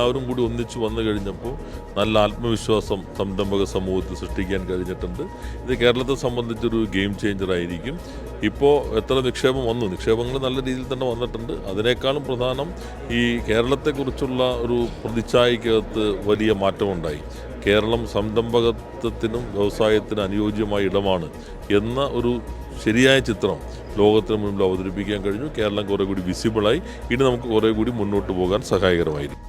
എല്ലാവരും കൂടി ഒന്നിച്ചു വന്നു കഴിഞ്ഞപ്പോൾ നല്ല ആത്മവിശ്വാസം സംരംഭക സമൂഹത്തിൽ സൃഷ്ടിക്കാൻ കഴിഞ്ഞിട്ടുണ്ട്. ഇത് കേരളത്തെ സംബന്ധിച്ചൊരു ഗെയിം ചേഞ്ചർ ആയിരിക്കും. ഇപ്പോൾ എത്ര നിക്ഷേപം വന്നു, നിക്ഷേപങ്ങൾ നല്ല രീതിയിൽ തന്നെ വന്നിട്ടുണ്ട്. അതിനേക്കാളും പ്രധാനം ഈ കേരളത്തെക്കുറിച്ചുള്ള ഒരു പ്രതിച്ഛായക്കകത്ത് വലിയ മാറ്റമുണ്ടായി. കേരളം സംരംഭകത്വത്തിനും വ്യവസായത്തിനും അനുയോജ്യമായ ഇടമാണ് എന്ന ഒരു ശരിയായ ചിത്രം ലോകത്തിന് മുന്നിൽ അവതരിപ്പിക്കാൻ കഴിഞ്ഞു. കേരളം കുറേ കൂടി വിസിബിളായി. ഇനി നമുക്ക് കുറേ കൂടി മുന്നോട്ട് പോകാൻ സഹായകരമായിരിക്കും.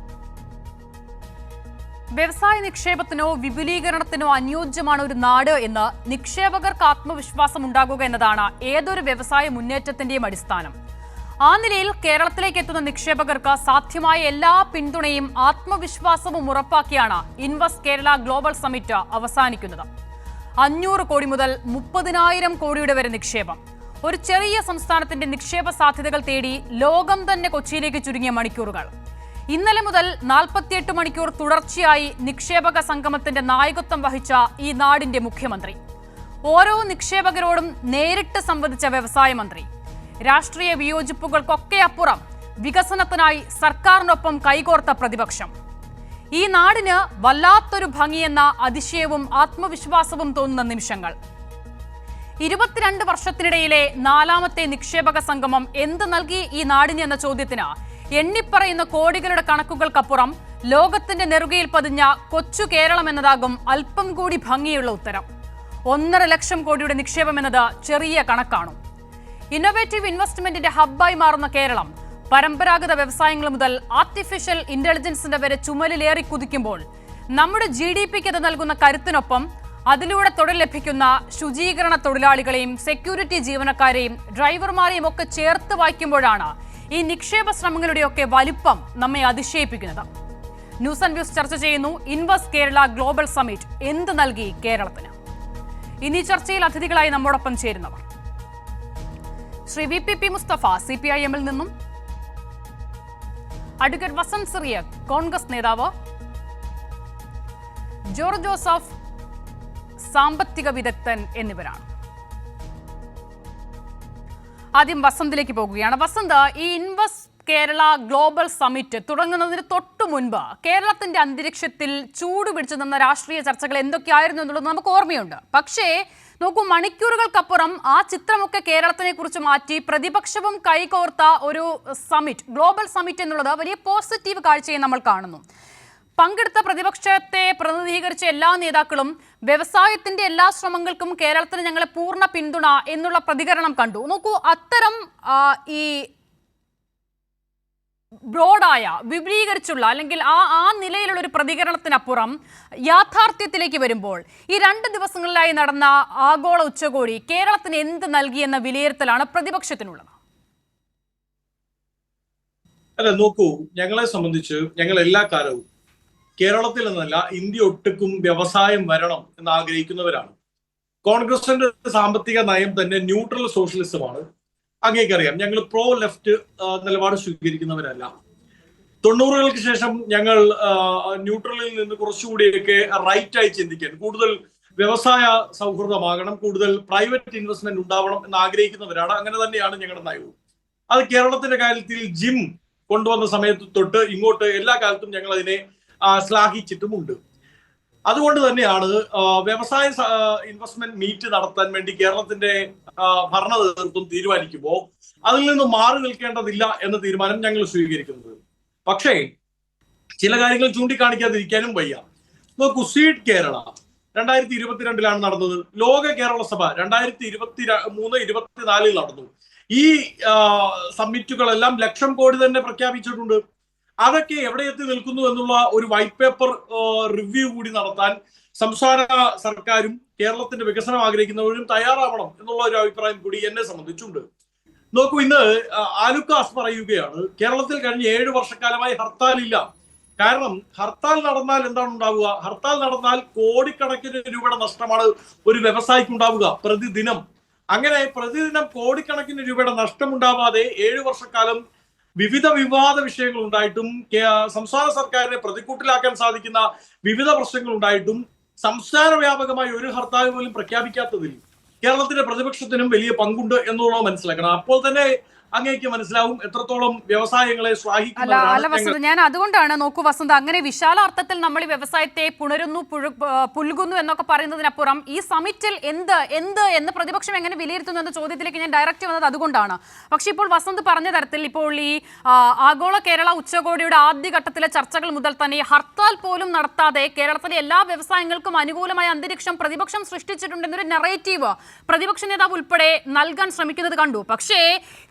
വ്യവസായ നിക്ഷേപത്തിനോ വിപുലീകരണത്തിനോ അനുയോജ്യമാണ് ഒരു നാട് എന്ന് നിക്ഷേപകർക്ക് ആത്മവിശ്വാസം ഉണ്ടാകുക എന്നതാണ് ഏതൊരു വ്യവസായ മുന്നേറ്റത്തിന്റെയും അടിസ്ഥാനം. ആ നിലയിൽ കേരളത്തിലേക്ക് എത്തുന്ന നിക്ഷേപകർക്ക് സാധ്യമായ എല്ലാ പിന്തുണയും ആത്മവിശ്വാസവും ഉറപ്പാക്കിയാണ് ഇൻവെസ്റ്റ് കേരള ഗ്ലോബൽ സമ്മിറ്റ് അവസാനിക്കുന്നത്. 500 കോടി മുതൽ 30,000 കോടിയുടെ വരെ നിക്ഷേപം. ഒരു ചെറിയ സംസ്ഥാനത്തിന്റെ നിക്ഷേപ സാധ്യതകൾ തേടി ലോകം തന്നെ കൊച്ചിയിലേക്ക് ചുരുങ്ങിയ മണിക്കൂറുകൾ. ഇന്നലെ മുതൽ 48 മണിക്കൂർ തുടർച്ചയായി നിക്ഷേപക സംഗമത്തിന്റെ നായകത്വം വഹിച്ച ഈ നാടിന്റെ മുഖ്യമന്ത്രി, ഓരോ നിക്ഷേപകരോടും നേരിട്ട് സംവദിച്ച വ്യവസായ മന്ത്രി, രാഷ്ട്രീയ വിയോജിപ്പുകൾക്കൊക്കെ അപ്പുറം വികസനത്തിനായി സർക്കാരിനൊപ്പം കൈകോർത്ത പ്രതിപക്ഷം. ഈ നാടിന് വല്ലാത്തൊരു ഭംഗിയെന്ന അതിശയവും ആത്മവിശ്വാസവും തോന്നുന്ന നിമിഷങ്ങൾ. 22 വർഷത്തിനിടയിലെ 4ാമത്തെ നിക്ഷേപക സംഗമം എന്ത് നൽകി ഈ നാടിന് എന്ന ചോദ്യത്തിന് എണ്ണിപ്പറയുന്ന കോടികളുടെ കണക്കുകൾക്കപ്പുറം ലോകത്തിന്റെ നെറുകയിൽ പതിഞ്ഞ കൊച്ചു കേരളം എന്നതാകും അല്പം കൂടി ഭംഗിയുള്ള ഉത്തരം. 1.5 ലക്ഷം കോടിയുടെ നിക്ഷേപം എന്നത് ചെറിയ കണക്കാണോ? ഇന്നോവേറ്റീവ് ഇൻവെസ്റ്റ്മെന്റിന്റെ ഹബ്ബായി മാറുന്ന കേരളം പരമ്പരാഗത വ്യവസായങ്ങൾ മുതൽ ആർട്ടിഫിഷ്യൽ ഇന്റലിജൻസിന്റെ വരെ ചുമലിലേറി കുതിക്കുമ്പോൾ നമ്മുടെ GDPക്ക് അത് നൽകുന്ന കരുത്തിനൊപ്പം അതിലൂടെ തൊഴിൽ ലഭിക്കുന്ന ശുചീകരണ തൊഴിലാളികളെയും സെക്യൂരിറ്റി ജീവനക്കാരെയും ഡ്രൈവർമാരെയും ഒക്കെ ചേർത്ത് വായിക്കുമ്പോഴാണ് ഈ നിക്ഷേപ ശ്രമങ്ങളുടെയൊക്കെ വലിപ്പം നമ്മെ അതിശയിപ്പിക്കുന്നത്. ന്യൂസ് ആൻഡ് വ്യൂസ് ചർച്ച ചെയ്യുന്നു ഇൻവെസ്റ്റ് കേരള ഗ്ലോബൽ സമ്മിറ്റ് എന്ത് നൽകി കേരളത്തിന്. ഇനി ചർച്ചയിൽ അതിഥികളായി നമ്മോടൊപ്പം ചേരുന്നവർ: ശ്രീ VPP മുസ്തഫ CPIM-ൽ നിന്നും, അഡ്വക്കേറ്റ് വസന്ത് സിറിയക് കോൺഗ്രസ് നേതാവ്, ജോർജ് ജോസഫ് സാമ്പത്തിക വിദഗ്ധൻ എന്നിവരാണ്. ആദ്യം വസന്തിലേക്ക് പോകുകയാണ്. വസന്ത്, ഈ ഇൻവെസ്റ്റ് കേരള ഗ്ലോബൽ സമ്മിറ്റ് തുടങ്ങുന്നതിന് തൊട്ടു മുൻപ് കേരളത്തിന്റെ അന്തരീക്ഷത്തിൽ ചൂട് പിടിച്ചു നിന്ന രാഷ്ട്രീയ ചർച്ചകൾ എന്തൊക്കെയായിരുന്നു എന്നുള്ളത് നമുക്ക് ഓർമ്മയുണ്ട്. പക്ഷേ നോക്കൂ, മണിക്കൂറുകൾക്കപ്പുറം ആ ചിത്രമൊക്കെ കേരളത്തിനെ കുറിച്ച് മാറ്റി പ്രതിപക്ഷവും കൈകോർത്ത ഒരു സമ്മിറ്റ്, ഗ്ലോബൽ സമ്മിറ്റ് എന്നുള്ളത് വലിയ പോസിറ്റീവ് കാഴ്ചയെ നമ്മൾ കാണുന്നു. പങ്കെടുത്ത പ്രതിപക്ഷത്തെ പ്രതിനിധീകരിച്ച എല്ലാ നേതാക്കളും വ്യവസായത്തിന്റെ എല്ലാ ശ്രമങ്ങൾക്കും കേരളത്തിന് ഞങ്ങളെ പൂർണ്ണ പിന്തുണ എന്നുള്ള പ്രതികരണം കണ്ടു. നോക്കൂ, അത്തരം ഈ ബ്രോഡായ വിപുലീകരിച്ചുള്ള അല്ലെങ്കിൽ ആ നിലയിലുള്ള ഒരു പ്രതികരണത്തിനപ്പുറം യാഥാർത്ഥ്യത്തിലേക്ക് വരുമ്പോൾ ഈ 2 ദിവസങ്ങളിലായി നടന്ന ആഗോള ഉച്ചകോടി കേരളത്തിന് എന്ത് നൽകിയെന്ന വിലയിരുത്തലാണ് പ്രതിപക്ഷത്തിനുള്ളത്? അല്ല, നോക്കൂ, ഞങ്ങളെ സംബന്ധിച്ച് ഞങ്ങൾ എല്ലാ കാലവും കേരളത്തിൽ നിന്നല്ല ഇന്ത്യ ഒട്ടുക്കും വ്യവസായം വരണം എന്ന് ആഗ്രഹിക്കുന്നവരാണ്. കോൺഗ്രസിന്റെ സാമ്പത്തിക നയം തന്നെ ന്യൂട്രൽ സോഷ്യലിസമാണ്. അങ്ങേക്കറിയാം, ഞങ്ങൾ പ്രോ ലെഫ്റ്റ് നിലപാട് സ്വീകരിക്കുന്നവരല്ല. 90-കൾക്ക് ശേഷം ഞങ്ങൾ ന്യൂട്രലിൽ നിന്ന് കുറച്ചുകൂടിയൊക്കെ റൈറ്റായി ചിന്തിക്കാൻ, കൂടുതൽ വ്യവസായ സൗഹൃദമാകണം, കൂടുതൽ പ്രൈവറ്റ് ഇൻവെസ്റ്റ്മെന്റ് ഉണ്ടാവണം എന്ന് ആഗ്രഹിക്കുന്നവരാണ്. അങ്ങനെ തന്നെയാണ് ഞങ്ങളുടെ നയവും. അത് കേരളത്തിന്റെ കാര്യത്തിൽ ജിം കൊണ്ടുവന്ന സമയത്ത് തൊട്ട് ഇങ്ങോട്ട് എല്ലാ കാലത്തും ഞങ്ങൾ അതിനെ ശ്ലാഘിച്ചിട്ടുമുണ്ട്. അതുകൊണ്ട് തന്നെയാണ് വ്യവസായ ഇൻവെസ്റ്റ്മെന്റ് മീറ്റ് നടത്താൻ വേണ്ടി കേരളത്തിന്റെ ഭരണ നേതൃത്വം തീരുമാനിക്കുമ്പോൾ അതിൽ നിന്ന് മാറി നിൽക്കേണ്ടതില്ല എന്ന തീരുമാനം ഞങ്ങൾ സ്വീകരിക്കുന്നത്. പക്ഷേ ചില കാര്യങ്ങൾ ചൂണ്ടിക്കാണിക്കാതിരിക്കാനും വയ്യ. നോക്കൂ, സീഡ് കേരള 2022-ലാണ് നടന്നത്. ലോക കേരള സഭ 2023-24 നടന്നു. ഈ സമ്മിറ്റുകളെല്ലാം 1 ലക്ഷം കോടി തന്നെ പ്രഖ്യാപിച്ചിട്ടുണ്ട്. അതൊക്കെ എവിടെ എത്തി നിൽക്കുന്നു എന്നുള്ള ഒരു വൈറ്റ് പേപ്പർ റിവ്യൂ കൂടി നടത്താൻ സംസ്ഥാന സർക്കാരും കേരളത്തിന്റെ വികസനം ആഗ്രഹിക്കുന്നവരും തയ്യാറാവണം എന്നുള്ള ഒരു അഭിപ്രായം കൂടി എന്നെ സംബന്ധിച്ചുണ്ട്. നോക്കൂ, ഇന്ന് ആലുക്കാസ് പറയുകയാണ് കേരളത്തിൽ കഴിഞ്ഞ 7 വർഷക്കാലമായി ഹർത്താലില്ല. കാരണം ഹർത്താൽ നടന്നാൽ എന്താണ് ഉണ്ടാവുക? ഹർത്താൽ നടന്നാൽ കോടിക്കണക്കിന് രൂപയുടെ നഷ്ടമാണ് ഒരു വ്യവസായിക്ക് ഉണ്ടാവുക പ്രതിദിനം. അങ്ങനെ പ്രതിദിനം കോടിക്കണക്കിന് രൂപയുടെ നഷ്ടമുണ്ടാവാതെ 7 വർഷക്കാലം വിവിധ വിവാദ വിഷയങ്ങൾ ഉണ്ടായിട്ടും സംസ്ഥാന സർക്കാരിനെ പ്രതിക്കൂട്ടിലാക്കാൻ സാധിക്കുന്ന വിവിധ പ്രശ്നങ്ങൾ ഉണ്ടായിട്ടും സംസ്ഥാന വ്യാപകമായി ഒരു ഹർത്താൽ പോലും പ്രഖ്യാപിക്കാത്തതിൽ കേരളത്തിന്റെ പ്രതിപക്ഷത്തിനും വലിയ പങ്കുണ്ട് എന്നുള്ളത് മനസ്സിലാക്കണം. അപ്പോൾ തന്നെ അങ്ങേക്ക് മനസ്സിലാവും എത്രത്തോളം വ്യവസായങ്ങളെ അല്ല ശ്ലാഘിക്കുന്നവരാണ് വസന്ത്, ഞാൻ അതുകൊണ്ടാണ് നോക്കൂ വസന്ത്, അങ്ങനെ വിശാല അർത്ഥത്തിൽ നമ്മൾ ഈ വ്യവസായത്തെ പുണരുന്നു പുൽകുന്നു എന്നൊക്കെ പറയുന്നതിനപ്പുറം ഈ സമിറ്റിൽ എന്ന് പ്രതിപക്ഷം എങ്ങനെ വിലയിരുത്തുന്നു എന്ന ചോദ്യത്തിലേക്ക് ഞാൻ ഡയറക്റ്റ് വന്നത് അതുകൊണ്ടാണ്. പക്ഷേ ഇപ്പോൾ വസന്ത് പറഞ്ഞ തരത്തിൽ ഇപ്പോൾ ഈ ആഗോള കേരള ഉച്ചകോടിയുടെ ആദ്യഘട്ടത്തിലെ ചർച്ചകൾ മുതൽ തന്നെ ഹർത്താൽ പോലും നടത്താതെ കേരളത്തിലെ എല്ലാ വ്യവസായങ്ങൾക്കും അനുകൂലമായ അന്തരീക്ഷം പ്രതിപക്ഷം സൃഷ്ടിച്ചിട്ടുണ്ടെന്നൊരു നെറേറ്റീവ് പ്രതിപക്ഷ നേതാവ് ഉൾപ്പെടെ നൽകാൻ ശ്രമിക്കുന്നത് കണ്ടു. പക്ഷേ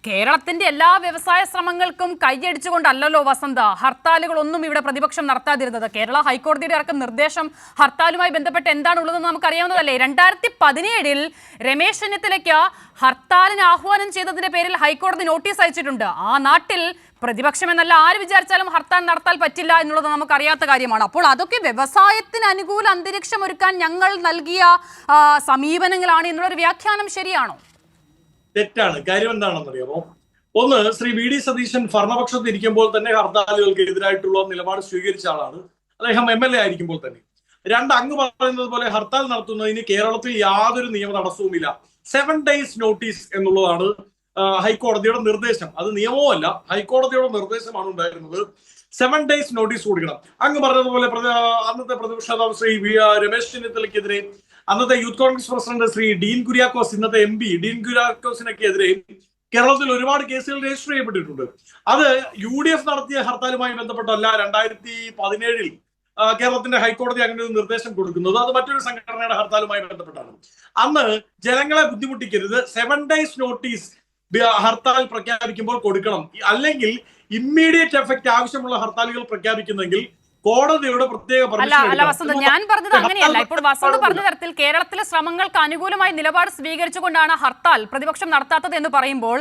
കേരളത്തിന്റെ എല്ലാ വ്യവസായ ശ്രമങ്ങൾക്കും കൈയടിച്ചുകൊണ്ടല്ലോ വസന്ത ഹർത്താലുകളൊന്നും ഇവിടെ പ്രതിപക്ഷം നടത്താതിരുന്നത്. കേരള ഹൈക്കോടതിയുടെ ഇറക്കുന്ന നിർദ്ദേശം ഹർത്താലുമായി ബന്ധപ്പെട്ട് എന്താണുള്ളതെന്ന് നമുക്കറിയാവുന്നതല്ലേ. 2017 രമേശ് ചെന്നിത്തലയ്ക്ക് ഹർത്താലിന് ആഹ്വാനം ചെയ്തതിന്റെ പേരിൽ ഹൈക്കോടതി നോട്ടീസ് അയച്ചിട്ടുണ്ട്. ആ നാട്ടിൽ പ്രതിപക്ഷം എന്നല്ല ആര് വിചാരിച്ചാലും ഹർത്താൽ നടത്താൻ പറ്റില്ല എന്നുള്ളത് നമുക്കറിയാത്ത കാര്യമാണ്. അപ്പോൾ അതൊക്കെ വ്യവസായത്തിന് അനുകൂല അന്തരീക്ഷം ഒരുക്കാൻ ഞങ്ങൾ നൽകിയ സമീപനങ്ങളാണ് എന്നുള്ളൊരു വ്യാഖ്യാനം ശരിയാണോ? തെറ്റാണ്. കാര്യം എന്താണെന്നറിയാമോ? ഒന്ന്, ശ്രീ വി ഡി സതീശൻ ഭരണപക്ഷത്ത് ഇരിക്കുമ്പോൾ തന്നെ ഹർത്താലുകൾക്ക് എതിരായിട്ടുള്ള നിലപാട് സ്വീകരിച്ച ആളാണ്. അദ്ദേഹം MLA ആയിരിക്കുമ്പോൾ തന്നെ. രണ്ട്, അങ്ങ് പറയുന്നത് പോലെ ഹർത്താൽ നടത്തുന്നതിന് കേരളത്തിൽ യാതൊരു നിയമ തടസ്സവുമില്ല. 7 days നോട്ടീസ് എന്നുള്ളതാണ് ഹൈക്കോടതിയുടെ നിർദ്ദേശം. അത് നിയമവുമല്ല, ഹൈക്കോടതിയുടെ നിർദ്ദേശമാണ് ഉണ്ടായിരുന്നത്. 7 days നോട്ടീസ് കൊടുക്കണം. അങ്ങ് പറഞ്ഞതുപോലെ അന്നത്തെ പ്രതിപക്ഷ നേതാവ് ശ്രീ രമേശ് ചെന്നിത്തലയ്ക്കെതിരെ അന്നത്തെ യൂത്ത് കോൺഗ്രസ് പ്രസിഡന്റ് ശ്രീ ഡീൻ കുര്യാക്കോസ്, ഇന്നത്തെ MP ഡീൻ കുര്യാക്കോസിനൊക്കെതിരെ കേരളത്തിൽ ഒരുപാട് കേസുകൾ രജിസ്റ്റർ ചെയ്യപ്പെട്ടിട്ടുണ്ട്. അത് UDF നടത്തിയ ഹർത്താലുമായി ബന്ധപ്പെട്ടല്ല. 2017 കേരളത്തിന്റെ ഹൈക്കോടതി അങ്ങനെ ഒരു നിർദ്ദേശം കൊടുക്കുന്നത് അത് മറ്റൊരു സംഘടനയുടെ ഹർത്താലുമായി ബന്ധപ്പെട്ടാണ്. അന്ന് ജനങ്ങളെ ബുദ്ധിമുട്ടിക്കരുത്, 7 days നോട്ടീസ് ഹർത്താൽ പ്രഖ്യാപിക്കുമ്പോൾ കൊടുക്കണം. അല്ലെങ്കിൽ ഇമ്മീഡിയറ്റ് എഫക്റ്റ് ആവശ്യമുള്ള ഹർത്താലുകൾ പ്രഖ്യാപിക്കുന്നെങ്കിൽ കോടതിയുടെ പ്രത്യേക അല്ല വസന്ത്, ഞാൻ പറഞ്ഞത് അങ്ങനെയല്ല. ഇപ്പോൾ വസന്ത് പറഞ്ഞ തരത്തിൽ കേരളത്തിലെ ശ്രമങ്ങൾക്ക് അനുകൂലമായി നിലപാട് സ്വീകരിച്ചുകൊണ്ടാണ് ഹർത്താൽ പ്രതിപക്ഷം നടത്താത്തത് എന്ന് പറയുമ്പോൾ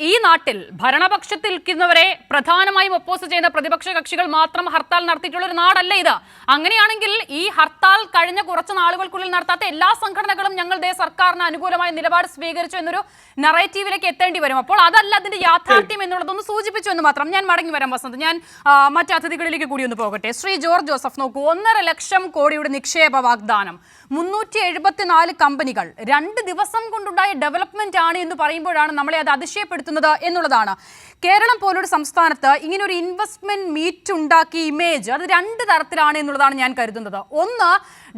ഈ നാട്ടിൽ ഭരണപക്ഷത്തിരിക്കുന്നവരെ പ്രധാനമായും ഒപ്പോസ് ചെയ്യുന്ന പ്രതിപക്ഷ കക്ഷികൾ മാത്രം ഹർത്താൽ നടത്തിയിട്ടുള്ള ഒരു നാടല്ല ഇത്. അങ്ങനെയാണെങ്കിൽ ഈ ഹർത്താൽ കഴിഞ്ഞ കുറച്ച് നാളുകൾക്കുള്ളിൽ നടത്താത്ത എല്ലാ സംഘടനകളും ഞങ്ങളുടെ സർക്കാരിന് അനുകൂലമായ നിലപാട് സ്വീകരിച്ചു എന്നൊരു നറേറ്റീവിലേക്ക് എത്തേണ്ടി വരും. അപ്പോൾ അതല്ല അതിന്റെ യാഥാർത്ഥ്യം എന്നുള്ളതൊന്ന് സൂചിപ്പിച്ചു എന്ന് മാത്രം. ഞാൻ മടങ്ങി വരാം വസന്ത്. ഞാൻ മറ്റ് അതിഥികളിലേക്ക് കൂടി ഒന്ന് പോകട്ടെ. ശ്രീ ജോർജ് ജോസഫ്, നോക്കൂ, 1.5 ലക്ഷം കോടിയുടെ നിക്ഷേപ വാഗ്ദാനം, 374 കമ്പനികൾ, 2 ദിവസം കൊണ്ടുണ്ടായ ഡെവലപ്മെന്റ് ആണ് എന്ന് പറയുമ്പോഴാണ് നമ്മളെ അത് അതിശയപ്പെടുത്തുന്നത് എന്നുള്ളതാണ്. കേരളം പോലൊരു സംസ്ഥാനത്ത് ഇങ്ങനെ ഒരു ഇൻവെസ്റ്റ്മെന്റ് മീറ്റ് ഉണ്ടാക്കി ഇമേജ് അത് 2 തരത്തിലാണ് എന്നുള്ളതാണ് ഞാൻ കരുതുന്നത്. ഒന്ന്,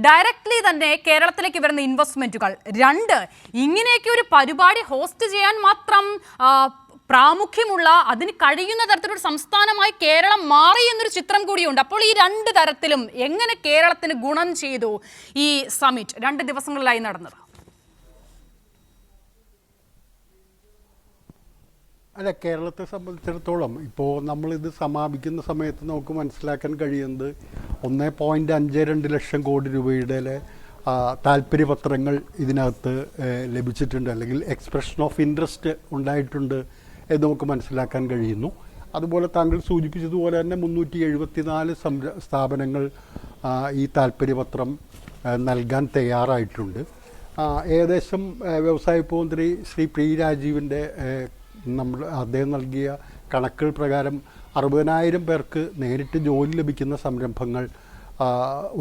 ഡയറക്ട്ലി തന്നെ കേരളത്തിലേക്ക് വരുന്ന ഇൻവെസ്റ്റ്മെന്റുകൾ. 2, ഇങ്ങനെയൊക്കെ ഒരു പരിപാടി ഹോസ്റ്റ് ചെയ്യാൻ മാത്രം പ്രാമുഖ്യമുള്ള അതിന് കഴിയുന്ന തരത്തിലൊരു സംസ്ഥാനമായി കേരളം മാറി എന്നൊരു ചിത്രം കൂടിയുണ്ട്. അപ്പോൾ ഈ 2 തരത്തിലും എങ്ങനെ കേരളത്തിന് ഗുണം ചെയ്തു ഈ സമിറ്റ് 2 ദിവസങ്ങളിലായി നടന്നത്? അല്ല, കേരളത്തെ സംബന്ധിച്ചിടത്തോളം ഇപ്പോൾ നമ്മളിത് സമാപിക്കുന്ന സമയത്ത് നമുക്ക് മനസ്സിലാക്കാൻ കഴിയുന്നത് 1.52 ലക്ഷം കോടി രൂപയുടെ താല്പര്യപത്രങ്ങൾ ഇതിനകത്ത് ലഭിച്ചിട്ടുണ്ട്, അല്ലെങ്കിൽ എക്സ്പ്രഷൻ ഓഫ് ഇൻട്രസ്റ്റ് ഉണ്ടായിട്ടുണ്ട് എന്ന് നമുക്ക് മനസ്സിലാക്കാൻ കഴിയുന്നു. അതുപോലെ താങ്കൾ സൂചിപ്പിച്ചതുപോലെ തന്നെ 374 സ്ഥാപനങ്ങൾ ഈ താല്പര്യപത്രം നൽകാൻ തയ്യാറായിട്ടുണ്ട്. ഏകദേശം വ്യവസായ മന്ത്രി ശ്രീ പി രാജീവിൻ്റെ അദ്ദേഹം നൽകിയ കണക്കുകൾ പ്രകാരം 60,000 പേർക്ക് നേരിട്ട് ജോലി ലഭിക്കുന്ന സംരംഭങ്ങൾ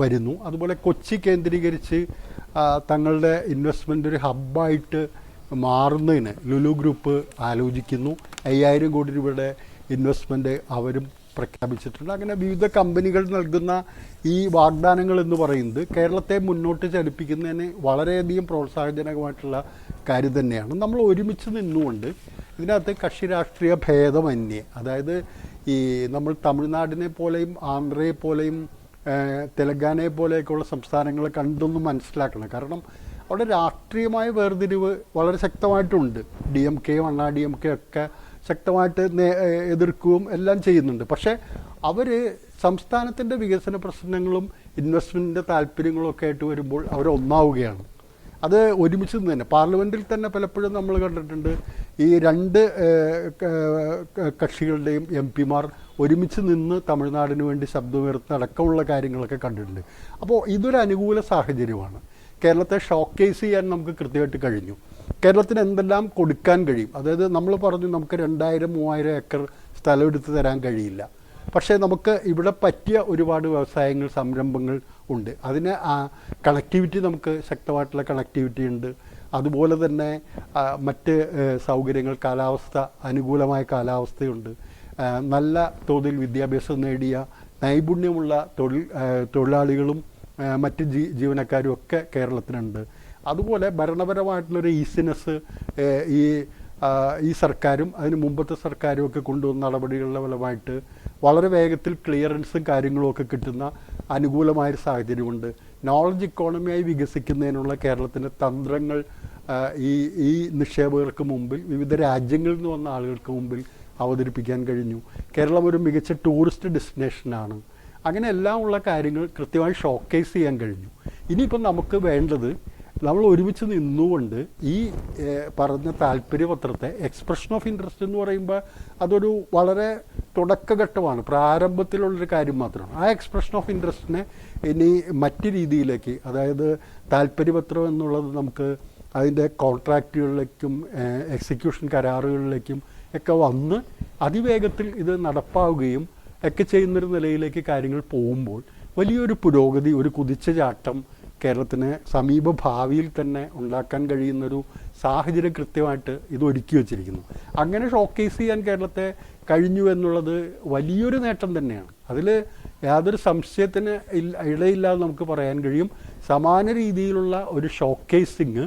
വരുന്നു. അതുപോലെ കൊച്ചി കേന്ദ്രീകരിച്ച് തങ്ങളുടെ ഇൻവെസ്റ്റ്മെൻ്റ് ഒരു ഹബ്ബായിട്ട് മാറുന്നതിന് ലുലു ഗ്രൂപ്പ് ആലോചിക്കുന്നു. 5,000 കോടി രൂപയുടെ ഇൻവെസ്റ്റ്മെൻറ്റ് അവരും പ്രഖ്യാപിച്ചിട്ടുണ്ട്. അങ്ങനെ വിവിധ കമ്പനികൾ നൽകുന്ന ഈ വാഗ്ദാനങ്ങൾ എന്ന് പറയുന്നത് കേരളത്തെ മുന്നോട്ട് ചലിപ്പിക്കുന്നതിന് വളരെയധികം പ്രോത്സാഹജനകമായിട്ടുള്ള കാര്യം തന്നെയാണ്. നമ്മൾ ഒരുമിച്ച് നിന്നുകൊണ്ട് ഇതിനകത്ത് കക്ഷി രാഷ്ട്രീയ ഭേദമന്യേ, അതായത് ഈ നമ്മൾ തമിഴ്നാടിനെ പോലെയും ആന്ധ്രയെ പോലെയും തെലങ്കാനയെ പോലെയൊക്കെയുള്ള സംസ്ഥാനങ്ങളെ കണ്ടൊന്ന് മനസ്സിലാക്കണം. കാരണം അവിടെ രാഷ്ട്രീയമായ വേർതിരിവ് വളരെ ശക്തമായിട്ടുണ്ട്. DMK അണ്ണാ DMK ഒക്കെ ശക്തമായിട്ട് എതിർക്കുകയും എല്ലാം ചെയ്യുന്നുണ്ട്. പക്ഷേ അവർ സംസ്ഥാനത്തിൻ്റെ വികസന പ്രശ്നങ്ങളും ഇൻവെസ്റ്റ്മെൻറ്റിൻ്റെ താല്പര്യങ്ങളും ഒക്കെ ആയിട്ട് വരുമ്പോൾ അവർ ഒന്നാവുകയാണ്. അത് ഒരുമിച്ച് നിന്ന് തന്നെ പാർലമെൻറ്റിൽ തന്നെ പലപ്പോഴും നമ്മൾ കണ്ടിട്ടുണ്ട് ഈ 2 കക്ഷികളുടെയും MP-മാർ ഒരുമിച്ച് നിന്ന് തമിഴ്നാടിന് വേണ്ടി ശബ്ദമുയർത്തുന്ന അടക്കമുള്ള കാര്യങ്ങളൊക്കെ കണ്ടിട്ടുണ്ട്. അപ്പോൾ ഇതൊരു അനുകൂല സാഹചര്യമാണ്. കേരളത്തെ ഷോക്കേസ് ചെയ്യാൻ നമുക്ക് കൃത്യമായിട്ട് കഴിഞ്ഞു. കേരളത്തിന് എന്തെല്ലാം കൊടുക്കാൻ കഴിയും, അതായത് നമ്മൾ പറഞ്ഞു നമുക്ക് 2,000-3,000 ഏക്കർ സ്ഥലം എടുത്ത് തരാൻ കഴിയില്ല. പക്ഷേ നമുക്ക് ഇവിടെ പറ്റിയ ഒരുപാട് വ്യവസായങ്ങൾ, സംരംഭങ്ങൾ ഉണ്ട്. അതിന് കണക്ടിവിറ്റി, നമുക്ക് ശക്തമായിട്ടുള്ള കണക്ടിവിറ്റി ഉണ്ട്. അതുപോലെ തന്നെ മറ്റ് സൗകര്യങ്ങൾ, കാലാവസ്ഥ, അനുകൂലമായ കാലാവസ്ഥയുണ്ട്. നല്ല തോതിൽ വിദ്യാഭ്യാസം നേടിയ നൈപുണ്യമുള്ള തൊഴിലാളികളും മറ്റ് ജീവനക്കാരും ഒക്കെ കേരളത്തിനുണ്ട്. അതുപോലെ ഭരണപരമായിട്ടുള്ളൊരു ഈസിനെസ് ഈ സർക്കാരും അതിന് മുമ്പത്തെ സർക്കാരും ഒക്കെ കൊണ്ടുവന്ന നടപടികളുടെ ഫലമായിട്ട് വളരെ വേഗത്തിൽ ക്ലിയറൻസും കാര്യങ്ങളും ഒക്കെ കിട്ടുന്ന അനുകൂലമായൊരു സാഹചര്യമുണ്ട്. നോളജ് ഇക്കോണമിയായി വികസിക്കുന്നതിനുള്ള കേരളത്തിൻ്റെ തന്ത്രങ്ങൾ ഈ നിക്ഷേപകർക്ക് മുമ്പിൽ, വിവിധ രാജ്യങ്ങളിൽ നിന്ന് വന്ന ആളുകൾക്ക് മുമ്പിൽ അവതരിപ്പിക്കാൻ കഴിഞ്ഞു. കേരളം ഒരു മികച്ച ടൂറിസ്റ്റ് ഡെസ്റ്റിനേഷനാണ്. അങ്ങനെ എല്ലാം ഉള്ള കാര്യങ്ങൾ കൃത്യമായി ഷോക്കേസ് ചെയ്യാൻ കഴിഞ്ഞു. ഇനിയിപ്പം നമുക്ക് വേണ്ടത് നമ്മൾ ഒരുമിച്ച് നിന്നുകൊണ്ട് ഈ പറഞ്ഞ താല്പര്യപത്രത്തെ, എക്സ്പ്രഷൻ ഓഫ് ഇൻട്രസ്റ്റ് എന്ന് പറയുമ്പോൾ അതൊരു വളരെ തുടക്കഘട്ടമാണ്, പ്രാരംഭത്തിലുള്ളൊരു കാര്യം മാത്രമാണ്. ആ എക്സ്പ്രഷൻ ഓഫ് ഇൻട്രസ്റ്റിനെ ഇനി മറ്റ് രീതിയിലേക്ക്, അതായത് താല്പര്യപത്രം എന്നുള്ളത് നമുക്ക് അതിൻ്റെ കോൺട്രാക്റ്റുകളിലേക്കും എക്സിക്യൂഷൻ കരാറുകളിലേക്കും ഒക്കെ വന്ന് അതിവേഗത്തിൽ ഇത് നടപ്പാവുകയും ഒക്കെ ചെയ്യുന്നൊരു നിലയിലേക്ക് കാര്യങ്ങൾ പോകുമ്പോൾ വലിയൊരു പുരോഗതി, ഒരു കുതിച്ചുചാട്ടം കേരളത്തിന് സമീപ ഭാവിയിൽ തന്നെ ഉണ്ടാക്കാൻ കഴിയുന്നൊരു സാഹചര്യം കൃത്യമായിട്ട് ഇത് ഒരുക്കി വച്ചിരിക്കുന്നു. അങ്ങനെ ഷോക്കേസ് ചെയ്യാൻ കേരളത്തെ കഴിഞ്ഞു എന്നുള്ളത് വലിയൊരു നേട്ടം തന്നെയാണ്. അതിൽ യാതൊരു സംശയത്തിന് ഇടയില്ലാതെ നമുക്ക് പറയാൻ കഴിയും. സമാന രീതിയിലുള്ള ഒരു ഷോക്കേസിങ്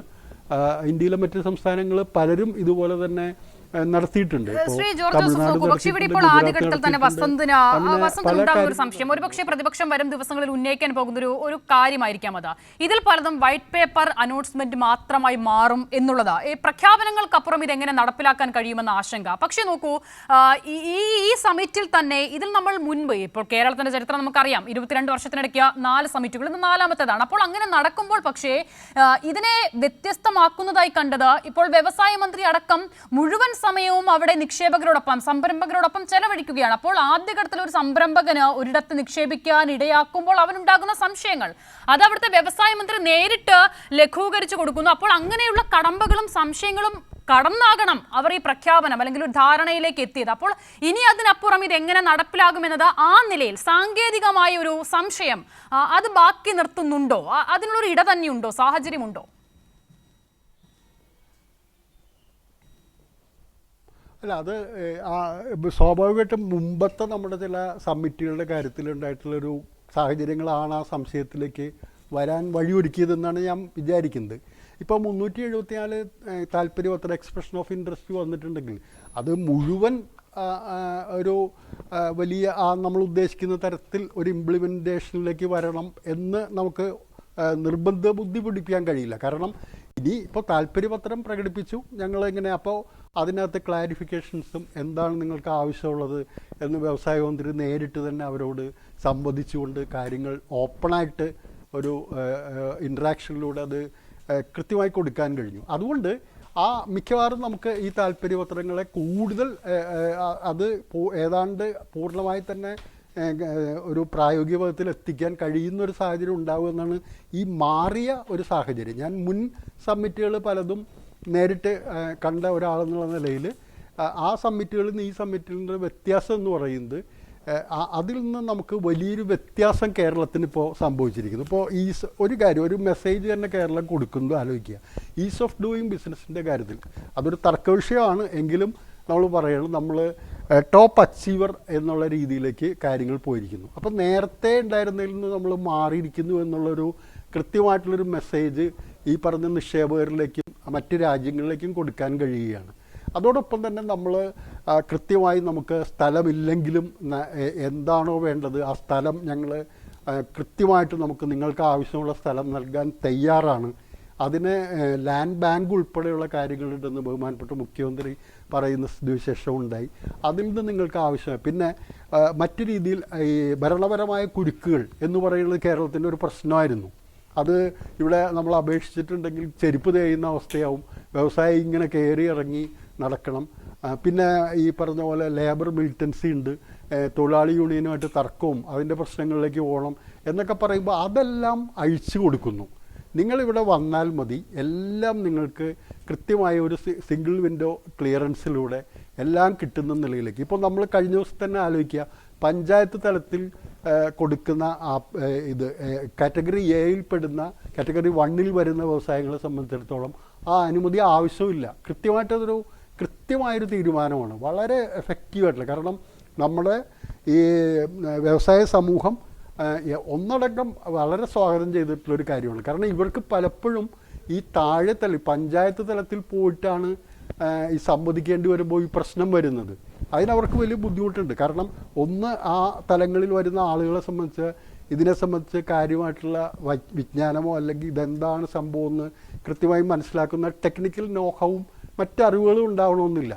ഇന്ത്യയിലെ മറ്റ് സംസ്ഥാനങ്ങൾ പലരും ഇതുപോലെ തന്നെ നടത്തിയിട്ടുണ്ട്. ശ്രീ ജോർജ് ജോസഫ് നോക്കൂ, പക്ഷേ ഇവിടെ ഇപ്പോൾ ആദ്യഘട്ടത്തിൽ തന്നെ വസന്തിന് ഉണ്ടാകുന്ന ഒരു സംശയം, ഒരുപക്ഷെ പ്രതിപക്ഷം വരും ദിവസങ്ങളിൽ ഉന്നയിക്കാൻ പോകുന്ന ഒരു കാര്യമായിരിക്കാം അത്. ഇതിൽ പലതും വൈറ്റ് പേപ്പർ അനൗൺസ്മെന്റ് മാത്രമായി മാറും എന്നുള്ളത്. ഈ പ്രഖ്യാപനങ്ങൾക്കപ്പുറം ഇതെങ്ങനെ നടപ്പിലാക്കാൻ കഴിയുമെന്ന ആശങ്ക. പക്ഷേ നോക്കൂ, ഈ സമിറ്റിൽ തന്നെ ഇതിൽ നമ്മൾ മുൻപ്, ഇപ്പോൾ കേരളത്തിന്റെ ചരിത്രം നമുക്കറിയാം, 22 വർഷത്തിനിടയ്ക്ക് 4 സമിറ്റുകൾ, ഇന്ന് 4ാമത്തേതാണ്. അപ്പോൾ അങ്ങനെ നടക്കുമ്പോൾ പക്ഷേ ഇതിനെ വ്യത്യസ്തമാക്കുന്നതായി കണ്ടത് ഇപ്പോൾ വ്യവസായ മന്ത്രി അടക്കം മുഴുവൻ സമയവും അവിടെ നിക്ഷേപകരോടൊപ്പം, സംരംഭകരോടൊപ്പം ചെലവഴിക്കുകയാണ്. അപ്പോൾ ആദ്യഘട്ടത്തിൽ ഒരു സംരംഭകന് ഒരിടത്ത് നിക്ഷേപിക്കാൻ ഇടയാക്കുമ്പോൾ അവനുണ്ടാകുന്ന സംശയങ്ങൾ അത് അവിടുത്തെ വ്യവസായ മന്ത്രി നേരിട്ട് ലഘൂകരിച്ചു കൊടുക്കുന്നു. അപ്പോൾ അങ്ങനെയുള്ള കടമ്പകളും സംശയങ്ങളും കടന്നാകണം അവർ ഈ പ്രഖ്യാപനം അല്ലെങ്കിൽ ഒരു ധാരണയിലേക്ക് എത്തിയത്. അപ്പോൾ ഇനി അതിനപ്പുറം ഇത് എങ്ങനെ നടപ്പിലാകുമെന്നത് ആ നിലയിൽ സാങ്കേതികമായ ഒരു സംശയം അത് ബാക്കി നിർത്തുന്നുണ്ടോ? അതിനുള്ളൊരു ഇട തന്നെയുണ്ടോ, സാഹചര്യമുണ്ടോ? അല്ല, അത് സ്വാഭാവികമായിട്ടും മുമ്പത്തെ നമ്മുടെ ചില സമ്മിറ്റുകളുടെ കാര്യത്തിലുണ്ടായിട്ടുള്ളൊരു സാഹചര്യങ്ങളാണ് ആ സംശയത്തിലേക്ക് വരാൻ വഴിയൊരുക്കിയതെന്നാണ് ഞാൻ വിചാരിക്കുന്നത്. ഇപ്പോൾ 374 താല്പര്യപത്ര, എക്സ്പ്രഷൻ ഓഫ് ഇൻട്രസ്റ്റ് വന്നിട്ടുണ്ടെങ്കിൽ അത് മുഴുവൻ ഒരു വലിയ നമ്മൾ ഉദ്ദേശിക്കുന്ന തരത്തിൽ ഒരു ഇംപ്ലിമെൻറ്റേഷനിലേക്ക് വരണം എന്ന് നമുക്ക് നിർബന്ധ ബുദ്ധി പിടിപ്പിക്കാൻ കഴിയില്ല. കാരണം ഇനി ഇപ്പോൾ താല്പര്യപത്രം പ്രകടിപ്പിച്ചു ഞങ്ങളിങ്ങനെ, അപ്പോൾ അതിനകത്ത് ക്ലാരിഫിക്കേഷൻസും എന്താണ് നിങ്ങൾക്ക് ആവശ്യമുള്ളത് എന്ന് വ്യവസായ മന്ത്രി നേരിട്ട് തന്നെ അവരോട് സംവദിച്ചുകൊണ്ട് കാര്യങ്ങൾ ഓപ്പണായിട്ട് ഒരു ഇൻട്രാക്ഷനിലൂടെ അത് കൃത്യമായി കൊടുക്കാൻ കഴിഞ്ഞു. അതുകൊണ്ട് മിക്കവാറും നമുക്ക് ഈ താല്പര്യപത്രങ്ങളെ കൂടുതൽ അത് ഏതാണ്ട് പൂർണ്ണമായി തന്നെ ഒരു പ്രായോഗിക പദത്തിൽ എത്തിക്കാൻ കഴിയുന്നൊരു സാഹചര്യം ഉണ്ടാകുമെന്നാണ് ഈ മാറിയ ഒരു സാഹചര്യം. ഞാൻ മുൻ സമ്മിറ്റുകൾ പലതും നേരിട്ട് കണ്ട ഒരാളെന്നുള്ള നിലയിൽ ആ സമ്മിറ്റുകളിൽ നിന്ന് ഈ സമ്മിറ്റിൻ്റെ വ്യത്യാസം എന്ന് പറയുന്നത്, അതിൽ നിന്ന് നമുക്ക് വലിയൊരു വ്യത്യാസം കേരളത്തിന് ഇപ്പോൾ സംഭവിച്ചിരിക്കുന്നു. ഇപ്പോൾ ഒരു കാര്യം, ഒരു മെസ്സേജ് തന്നെ കേരളം കൊടുക്കുന്നത് ആലോചിക്കുക. ഈസ് ഓഫ് ഡൂയിങ് ബിസിനസ്സിൻ്റെ കാര്യത്തിൽ അതൊരു തർക്ക വിഷയമാണ്. എങ്കിലും നമ്മൾ പറയണം, നമ്മൾ ടോപ്പ് അച്ചീവർ എന്നുള്ള രീതിയിലേക്ക് കാര്യങ്ങൾ പോയിരിക്കുന്നു. അപ്പോൾ നേരത്തെ ഉണ്ടായിരുന്നതിൽ നിന്ന് നമ്മൾ മാറിയിരിക്കുന്നു എന്നുള്ളൊരു കൃത്യമായിട്ടുള്ളൊരു മെസ്സേജ് ഈ പറഞ്ഞ നിക്ഷേപകരിലേക്കും മറ്റ് രാജ്യങ്ങളിലേക്കും കൊടുക്കാൻ കഴിയുകയാണ്. അതോടൊപ്പം തന്നെ നമ്മൾ കൃത്യമായി നമുക്ക് സ്ഥലമില്ലെങ്കിലും എന്താണോ വേണ്ടത് ആ സ്ഥലം ഞങ്ങൾ കൃത്യമായിട്ട് നിങ്ങൾക്ക് ആവശ്യമുള്ള സ്ഥലം നൽകാൻ തയ്യാറാണ്. അതിന് ലാൻഡ് ബാങ്ക് ഉൾപ്പെടെയുള്ള കാര്യങ്ങളുണ്ടെന്ന് ബഹുമാനപ്പെട്ട മുഖ്യമന്ത്രി പറയുന്ന സ്ഥിതിവിശേഷം ഉണ്ടായി. അതിൽ നിന്ന് നിങ്ങൾക്ക് ആവശ്യമായി. പിന്നെ മറ്റു രീതിയിൽ ഈ ഭരണപരമായ കുരുക്കുകൾ എന്ന് പറയുന്നത് കേരളത്തിൻ്റെ ഒരു പ്രശ്നമായിരുന്നു. അത് ഇവിടെ നമ്മൾ അപേക്ഷിച്ചിട്ടുണ്ടെങ്കിൽ ചെരുപ്പ് തേയുന്ന അവസ്ഥയാവും. വ്യവസായി ഇങ്ങനെ കയറി ഇറങ്ങി നടക്കണം. പിന്നെ ഈ പറഞ്ഞ പോലെ ലേബർ മിലിറ്റൻസി ഉണ്ട്, തൊഴിലാളി യൂണിയനുമായിട്ട് തർക്കവും അതിൻ്റെ പ്രശ്നങ്ങളിലേക്ക് പോകണം എന്നൊക്കെ പറയുമ്പോൾ അതെല്ലാം അഴിച്ചു കൊടുക്കുന്നു. നിങ്ങളിവിടെ വന്നാൽ മതി, എല്ലാം നിങ്ങൾക്ക് കൃത്യമായ ഒരു സിംഗിൾ വിൻഡോ ക്ലിയറൻസിലൂടെ എല്ലാം കിട്ടുന്ന നിലയിലേക്ക്. ഇപ്പോൾ നമ്മൾ കഴിഞ്ഞ ദിവസം തന്നെ ആലോചിക്കുക, പഞ്ചായത്ത് തലത്തിൽ കൊടുക്കുന്ന കാറ്റഗറി എയിൽ പെടുന്ന, കാറ്റഗറി 1 വരുന്ന വ്യവസായങ്ങളെ സംബന്ധിച്ചിടത്തോളം ആ അനുമതി ആവശ്യമില്ല. കൃത്യമായൊരു തീരുമാനമാണ്, വളരെ എഫക്റ്റീവായിട്ടുള്ള. കാരണം നമ്മുടെ ഈ വ്യവസായ സമൂഹം ഒന്നടങ്കം വളരെ സ്വാഗതം ചെയ്തിട്ടുള്ളൊരു കാര്യമാണ്. കാരണം ഇവർക്ക് പലപ്പോഴും ഈ പഞ്ചായത്ത് തലത്തിൽ പോയിട്ടാണ് ഈ സംവദിക്കേണ്ടി വരുമ്പോൾ ഈ പ്രശ്നം വരുന്നത്. അതിനവർക്ക് വലിയ ബുദ്ധിമുട്ടുണ്ട്. കാരണം ആ തലങ്ങളിൽ വരുന്ന ആളുകളെ സംബന്ധിച്ച് ഇതിനെ സംബന്ധിച്ച് കാര്യമായിട്ടുള്ള വിജ്ഞാനമോ അല്ലെങ്കിൽ ഇതെന്താണ് സംഭവം എന്ന് കൃത്യമായി മനസ്സിലാക്കുന്ന ടെക്നിക്കൽ നോഹവും മറ്ററിവുകളും ഉണ്ടാവണമെന്നില്ല.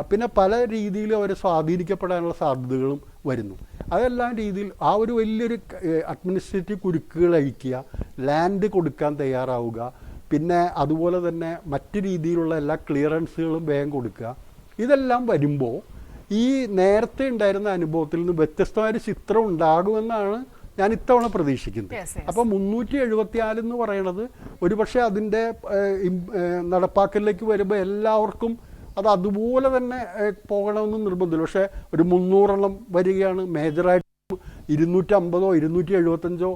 പിന്നെ പല രീതിയിലും അവർ സ്വാധീനിക്കപ്പെടാനുള്ള സാധ്യതകളും വരുന്നു. അതെല്ലാം രീതിയിൽ ആ ഒരു വലിയൊരു അഡ്മിനിസ്ട്രേറ്റീവ് കുരുക്കുകൾ അഴിക്കുക, ലാൻഡ് കൊടുക്കാൻ തയ്യാറാവുക, പിന്നെ അതുപോലെ തന്നെ മറ്റ് രീതിയിലുള്ള എല്ലാ ക്ലിയറൻസുകളും വേഗം കൊടുക്കുക. ഇതെല്ലാം വരുമ്പോൾ ഈ നേരത്തെ ഉണ്ടായിരുന്ന അനുഭവത്തിൽ നിന്ന് വ്യത്യസ്തമായൊരു ചിത്രം ഉണ്ടാകുമെന്നാണ് ഞാൻ ഇത്തവണ പ്രതീക്ഷിക്കുന്നത്. അപ്പോൾ 374 എന്ന് പറയുന്നത് ഒരുപക്ഷെ അതിൻ്റെ നടപ്പാക്കലിലേക്ക് വരുമ്പോൾ എല്ലാവർക്കും അത് അതുപോലെ തന്നെ പോകണമെന്ന് നിർബന്ധമില്ല. പക്ഷേ ഒരു 300 വരികയാണ്, മേജറായിട്ട് 250 275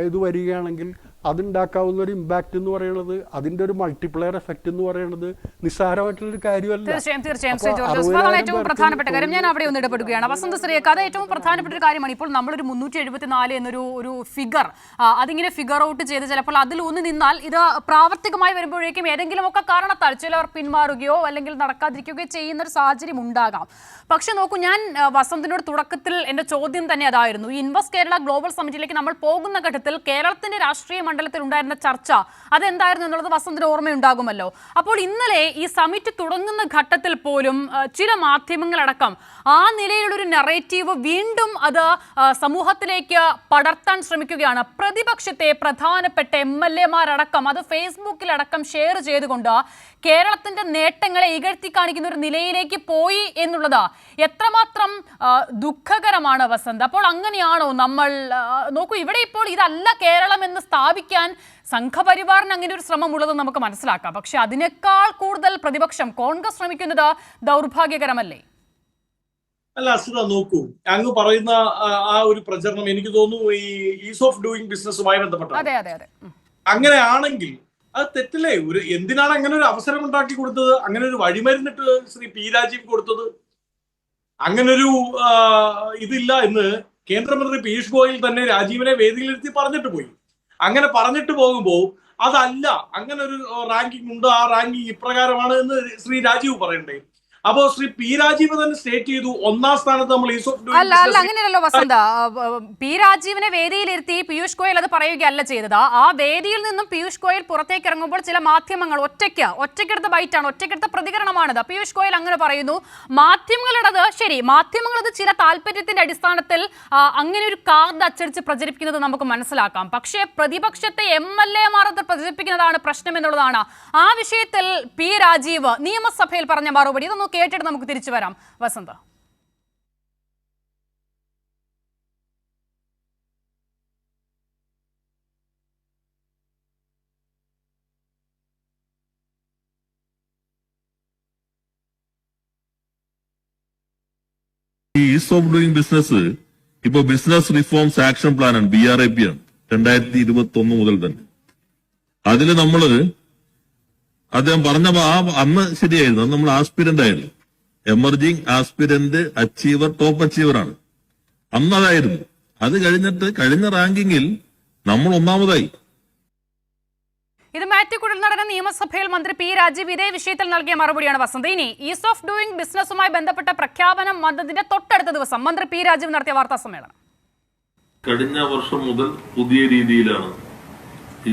ഇത് വരികയാണെങ്കിൽ അതുണ്ടാക്കാവുന്ന ഒരു ഇമ്പാക്റ്റ് എന്ന് പറയുന്നത്, അതിൻ്റെ ഒരു മൾട്ടിപ്ലയർ എഫക്റ്റ് എന്ന് പറയുന്നത് നിസ്സാരമായിട്ടുള്ളൊരു കാര്യമല്ല. തീർച്ചയായും ശ്രീ ജോർജ്, ഏറ്റവും പ്രധാനപ്പെട്ട കാര്യം ഞാൻ അവിടെ ഒന്ന് ഇടപെടുകയാണ്. വസന്ത് ശ്രീയേക്ക്, അത് ഏറ്റവും പ്രധാനപ്പെട്ട ഒരു കാര്യമാണ്. ഇപ്പോൾ നമ്മളൊരു 374 എന്നൊരു ഫിഗർ അതിങ്ങനെ ഫിഗർ ഔട്ട് ചെയ്ത് ചിലപ്പോൾ അതിൽ ഊന്നി നിന്നാൽ ഇത് പ്രാവർത്തികമായി വരുമ്പോഴേക്കും ഏതെങ്കിലുമൊക്കെ കാരണത്താൽ ചിലർ പിന്മാറുകയോ അല്ലെങ്കിൽ നടക്കാതിരിക്കുകയോ ചെയ്യുന്ന ഒരു സാഹചര്യം ഉണ്ടാകാം. പക്ഷെ നോക്കൂ, ഞാൻ വസന്തിനോട് തുടക്കത്തിൽ എൻ്റെ ചോദ്യം തന്നെ അതായിരുന്നു. ഈ ഇൻവെസ്റ്റ് കേരള ഗ്ലോബൽ സമ്മിറ്റിലേക്ക് നമ്മൾ പോകുന്ന ഘട്ടത്തിൽ കേരളത്തിന്റെ രാഷ്ട്രീയ മണ്ഡലത്തിൽ ഉണ്ടായിരുന്ന ചർച്ച അതെന്തായിരുന്നു എന്നുള്ളത് വസന്തിന് ഓർമ്മയുണ്ടാകുമല്ലോ. അപ്പോൾ ഇന്നലെ ഈ സമിറ്റ് തുടങ്ങുന്ന ഘട്ടത്തിൽ പോലും ചില മാധ്യമങ്ങളടക്കം ആ നിലയിലുള്ളൊരു നെറേറ്റീവ് വീണ്ടും അത് സമൂഹത്തിലേക്ക് പടർത്താൻ ശ്രമിക്കുകയാണ്. പ്രതിപക്ഷത്തെ പ്രധാനപ്പെട്ട MLA-മാരടക്കം അത് ഫേസ്ബുക്കിലടക്കം ഷെയർ ചെയ്തുകൊണ്ട് കേരളത്തിന്റെ നേട്ടങ്ങളെ ഇകഴ്ത്തി കാണിക്കുന്ന ഒരു നിലയിലേക്ക് പോയി എന്നുള്ളത് എത്രമാത്രം ദുഃഖകരമാണ് വസന്ത്. അപ്പോൾ അങ്ങനെയാണോ നമ്മൾ നോക്കൂ, ഇവിടെ ഇപ്പോൾ ഇതല്ല കേരളം എന്ന് സ്ഥാപിക്കാൻ സംഘപരിവാറിന് അങ്ങനെ ഒരു ശ്രമം ഉള്ളത് നമുക്ക് മനസ്സിലാക്കാം. പക്ഷെ അതിനേക്കാൾ കൂടുതൽ പ്രതിപക്ഷം കോൺഗ്രസ് ശ്രമിക്കുന്നത് ദൗർഭാഗ്യകരമല്ലേ? അല്ല അസുര, നോക്കൂ, അങ്ങ് പറയുന്ന ആ ഒരു പ്രചരണം എനിക്ക് തോന്നുന്നു ഈ ഈസ് ഓഫ് ഡൂയിങ് ബിസിനസ്സുമായി ബന്ധപ്പെട്ട. അങ്ങനെയാണെങ്കിൽ അത് തെറ്റില്ലേ? എന്തിനാണ് അങ്ങനെ ഒരു അവസരം ഉണ്ടാക്കി കൊടുത്തത്? അങ്ങനെ ഒരു വഴിമരുന്നിട്ട് ശ്രീ പി രാജീവ് കൊടുത്തത്? അങ്ങനൊരു ഇതില്ല എന്ന് കേന്ദ്രമന്ത്രി പീയൂഷ് ഗോയൽ തന്നെ രാജീവിനെ വേദിയിലിരുത്തി പറഞ്ഞിട്ട് പോയി. അങ്ങനെ പറഞ്ഞിട്ട് പോകുമ്പോൾ അതല്ല, അങ്ങനെ ഒരു റാങ്കിങ് ഉണ്ട്, ആ റാങ്കിങ് ഇപ്രകാരമാണ് എന്ന് ശ്രീ രാജീവ് പറയണ്ടേ? അപ്പോ ശ്രീ പി രാജീവ് തന്നെ സ്റ്റേറ്റ് ചെയ്തു 1ാം സ്ഥാനത്ത് നമ്മൾ അല്ല അങ്ങനെയല്ലോ വസന്ത. പി രാജീവിനെ വേദിയിലിരുത്തി പീയൂഷ് ഗോയൽ അത് പറയുകയല്ല ചെയ്തത്. ആ വേദിയിൽ നിന്നും പീയൂഷ് ഗോയൽ പുറത്തേക്ക് ഇറങ്ങുമ്പോൾ ചില മാധ്യമങ്ങൾ ഒറ്റയ്ക്കെടുത്ത ബൈറ്റാണ്, ഒറ്റയ്ക്കെടുത്ത പ്രതികരണമാണിത്. പീയൂഷ് ഗോയൽ അങ്ങനെ പറയുന്നു. മാധ്യമങ്ങളുടേത് ശരി, മാധ്യമങ്ങളത് ചില താല്പര്യത്തിന്റെ അടിസ്ഥാനത്തിൽ അങ്ങനെ ഒരു കാർഡ് അച്ചടിച്ച് പ്രചരിപ്പിക്കുന്നത് നമുക്ക് മനസ്സിലാക്കാം. പക്ഷേ പ്രതിപക്ഷത്തെ MLA-മാർ അത് പ്രചരിപ്പിക്കുന്നതാണ് പ്രശ്നം എന്നുള്ളതാണ്. ആ വിഷയത്തിൽ പി രാജീവ് നിയമസഭയിൽ പറഞ്ഞ മറുപടി ഇതൊന്നും കേട്ടിട്ട് നമുക്ക് തിരിച്ചു വരാം. വസന്ത, ഈ ഈസ് ഓഫ് ഡൂയിങ് ബിസിനസ് ഇപ്പൊ ബിസിനസ് റിഫോംസ് ആക്ഷൻ പ്ലാൻ ആണ്, BRAP ആണ്, 2021 മുതൽ തന്നെ. അതില് നമ്മള് അദ്ദേഹം പറഞ്ഞപ്പോ അന്ന് ശരിയായിരുന്നു, അന്ന് നമ്മൾ ആസ്പിരന്റ് ആയിരുന്നു, emerging aspirant achiever top achiever ആണ് അന്ന്. അതായിരുന്നു. അത് കഴിഞ്ഞിട്ട് കഴിഞ്ഞ റാങ്കിങ്ങിൽ നമ്മൾ 1ാമതായി. ഇത് മാറ്റിക്കുഴൽ നടന്ന നിയമസഭയിൽ മന്ത്രി പി രാജീവ് ഇതേ വിഷയത്തിൽ നൽകിയ മറുപടിയാണ് വസന്ത്. ഇനി ഈസ് ഓഫ് ഡൂയിങ് ബിസിനസ്സുമായി ബന്ധപ്പെട്ട പ്രഖ്യാപനം വന്നതിന്റെ തൊട്ടടുത്ത ദിവസം മന്ത്രി പി രാജീവ് നടത്തിയ വാർത്താ സമ്മേളനം. കഴിഞ്ഞ വർഷം മുതൽ പുതിയ രീതിയിലാണ്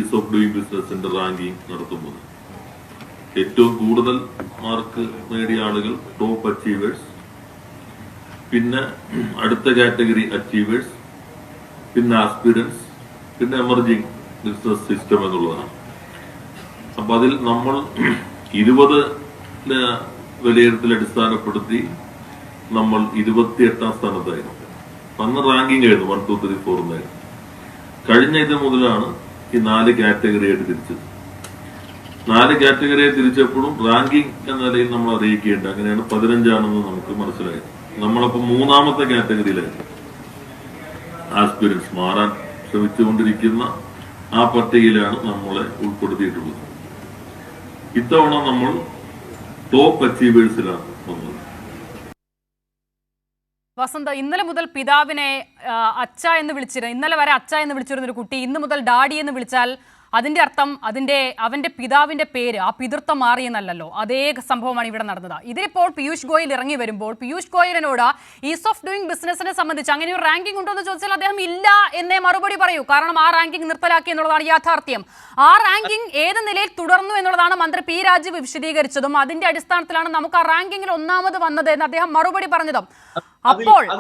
ഈസ് ഓഫ് ഡൂയിങ് ബിസിനസിന്റെ റാങ്കിങ് നടത്തുന്നത്. ഏറ്റവും കൂടുതൽ മാർക്ക് നേടിയ ആളുകൾ ടോപ്പ് അച്ചീവേഴ്സ്, പിന്നെ അടുത്ത കാറ്റഗറി അച്ചീവേഴ്സ്, പിന്നെ ആസ്പിരൻസ്, പിന്നെ എമർജിംഗ് ബിസിനസ് സിസ്റ്റം എന്നുള്ളതാണ്. അപ്പൊ അതിൽ നമ്മൾ 20 വിലയിരുത്തൽ അടിസ്ഥാനപ്പെടുത്തി നമ്മൾ 28ാം സ്ഥാനത്തായിരുന്നു. അന്ന് റാങ്കിങ് ആയിരുന്നു 1, 2, 3, 4 എന്നായിരുന്നു. കഴിഞ്ഞ ഇത് മുതലാണ് ഈ 4 കാറ്റഗറി ആയിട്ട് തിരിച്ചത്. 4 കാറ്റഗറിയെ തിരിച്ചപ്പോഴും റാങ്കിങ് എന്ന നിലയിൽ നമ്മൾ അറിയിക്കേണ്ട, അങ്ങനെയാണ് 15ആണെന്ന് നമുക്ക് മനസ്സിലായത്. നമ്മളപ്പോ 3ാമത്തെ കാറ്റഗറിയിലായിരുന്നു. ആസ്പിരൻസ് മാറാൻ ശ്രമിച്ചുകൊണ്ടിരിക്കുന്ന ആ പട്ടികയിലാണ് നമ്മളെ ഉൾപ്പെടുത്തിയിട്ടുള്ളത്. ഇത്തവണ നമ്മൾ ടോപ്പ് അച്ചീവേഴ്സിലാണ് വന്നത്. വസന്ത്, ഇന്നലെ മുതൽ പിതാവിനെ അച്ഛ എന്ന് വിളിച്ചിരുന്നു. ഇന്നലെ വരെ അച്ഛ എന്ന് വിളിച്ചിരുന്ന ഒരു കുട്ടി ഇന്ന് മുതൽ ഡാഡി എന്ന് വിളിച്ചാൽ അതിന്റെ അർത്ഥം അവന്റെ പിതാവിന്റെ പേര്, ആ പിതൃത്വം മാറിയെന്നല്ലോ. അതേ സംഭവമാണ് ഇവിടെ നടന്നത്. ഇതിപ്പോൾ പീയൂഷ് ഗോയൽ ഇറങ്ങി വരുമ്പോൾ പീയൂഷ് ഗോയലിനോട് ഈസ് ഓഫ് ഡൂയിങ് ബിസിനസിനെ സംബന്ധിച്ച് അങ്ങനെ ഒരു റാങ്കിംഗ് ഉണ്ടോ എന്ന് ചോദിച്ചാൽ അദ്ദേഹം ഇല്ല എന്നേ മറുപടി പറയൂ. കാരണം ആ റാങ്കിംഗ് നിർത്തലാക്കി എന്നുള്ളതാണ് യാഥാർത്ഥ്യം. ആ റാങ്കിംഗ് ഏത് നിലയിൽ തുടർന്നു എന്നുള്ളതാണ് മന്ത്രി പി രാജീവ് വിശദീകരിച്ചതും അതിന്റെ അടിസ്ഥാനത്തിലാണ് നമുക്ക് ആ റാങ്കിങ്ങിൽ ഒന്നാമത് വന്നത് എന്ന് അദ്ദേഹം മറുപടി പറഞ്ഞതും.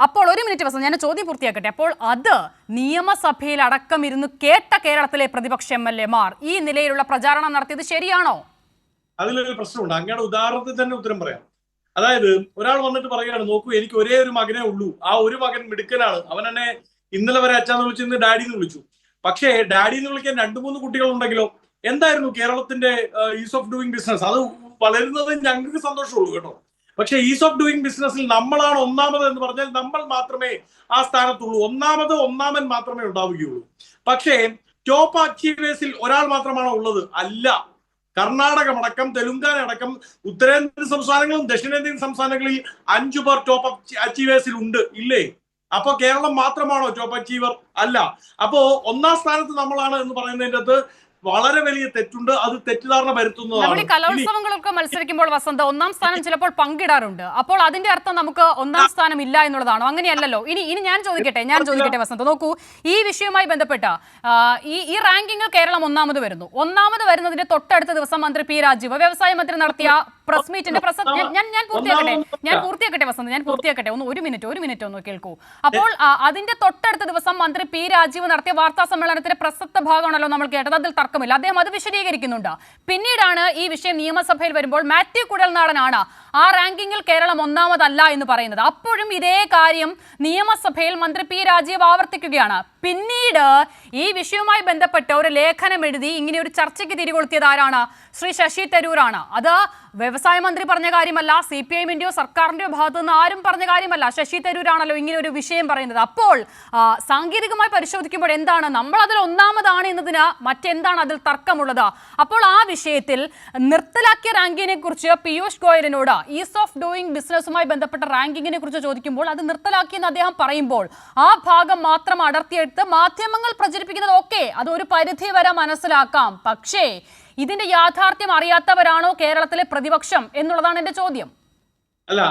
അപ്പോൾ ഒരു മിനിറ്റ് വസം, ഞാൻ ചോദ്യം പൂർത്തിയാക്കട്ടെ. അപ്പോൾ അത് നിയമസഭയിൽ അടക്കം ഇരുന്ന് കേട്ട കേരളത്തിലെ പ്രതിപക്ഷ MLA-മാർ ഈ നിലയിലുള്ള പ്രചാരണം നടത്തിയത് ശരിയാണോ? അതിലൊരു പ്രശ്നമുണ്ട്. അങ്ങയുടെ ഉദാഹരണത്തിൽ തന്നെ ഉത്തരം പറയാം. അതായത് ഒരാൾ വന്നിട്ട് പറയുകയാണ്, നോക്കൂ എനിക്ക് ഒരേ ഒരു മകനേ ഉള്ളൂ, ആ ഒരു മകൻ മിടുക്കനാണ്, അവൻ എന്നെ ഇന്നലെ വരെ അച്ഛാന്ന് വിളിച്ചു, ഇന്ന് ഡാഡി എന്ന് വിളിച്ചു. പക്ഷേ ഡാഡി എന്ന് വിളിക്കാൻ 2-3 കുട്ടികളുണ്ടെങ്കിലോ എന്തായിരുന്നു കേരളത്തിന്റെ ഈസ് ഓഫ് ഡൂയിങ് ബിസിനസ്? അത് വളരുന്നത് ഞങ്ങൾക്ക് സന്തോഷമുള്ളൂ കേട്ടോ. പക്ഷെ ഈസ് ഓഫ് ഡൂയിങ് ബിസിനസ്സിൽ നമ്മളാണ് ഒന്നാമത് എന്ന് പറഞ്ഞാൽ നമ്മൾ മാത്രമേ ആ സ്ഥാനത്തുള്ളൂ. ഒന്നാമൻ മാത്രമേ ഉണ്ടാവുകയുള്ളൂ. പക്ഷേ ടോപ്പ് അച്ചീവേഴ്സിൽ ഒരാൾ മാത്രമാണോ ഉള്ളത്? അല്ല. കർണാടകമടക്കം തെലുങ്കാന അടക്കം ഉത്തരേന്ത്യൻ സംസ്ഥാനങ്ങളും ദക്ഷിണേന്ത്യൻ സംസ്ഥാനങ്ങളിൽ 5 പേർ ടോപ്പ് അച്ചീവേഴ്സിൽ ഉണ്ട്, ഇല്ലേ? അപ്പൊ കേരളം മാത്രമാണോ ടോപ്പ് അച്ചീവർ? അല്ല. അപ്പോ ഒന്നാം സ്ഥാനത്ത് നമ്മളാണ് എന്ന് പറയുന്നതിൻ്റെ അകത്ത് വളരെ വലിയ തെറ്റുണ്ട്. അത് തെറ്റിദ്ധാരണ വരുത്തുന്നതാണ്. കലോത്സവങ്ങളൊക്കെ മത്സരിക്കുമ്പോൾ വസന്ത ഒന്നാം സ്ഥാനം ചിലപ്പോൾ പങ്കിടാറുണ്ട്. അപ്പോൾ അതിന്റെ അർത്ഥം നമുക്ക് ഒന്നാം സ്ഥാനം ഇല്ല എന്നുള്ളതാണോ? അങ്ങനെയല്ലല്ലോ. ഇനി ഞാൻ ചോദിക്കട്ടെ വസന്ത, നോക്കൂ, ഈ വിഷയവുമായി ബന്ധപ്പെട്ട ഈ റാങ്കിങ്ങിൽ കേരളം ഒന്നാമത് വരുന്നതിന്റെ തൊട്ടടുത്ത ദിവസം മന്ത്രി പി രാജീവ് വ്യവസായ മന്ത്രി നടത്തിയ പ്രസ് മീറ്റിന്റെ ഞാൻ പൂർത്തിയാക്കട്ടെ വസന്ത്, ഒരു മിനിറ്റ് ഒന്ന് കേൾക്കൂ. അപ്പോൾ അതിന്റെ തൊട്ടടുത്ത ദിവസം മന്ത്രി പി രാജീവ് നടത്തിയ വാർത്താ സമ്മേളനത്തിന്റെ പ്രസക്ത ഭാഗമാണല്ലോ നമ്മൾ കേട്ടത്. അതിൽ തർക്കമില്ല, അദ്ദേഹം അത് വിശദീകരിക്കുന്നുണ്ട്. പിന്നീടാണ് ഈ വിഷയം നിയമസഭയിൽ വരുമ്പോൾ മാത്യു കുഴൽനാടനാണ് ആ റാങ്കിങ്ങിൽ കേരളം ഒന്നാമതല്ല എന്ന് പറയുന്നത്. അപ്പോഴും ഇതേ കാര്യം നിയമസഭയിൽ മന്ത്രി പി രാജീവ് ആവർത്തിക്കുകയാണ്. പിന്നീട് ഈ വിഷയവുമായി ബന്ധപ്പെട്ട് ഒരു ലേഖനം എഴുതി ഇങ്ങനെ ഒരു ചർച്ചയ്ക്ക് തിരികൊളുത്തിയത് ആരാണ്? ശ്രീ ശശി തരൂരാണ്. അത് വ്യവസായ മന്ത്രി പറഞ്ഞ കാര്യമല്ല, CPI-ന്റെയോ സർക്കാരിന്റെയോ ഭാഗത്തു നിന്ന് ആരും പറഞ്ഞ കാര്യമല്ല. ശശി തരൂരാണല്ലോ ഇങ്ങനെ ഒരു വിഷയം പറയുന്നത്. അപ്പോൾ സാങ്കേതികമായി പരിശോധിക്കുമ്പോൾ എന്താണ് നമ്മൾ അതിൽ ഒന്നാമതാണ് എന്നതിന് മറ്റെന്താണ് അതിൽ തർക്കമുള്ളത്? അപ്പോൾ ആ വിഷയത്തിൽ നിർത്തലാക്കിയ റാങ്കിങ്ങിനെ കുറിച്ച് പീയൂഷ് ഗോയലിനോട് ഈസ് ഓഫ് ഡൂയിങ് ബിസിനസ്സുമായി ബന്ധപ്പെട്ട റാങ്കിങ്ങിനെ കുറിച്ച് ചോദിക്കുമ്പോൾ അത് നിർത്തലാക്കിയെന്ന് അദ്ദേഹം പറയുമ്പോൾ ആ ഭാഗം മാത്രം അടർത്തിയെടുത്ത് മാധ്യമങ്ങൾ പ്രചരിപ്പിക്കുന്നത് ഓക്കെ, അത് ഒരു പരിധി വരെ മനസ്സിലാക്കാം. പക്ഷേ ഇതിന്റെ യാഥാർത്ഥ്യം അറിയാത്തവരാണോ കേരളത്തിലെ പ്രതിപക്ഷം എന്നുള്ളതാണ് എന്റെ ചോദ്യം. അല്ല,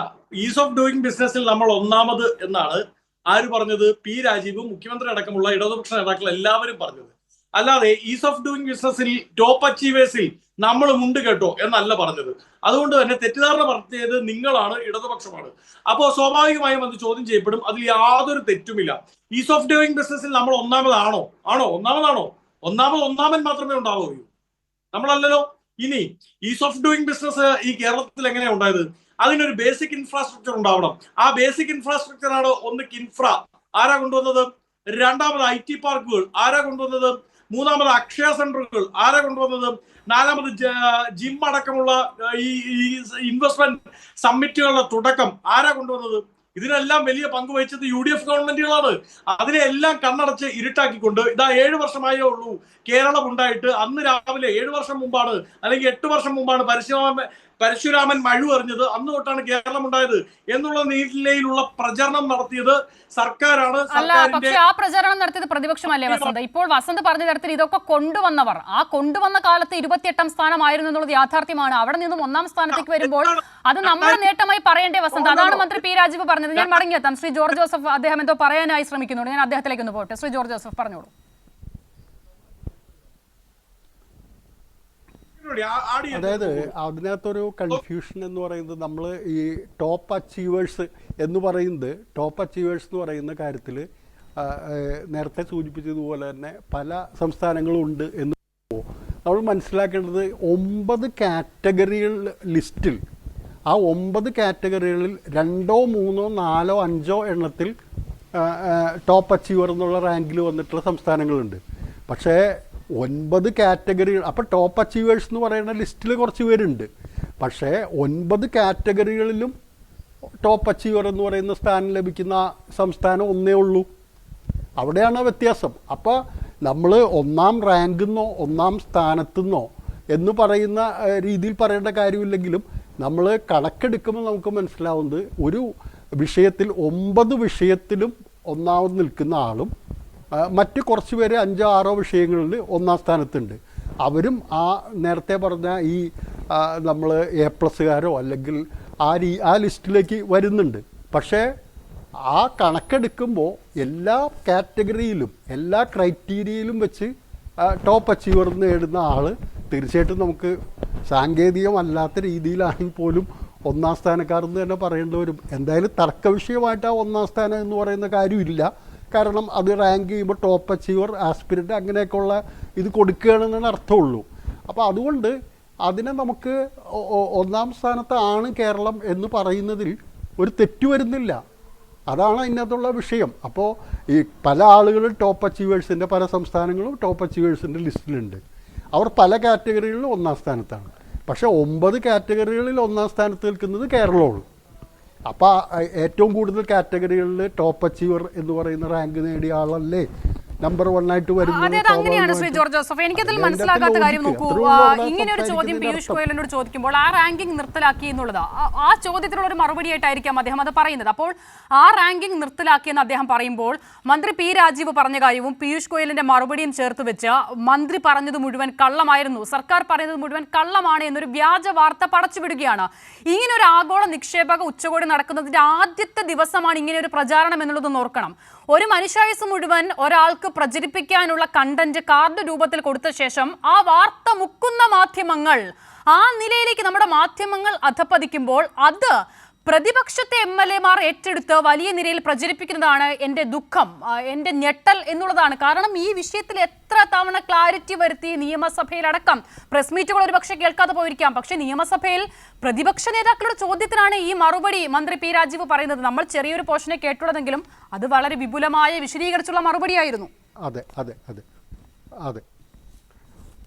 ഈസ് ഓഫ് ഡൂയിങ് ബിസിനസ്സിൽ നമ്മൾ ഒന്നാമത് എന്നാണ് ആര് പറഞ്ഞത്? പി രാജീവും മുഖ്യമന്ത്രി അടക്കമുള്ള ഇടതുപക്ഷ നേതാക്കൾ എല്ലാവരും പറഞ്ഞത്. അല്ലാതെ ഈസ് ഓഫ് ഡൂയിങ് ബിസിനസ്സിൽ ടോപ്പ് അച്ചീവേഴ്സിൽ നമ്മളും ഉണ്ട് കേട്ടോ എന്നല്ല പറഞ്ഞത്. അതുകൊണ്ട് തന്നെ തെറ്റിദ്ധാരണ നടത്തിയത് നിങ്ങളാണ്, ഇടതുപക്ഷമാണ്. അപ്പോൾ സ്വാഭാവികമായും അത് ചോദ്യം ചെയ്യപ്പെടും. അതിൽ യാതൊരു തെറ്റുമില്ല. ഈസ് ഓഫ് ഡൂയിങ് ബിസിനസ്സിൽ നമ്മൾ ഒന്നാമതാണോ? ഒന്നാമൻ മാത്രമേ ഉണ്ടാവുകയുള്ളൂ, നമ്മളല്ലല്ലോ. ഇനി ഈസ് ഓഫ് ഡൂയിങ് ബിസിനസ് ഈ കേരളത്തിൽ എങ്ങനെയാണ് ഉണ്ടായത്? അതിനൊരു ബേസിക് ഇൻഫ്രാസ്ട്രക്ചർ ഉണ്ടാവണം. ആ ബേസിക് ഇൻഫ്രാസ്ട്രക്ചർ ആണ് ഒന്ന് കിൻഫ്ര, ആരാ കൊണ്ടുവന്നത്? രണ്ടാമത് IT പാർക്കുകൾ, ആരാ കൊണ്ടുവന്നത്? മൂന്നാമത് അക്ഷയ സെന്ററുകൾ, ആരാ കൊണ്ടുവന്നത്? നാലാമത് ജിം അടക്കമുള്ള ഈ ഇൻവെസ്റ്റ്മെന്റ് സമ്മിറ്റുകളുടെ തുടക്കം ആരാ കൊണ്ടുവന്നത്? ഇതിനെല്ലാം വലിയ പങ്ക് വഹിച്ചത് UDF ഗവൺമെന്റുകളാണ്. അതിനെല്ലാം കണ്ണടച്ച് ഇരുട്ടാക്കിക്കൊണ്ട് ഇതാ 7 വർഷമായേ ഉള്ളൂ കേരളം ഉണ്ടായിട്ട്. അന്ന് രാവിലെ 7 വർഷം മുമ്പാണ് അല്ലെങ്കിൽ 8 വർഷം മുമ്പാണ് പരശുരാമൻ മഴു എറിഞ്ഞത്. അന്ന് തൊട്ടാണ് കേരളം ഉണ്ടായത് എന്നുള്ള നിലയിലുള്ള പ്രചരണം നടത്തിയത് സർക്കാരാണ്. പക്ഷേ ആ പ്രചരണം നടത്തിയത് പ്രതിപക്ഷമല്ലേ വസന്ത്? ഇപ്പോൾ വസന്ത് പറഞ്ഞ തരത്തിൽ ഇതൊക്കെ കൊണ്ടുവന്നവർ, ആ കൊണ്ടുവന്ന കാലത്ത് 28ാം സ്ഥാനമായിരുന്നു എന്നുള്ളത് യാഥാർത്ഥ്യമാണ്. അവിടെ നിന്നും 1ാം സ്ഥാനത്തേക്ക് വരുമ്പോൾ അത് നമ്മുടെ നേട്ടമായി പറയേണ്ടേ വസന്ത്? അതാണ് മന്ത്രി പി രാജീവ് പറഞ്ഞത്. ഞാൻ മടങ്ങിയെത്താം. ശ്രീ ജോർജ് ജോസഫ് അദ്ദേഹം എന്തോ പറയാനായി ശ്രമിക്കുന്നുണ്ട്. ഞാൻ അദ്ദേഹത്തിലേക്ക് ഒന്ന് പോട്ടെ. ശ്രീ ജോർജ് ജോസഫ് പറഞ്ഞോളൂ. അതായത് അതിനകത്തൊരു കൺഫ്യൂഷൻ എന്ന് പറയുന്നത്, നമ്മൾ ഈ ടോപ്പ് അച്ചീവേഴ്സ് എന്ന് പറയുന്ന കാര്യത്തിൽ നേരത്തെ സൂചിപ്പിച്ചതുപോലെ തന്നെ പല സംസ്ഥാനങ്ങളും ഉണ്ട് എന്ന് നമ്മൾ മനസ്സിലാക്കേണ്ടത് 9 കാറ്റഗറികൾ ലിസ്റ്റിൽ ആ 9 കാറ്റഗറികളിൽ 2, 3, 4, 5 എണ്ണത്തിൽ ടോപ്പ് അച്ചീവർ എന്നുള്ള റാങ്കിൽ വന്നിട്ടുള്ള സംസ്ഥാനങ്ങളുണ്ട്. പക്ഷേ 9 കാറ്റഗറികൾ, അപ്പോൾ ടോപ്പ് അച്ചീവേഴ്സ് എന്ന് പറയുന്ന ലിസ്റ്റിൽ കുറച്ച് പേരുണ്ട്. പക്ഷേ 9 കാറ്റഗറികളിലും ടോപ്പ് അച്ചീവർ എന്ന് പറയുന്ന സ്ഥാനം ലഭിക്കുന്ന സംസ്ഥാനം ഒന്നേ ഉള്ളൂ. അവിടെയാണ് വ്യത്യാസം. അപ്പോൾ നമ്മൾ 1ാം റാങ്കിൽ നിന്നോ 1ാം സ്ഥാനത്തു നിന്നോ എന്ന് പറയുന്ന രീതിയിൽ പറയേണ്ട കാര്യമില്ലെങ്കിലും നമ്മൾ കണക്കെടുക്കുമ്പോൾ നമുക്ക് മനസ്സിലാവുന്നത് ഒരു വിഷയത്തിൽ 9 വിഷയത്തിലും ഒന്നാമത് നിൽക്കുന്ന ആളും മറ്റ് കുറച്ച് പേര് 5-6 വിഷയങ്ങളിൽ ഒന്നാം സ്ഥാനത്തുണ്ട്. അവരും ആ നേരത്തെ പറഞ്ഞ ഈ നമ്മൾ A+കാരോ അല്ലെങ്കിൽ ആ ലിസ്റ്റിലേക്ക് വരുന്നുണ്ട്. പക്ഷേ ആ കണക്കെടുക്കുമ്പോൾ എല്ലാ കാറ്റഗറിയിലും എല്ലാ ക്രൈറ്റീരിയയിലും വെച്ച് ടോപ്പ് അച്ചീവർ നേടുന്ന ആൾ തീർച്ചയായിട്ടും നമുക്ക് സാങ്കേതികമല്ലാത്ത രീതിയിലാണെങ്കിൽ പോലും ഒന്നാം സ്ഥാനക്കാരെന്ന് തന്നെ പറയേണ്ടി വരും. എന്തായാലും തർക്ക വിഷയമായിട്ട് ആ ഒന്നാം സ്ഥാനം എന്ന് പറയുന്ന കാര്യമില്ല. കാരണം അത് റാങ്ക് ചെയ്യുമ്പോൾ ടോപ്പ് അച്ചീവർ, ആസ്പിരൻ്റ് അങ്ങനെയൊക്കെയുള്ള ഇത് കൊടുക്കുകയാണെന്നാണ് അർത്ഥമുള്ളൂ. അപ്പോൾ അതുകൊണ്ട് അതിനെ നമുക്ക് ഒന്നാം സ്ഥാനത്താണ് കേരളം എന്ന് പറയുന്നതിൽ ഒരു തെറ്റു വരുന്നില്ല. അതാണ് അതിനകത്തുള്ള വിഷയം. അപ്പോൾ ഈ പല ആളുകളും ടോപ്പ് അച്ചീവേഴ്സിൻ്റെ പല സംസ്ഥാനങ്ങളും ടോപ്പ് അച്ചീവേഴ്സിൻ്റെ ലിസ്റ്റിലുണ്ട്. അവർ പല കാറ്റഗറികളിലും ഒന്നാം സ്ഥാനത്താണ്. പക്ഷേ 9 കാറ്റഗറികളിൽ ഒന്നാം സ്ഥാനത്ത് നിൽക്കുന്നത് കേരളമാണ്. അപ്പോൾ ഏറ്റവും കൂടുതൽ കാറ്റഗറികളിൽ ടോപ്പ് അച്ചീവർ എന്ന് പറയുന്ന റാങ്ക് നേടിയ ആളല്ലേ നമ്പർ 1 ആയിട്ട് വരുന്നത്. അങ്ങനെയാണ് ശ്രീ ജോർജ് ജോസഫ്. എനിക്കതിൽ മനസ്സിലാകാത്ത കാര്യം നോക്കൂ, ഇങ്ങനെ ഒരു ചോദ്യം പീയൂഷ് ഗോയലിനോട് ചോദിക്കുമ്പോൾ ആ റാങ്കിംഗ് നിർത്തലാക്കി എന്നുള്ളത് ആ ചോദ്യത്തിനുള്ള ഒരു മറുപടിയായിട്ടായിരിക്കാം അദ്ദേഹം അത് പറയുന്നത്. അപ്പോൾ ആ റാങ്കിംഗ് നിർത്തലാക്കിയെന്ന് അദ്ദേഹം പറയുമ്പോൾ മന്ത്രി പി രാജീവ് പറഞ്ഞ കാര്യവും പീയൂഷ് ഗോയലിന്റെ മറുപടിയും ചേർത്ത് വെച്ച് മന്ത്രി പറഞ്ഞത് മുഴുവൻ കള്ളമായിരുന്നു, സർക്കാർ പറയുന്നത് മുഴുവൻ കള്ളമാണ് എന്നൊരു വ്യാജ വാർത്ത പടച്ചുവിടുകയാണ്. ഇങ്ങനെ ഒരു ആഗോള നിക്ഷേപക ഉച്ചകോടി നടക്കുന്നതിന്റെ ആദ്യത്തെ ദിവസമാണ് ഇങ്ങനെ ഒരു പ്രചാരണം എന്നുള്ളത് ഓർക്കണം. ഒരു മനുഷ്യായുസ് മുഴുവൻ ഒരാൾക്ക് പ്രചരിപ്പിക്കാനുള്ള കണ്ടന്റ് കാർഡ് രൂപത്തിൽ കൊടുത്ത ശേഷം ആ വാർത്ത മുക്കുന്ന മാധ്യമങ്ങൾ, ആ നിലയിലേക്ക് നമ്മുടെ മാധ്യമങ്ങൾ അധപ്പതിക്കുമ്പോൾ അത് പ്രതിപക്ഷത്തെ MLA-മാർ ഏറ്റെടുത്ത് വലിയ നിരയിൽ പ്രചരിപ്പിക്കുന്നതാണ് എൻ്റെ ദുഃഖം, എൻ്റെ ഞെട്ടൽ എന്നുള്ളതാണ്. കാരണം ഈ വിഷയത്തിൽ എത്ര തവണ ക്ലാരിറ്റി വരുത്തി നിയമസഭയിലടക്കം പ്രസ് മീറ്റുകൾ ഒരു പക്ഷേ കേൾക്കാതെ പോയിരിക്കാം. പക്ഷേ നിയമസഭയിൽ പ്രതിപക്ഷ നേതാക്കളുടെ ചോദ്യത്തിനാണ് ഈ മറുപടി മന്ത്രി പി രാജീവ് പറയുന്നത്. നമ്മൾ ചെറിയൊരു പോർഷനെ കേട്ടുള്ളതെങ്കിലും അത് വളരെ വിപുലമായ വിശദീകരിച്ചുള്ള മറുപടിയായിരുന്നു. അതെ അതെ അതെ അതെ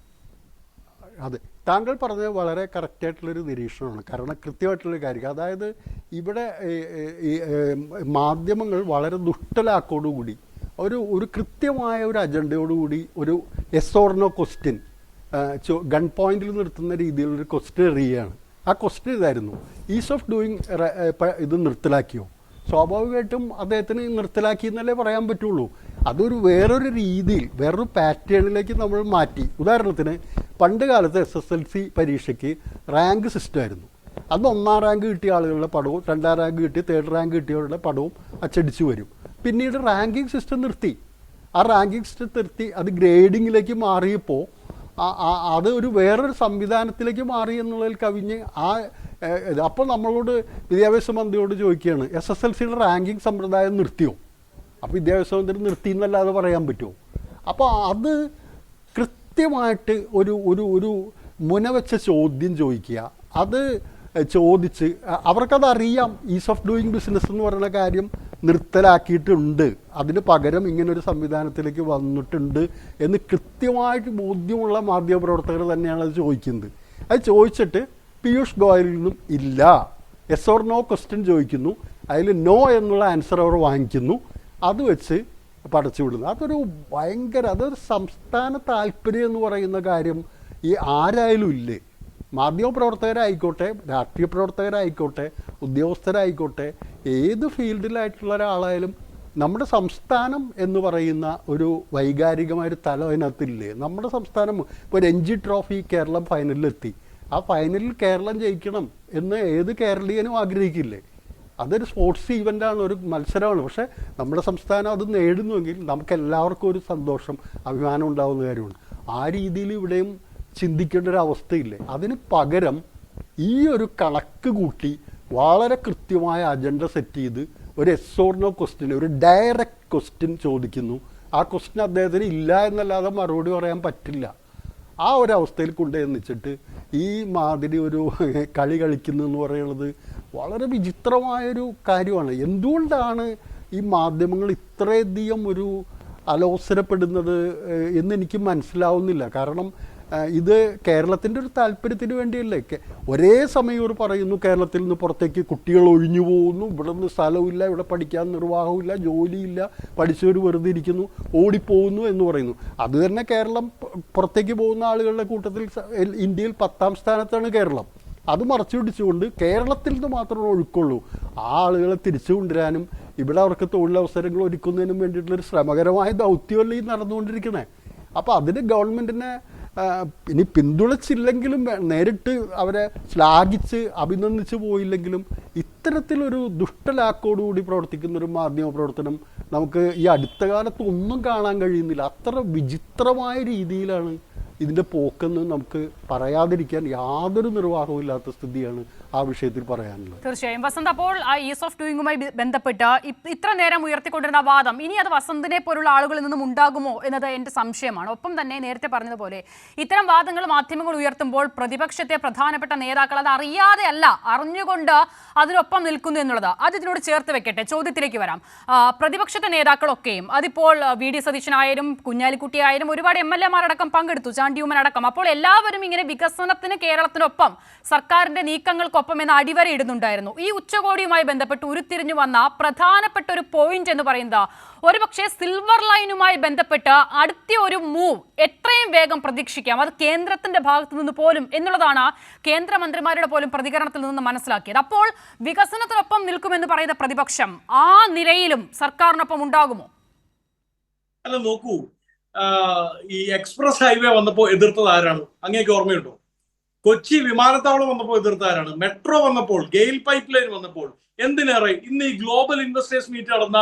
അതെ താങ്കൾ പറഞ്ഞത് വളരെ കറക്റ്റായിട്ടുള്ളൊരു നിരീക്ഷണമാണ്. കാരണം കൃത്യമായിട്ടുള്ളൊരു കാര്യം, അതായത് ഇവിടെ ഈ മാധ്യമങ്ങൾ വളരെ ദുഷ്ടലാക്കോടുകൂടി ഒരു കൃത്യമായ ഒരു അജണ്ടയോടുകൂടി ഒരു yes or no question gun പോയിന്റിൽ നിർത്തുന്ന രീതിയിലൊരു ക്വസ്റ്റ്യൻ എറിയുകയാണ്. ആ ക്വസ്റ്റ്യൻ ഇതായിരുന്നു, ഈസ് ഓഫ് ഡൂയിങ് ഇത് നിർത്തലാക്കിയോ? സ്വാഭാവികമായിട്ടും അദ്ദേഹത്തിന് നിർത്തലാക്കി എന്നല്ലേ പറയാൻ പറ്റുള്ളൂ. അതൊരു വേറൊരു രീതിയിൽ വേറൊരു പാറ്റേണിലേക്ക് നമ്മൾ മാറ്റി. ഉദാഹരണത്തിന് പണ്ട് കാലത്ത് SSLC പരീക്ഷയ്ക്ക് റാങ്ക് സിസ്റ്റമായിരുന്നു. അന്ന് 1ാം റാങ്ക് കിട്ടിയ ആളുകളുടെ പടവും 2ാം റാങ്ക് കിട്ടി 3rd റാങ്ക് കിട്ടിയവരുടെ പടവും അച്ചടിച്ചു വരും. പിന്നീട് റാങ്കിങ് സിസ്റ്റം നിർത്തി. ആ റാങ്കിങ് സിസ്റ്റം നിർത്തി അത് ഗ്രേഡിങ്ങിലേക്ക് മാറിയപ്പോൾ അത് ഒരു വേറൊരു സംവിധാനത്തിലേക്ക് മാറി എന്നുള്ളതിൽ കവിഞ്ഞ് അപ്പോൾ നമ്മളോട് വിദ്യാഭ്യാസ മന്ത്രിയോട് ചോദിക്കുകയാണ്, SSLCയുടെ റാങ്കിങ് സമ്പ്രദായം നിർത്തിയോ? അപ്പോൾ വിദ്യാഭ്യാസ മന്ത്രി നിർത്തി എന്നല്ലാതെ പറയാൻ പറ്റുമോ? അപ്പോൾ അത് കൃത്യമായിട്ട് ഒരു മുനവെച്ച ചോദ്യം ചോദിക്കുക. അത് ചോദിച്ച് അവർക്കതറിയാം, ഈസ് ഓഫ് ഡൂയിങ് ബിസിനസ് എന്ന് പറയുന്ന കാര്യം നിർത്തലാക്കിയിട്ടുണ്ട്, അതിന് പകരം ഇങ്ങനൊരു സംവിധാനത്തിലേക്ക് വന്നിട്ടുണ്ട് എന്ന് കൃത്യമായിട്ട് ബോധ്യമുള്ള മാധ്യമപ്രവർത്തകർ തന്നെയാണ് അത് ചോദിക്കുന്നത്. അത് ചോദിച്ചിട്ട് പീയൂഷ് ഗോയലിൽ നിന്നും ഇല്ല, യെസ് ഓർ നോ ക്വസ്റ്റ്യൻ ചോദിക്കുന്നു, അതിൽ നോ എന്നുള്ള ആൻസർ അവർ വാങ്ങിക്കുന്നു, അത് വെച്ച് പടച്ചു വിടുന്നു. അതൊരു സംസ്ഥാന താല്പര്യം എന്ന് പറയുന്ന കാര്യം ഈ ആരായാലും ഇല്ലേ? മാധ്യമപ്രവർത്തകരായിക്കോട്ടെ, രാഷ്ട്രീയ പ്രവർത്തകരായിക്കോട്ടെ, ഉദ്യോഗസ്ഥരായിക്കോട്ടെ, ഏത് ഫീൽഡിലായിട്ടുള്ള ഒരാളായാലും നമ്മുടെ സംസ്ഥാനം എന്ന് പറയുന്ന ഒരു വൈകാരികമായൊരു തലം അതിനകത്തില്ലേ? നമ്മുടെ സംസ്ഥാനം ഇപ്പോൾ രഞ്ജി ട്രോഫി കേരളം ഫൈനലിലെത്തി. ആ ഫൈനലിൽ കേരളം ജയിക്കണം എന്ന് ഏത് കേരളീയനും ആഗ്രഹിക്കില്ലേ? അതൊരു സ്പോർട്സ് ഈവൻ്റാണ്, ഒരു മത്സരമാണ്. പക്ഷേ നമ്മുടെ സംസ്ഥാനം അത് നേടുന്നുവെങ്കിൽ നമുക്ക് എല്ലാവർക്കും ഒരു സന്തോഷം, അഭിമാനം ഉണ്ടാകുന്ന കാര്യമാണ്. ആ രീതിയിൽ ഇവിടെയും ചിന്തിക്കേണ്ട ഒരു അവസ്ഥയില്ലേ? അതിന് പകരം ഈ ഒരു കണക്ക് കൂട്ടി വളരെ കൃത്യമായ അജണ്ട സെറ്റ് ചെയ്ത് ഒരു യെസ് ഓർ നോ ക്വസ്റ്റ്യൻ, ഒരു ഡയറക്റ്റ് ക്വസ്റ്റ്യൻ ചോദിക്കുന്നു. ആ ക്വസ്റ്റ്യൻ അദ്ദേഹത്തിന് ഇല്ല എന്നല്ലാതെ മറുപടി പറയാൻ പറ്റില്ല. ആ ഒരവസ്ഥയിൽ കൊണ്ടുവന്നിച്ചിട്ട് ഈ മാതിരി ഒരു കളി കളിക്കുന്നതെന്ന് പറയുന്നത് വളരെ വിചിത്രമായൊരു കാര്യമാണ്. എന്തുകൊണ്ടാണ് ഈ മാധ്യമങ്ങൾ ഇത്രയധികം ഒരു അലോസരപ്പെടുന്നത് എന്നെനിക്ക് മനസ്സിലാവുന്നില്ല. കാരണം ഇത് കേരളത്തിൻ്റെ ഒരു താല്പര്യത്തിന് വേണ്ടിയല്ലേ? ഒരേ സമയം ഒരു പറയുന്നു കേരളത്തിൽ നിന്ന് പുറത്തേക്ക് കുട്ടികൾ ഒഴിഞ്ഞു പോകുന്നു, ഇവിടെ നിന്ന് സ്ഥലമില്ല, ഇവിടെ പഠിക്കാൻ നിർവാഹമില്ല, ജോലിയില്ല, പഠിച്ചവർ വെറുതെ ഇരിക്കുന്നു, ഓടിപ്പോകുന്നു എന്ന് പറയുന്നു. അത് തന്നെ കേരളം പുറത്തേക്ക് പോകുന്ന ആളുകളുടെ കൂട്ടത്തിൽ ഇന്ത്യയിൽ 10ാം സ്ഥാനത്താണ് കേരളം. അത് മറച്ചു പിടിച്ചുകൊണ്ട് കേരളത്തിൽ നിന്ന് മാത്രമേ ഒഴുക്കുള്ളൂ. ആ ആളുകളെ തിരിച്ചു കൊണ്ടുവരാനും ഇവിടെ അവർക്ക് തൊഴിലവസരങ്ങൾ ഒരുക്കുന്നതിനും വേണ്ടിയിട്ടുള്ളൊരു ശ്രമകരമായ ദൗത്യമല്ലേ ഈ നടന്നുകൊണ്ടിരിക്കുന്നത്. അപ്പോൾ അതിന് ഗവൺമെൻറ്റിനെ ഇനി പിന്തുണച്ചില്ലെങ്കിലും നേരിട്ട് അവരെ ശ്ലാഘിച്ച് അഭിനന്ദിച്ച് പോയില്ലെങ്കിലും ഇത്തരത്തിലൊരു ദുഷ്ടലാക്കോടുകൂടി പ്രവർത്തിക്കുന്നൊരു മാധ്യമ പ്രവർത്തനം നമുക്ക് ഈ അടുത്ത കാലത്ത് ഒന്നും കാണാൻ കഴിയുന്നില്ല. അത്ര വിചിത്രമായ രീതിയിലാണ് ഇതിൻ്റെ പോക്കെന്ന് നമുക്ക് പറയാതിരിക്കാൻ യാതൊരു നിർവാഹവും ഇല്ലാത്ത സ്ഥിതിയാണ് ആ വിഷയത്തിൽ പറയാനുള്ളത്. തീർച്ചയായും വസന്ത്, അപ്പോൾ ആ ഈസ് ഓഫ് ഡൂയിങ്ങുമായി ബന്ധപ്പെട്ട് ഇത്ര നേരം ഉയർത്തിക്കൊണ്ടിരുന്ന വാദം ഇനി അത് വസന്തിനെ പോലുള്ള ആളുകളിൽ നിന്നും ഉണ്ടാകുമോ എന്നത് എൻ്റെ സംശയമാണ്. ഒപ്പം തന്നെ നേരത്തെ പറഞ്ഞതുപോലെ ഇത്തരം വാദങ്ങൾ മാധ്യമങ്ങൾ ഉയർത്തുമ്പോൾ പ്രതിപക്ഷത്തെ പ്രധാനപ്പെട്ട നേതാക്കൾ അത് അറിയാതെ അല്ല അറിഞ്ഞുകൊണ്ട് അതിനൊപ്പം നിൽക്കുന്നു എന്നുള്ളത് അത് ഇതിനോട് ചേർത്ത് വെക്കട്ടെ. ചോദ്യത്തിലേക്ക് വരാം. പ്രതിപക്ഷത്തെ നേതാക്കളൊക്കെയും അതിപ്പോൾ വി.ഡി. സതീശനായാലും കുഞ്ഞാലിക്കുട്ടിയായാലും ഒരുപാട് MLA-മാരടക്കം പങ്കെടുത്തു, ചാണ്ടിയുമ്മൻ അടക്കം. അപ്പോൾ എല്ലാവരും ഇങ്ങനെ വികസനത്തിന് കേരളത്തിനൊപ്പം സർക്കാരിന്റെ നീക്കങ്ങൾക്കൊപ്പം എന്ന് അടിവര ഇടുന്നുണ്ടായിരുന്നു. ഈ ഉച്ചകോടിയുമായി ബന്ധപ്പെട്ട് ഉരുത്തിരിഞ്ഞു വന്ന പ്രധാനപ്പെട്ട ഒരു പോയിന്റ് എന്ന് പറയുന്നത് ഒരുപക്ഷെ സിൽവർ ലൈനുമായി ബന്ധപ്പെട്ട് അടുത്ത ഒരു മൂവ് എത്രയും വേഗം പ്രതീക്ഷിക്കാം, അത് കേന്ദ്രത്തിന്റെ ഭാഗത്തു നിന്ന് പോലും എന്നുള്ളതാണ് കേന്ദ്രമന്ത്രിമാരുടെ പോലും പ്രതികരണത്തിൽ നിന്ന് മനസ്സിലാക്കിയത്. അപ്പോൾ വികസനത്തിനൊപ്പം നിൽക്കുമെന്ന് പറയുന്ന പ്രതിപക്ഷം ആ നിരയിലും സർക്കാരിനൊപ്പം ഉണ്ടാകുമോ? അല്ല, നോക്കൂ, ഈ എക്സ്പ്രസ് ഹൈവേ വന്നപ്പോൾ എതിർത്തത് ആരാണ്? അങ്ങേക്ക് ഓർമ്മയുണ്ടോ? കൊച്ചി വിമാനത്താവളം വന്നപ്പോൾ എതിർത്തത് ആരാണ്? മെട്രോ വന്നപ്പോൾ, ഗെയിൽ പൈപ്പ് ലൈൻ വന്നപ്പോൾ, എന്തിനേറെ ഇന്ന് ഈ ഗ്ലോബൽ ഇൻവെസ്റ്റേഴ്സ് മീറ്റ് നടന്ന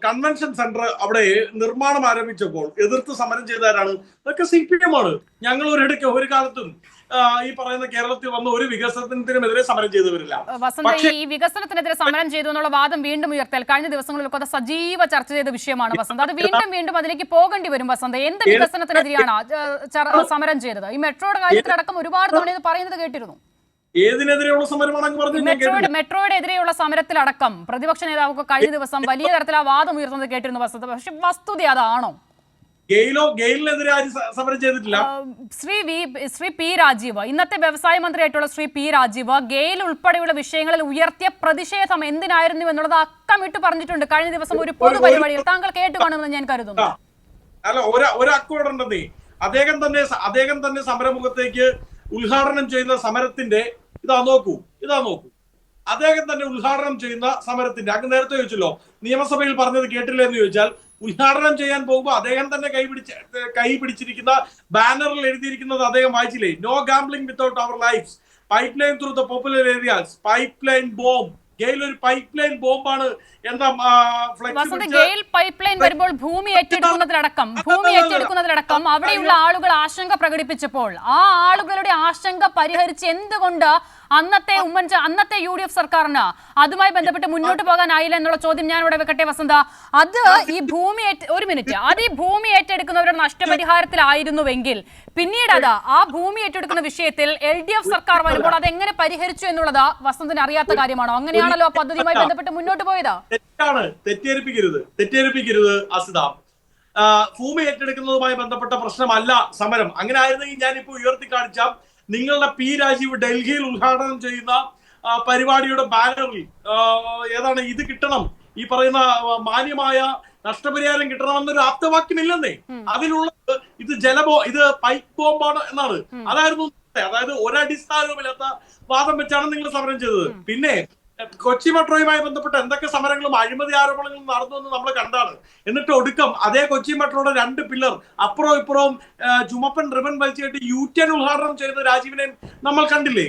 കൺവെൻഷൻ സെന്റർ അവിടെ നിർമ്മാണം ആരംഭിച്ചപ്പോൾ എതിർത്ത് സമരം ചെയ്തവരാണ്? അതൊക്കെ CPM ആണ്. ഞങ്ങൾ ഒരു കാലത്തും ഈ പറയുന്ന കേരളത്തിൽ വന്ന ഒരു വികസനത്തിനെതിരെ സമരം ചെയ്തവരില്ല. വസന്ത, ഈ വികസനത്തിനെതിരെ സമരം ചെയ്തു എന്നുള്ള വാദം വീണ്ടും ഉയർത്തിയാൽ കഴിഞ്ഞ ദിവസങ്ങളിലൊക്കെ അത് സജീവ ചർച്ച ചെയ്ത വിഷയമാണ് വസന്ത. അത് വീണ്ടും അതിലേക്ക് പോകേണ്ടി വരും വസന്ത. എന്ത് വികസനത്തിനെതിരെയാണ് സമരം ചെയ്തത്? ഈ മെട്രോയുടെ കാര്യത്തിലടക്കം ഒരുപാട് തവണ ഇത് പറയുന്നത് കേട്ടിരുന്നു. ഏതിനെതിരെയുള്ള സമരമാണെന്ന് പറഞ്ഞു? മെട്രോയുടെ എതിരെയുള്ള സമരത്തിലടക്കം പ്രതിപക്ഷ നേതാവൊക്കെ കഴിഞ്ഞ ദിവസം വലിയ തരത്തിൽ ആ വാദം ഉയർത്തുന്നത് കേട്ടിരുന്നു വസന്ത. പക്ഷെ വസ്തുത അതാണോ? ഗെയിലിനെതിരെ ആരും സമരം ചെയ്തിട്ടില്ല. ശ്രീ പി രാജീവ്, ഇന്നത്തെ വ്യവസായ മന്ത്രിയായിട്ടുള്ള ശ്രീ പി രാജീവ് ഗെയിൽ ഉൾപ്പെടെയുള്ള വിഷയങ്ങളിൽ ഉയർത്തിയ പ്രതിഷേധം എന്തിനായിരുന്നു എന്നുള്ളത് അക്കമിട്ട് പറഞ്ഞിട്ടുണ്ട് കഴിഞ്ഞ ദിവസം ഒരു പൊതുപരിപാടിയിൽ. താങ്കൾ കേട്ടു കാണുമെന്ന് ഞാൻ കരുതുന്നു. അല്ല, ഒരു അക്കോടുണ്ടെന്നേ. അദ്ദേഹം തന്നെ സമരമുഖത്തേക്ക് ഉദ്ഘാടനം ചെയ്യുന്ന സമരത്തിന്റെ ഇതാ നോക്കൂ. അദ്ദേഹം തന്നെ ഉദ്ഘാടനം ചെയ്യുന്ന സമരത്തിന്റെ അങ്ങ് നേരത്തെ ചോദിച്ചല്ലോ, നിയമസഭയിൽ പറഞ്ഞത് കേട്ടില്ല എന്ന് ചോദിച്ചാൽ, ഉദ്ഘാടനം ചെയ്യാൻ പോകുമ്പോൾ അദ്ദേഹം തന്നെ കൈ പിടിച്ചിരിക്കുന്ന ബാനറിൽ എഴുതിയിരിക്കുന്നത് അദ്ദേഹം വായിച്ചില്ലേ? No gambling without our lives, pipeline through the popular areas, pipeline bomb. GAIL ഒരു പൈപ്പ് ലൈൻ ബോംബാണ് എന്താ ഗെയിൽ പൈപ്പ് ലൈൻ വരുമ്പോൾ ഭൂമി ഏറ്റെടുക്കുന്നതിലടക്കം അവിടെയുള്ള ആളുകൾ ആശങ്ക പ്രകടിപ്പിച്ചപ്പോൾ ആ ആളുകളുടെ ആശങ്ക പരിഹരിച്ച് എന്തുകൊണ്ട് അന്നത്തെ UDF സർക്കാരിന് അതുമായി ബന്ധപ്പെട്ട് മുന്നോട്ട് പോകാനായില്ല എന്നുള്ള ചോദ്യം ഞാൻ ഇവിടെ വെക്കട്ടെ വസന്ത. അത് ഈ ഭൂമി ഏറ്റെടുക്കുന്നവരുടെ നഷ്ടപരിഹാരത്തിലായിരുന്നുവെങ്കിൽ പിന്നീട് ആ ഭൂമി ഏറ്റെടുക്കുന്ന വിഷയത്തിൽ LDF സർക്കാർ വരുമ്പോൾ അത് എങ്ങനെ പരിഹരിച്ചു എന്നുള്ളത് വസന്തിന് അറിയാത്ത കാര്യമാണോ? അങ്ങനെയാണല്ലോ ആ പദ്ധതിയുമായി ബന്ധപ്പെട്ട് മുന്നോട്ട് പോയത്. തെറ്റിദ്ധരിപ്പിക്കരുത് അസിത. ഭൂമി ഏറ്റെടുക്കുന്നതുമായി ബന്ധപ്പെട്ട പ്രശ്നമല്ല സമരം. അങ്ങനെ ആയിരുന്നെങ്കിൽ ഞാനിപ്പോ ഉയർത്തി കാണിച്ച നിങ്ങളുടെ പി രാജീവ് ഡൽഹിയിൽ ഉദ്ഘാടനം ചെയ്യുന്ന പരിപാടിയുടെ ബാനറിൽ ഏതാണ് ഇത് കിട്ടണം, ഈ പറയുന്ന മാന്യമായ നഷ്ടപരിഹാരം കിട്ടണമെന്നൊരു ആപ്തവാക്യമില്ലെന്നേ. അതിലുള്ളത് ഇത് പൈപ്പ് ബോംബാണ് എന്നാണ്. അതായത് ഒരടിസ്ഥാനവുമില്ലാത്ത വാദം വെച്ചാണ് നിങ്ങൾ സമരം ചെയ്തത്. പിന്നെ കൊച്ചി മെട്രോയുമായി ബന്ധപ്പെട്ട് എന്തൊക്കെ സമരങ്ങളും അഴിമതി ആരോപണങ്ങളും നടന്നു എന്ന് നമ്മൾ കണ്ടാണ്. എന്നിട്ട് ഒടുക്കം അതേ കൊച്ചി മെട്രോയുടെ 2 പില്ലർ അപ്പുറവും ഇപ്പുറവും ചുമപ്പൻ റിബൺ വലിച്ചിട്ട് U-turn ഉദ്ഘാടനം ചെയ്ത രാജീവിനെ നമ്മൾ കണ്ടില്ലേ?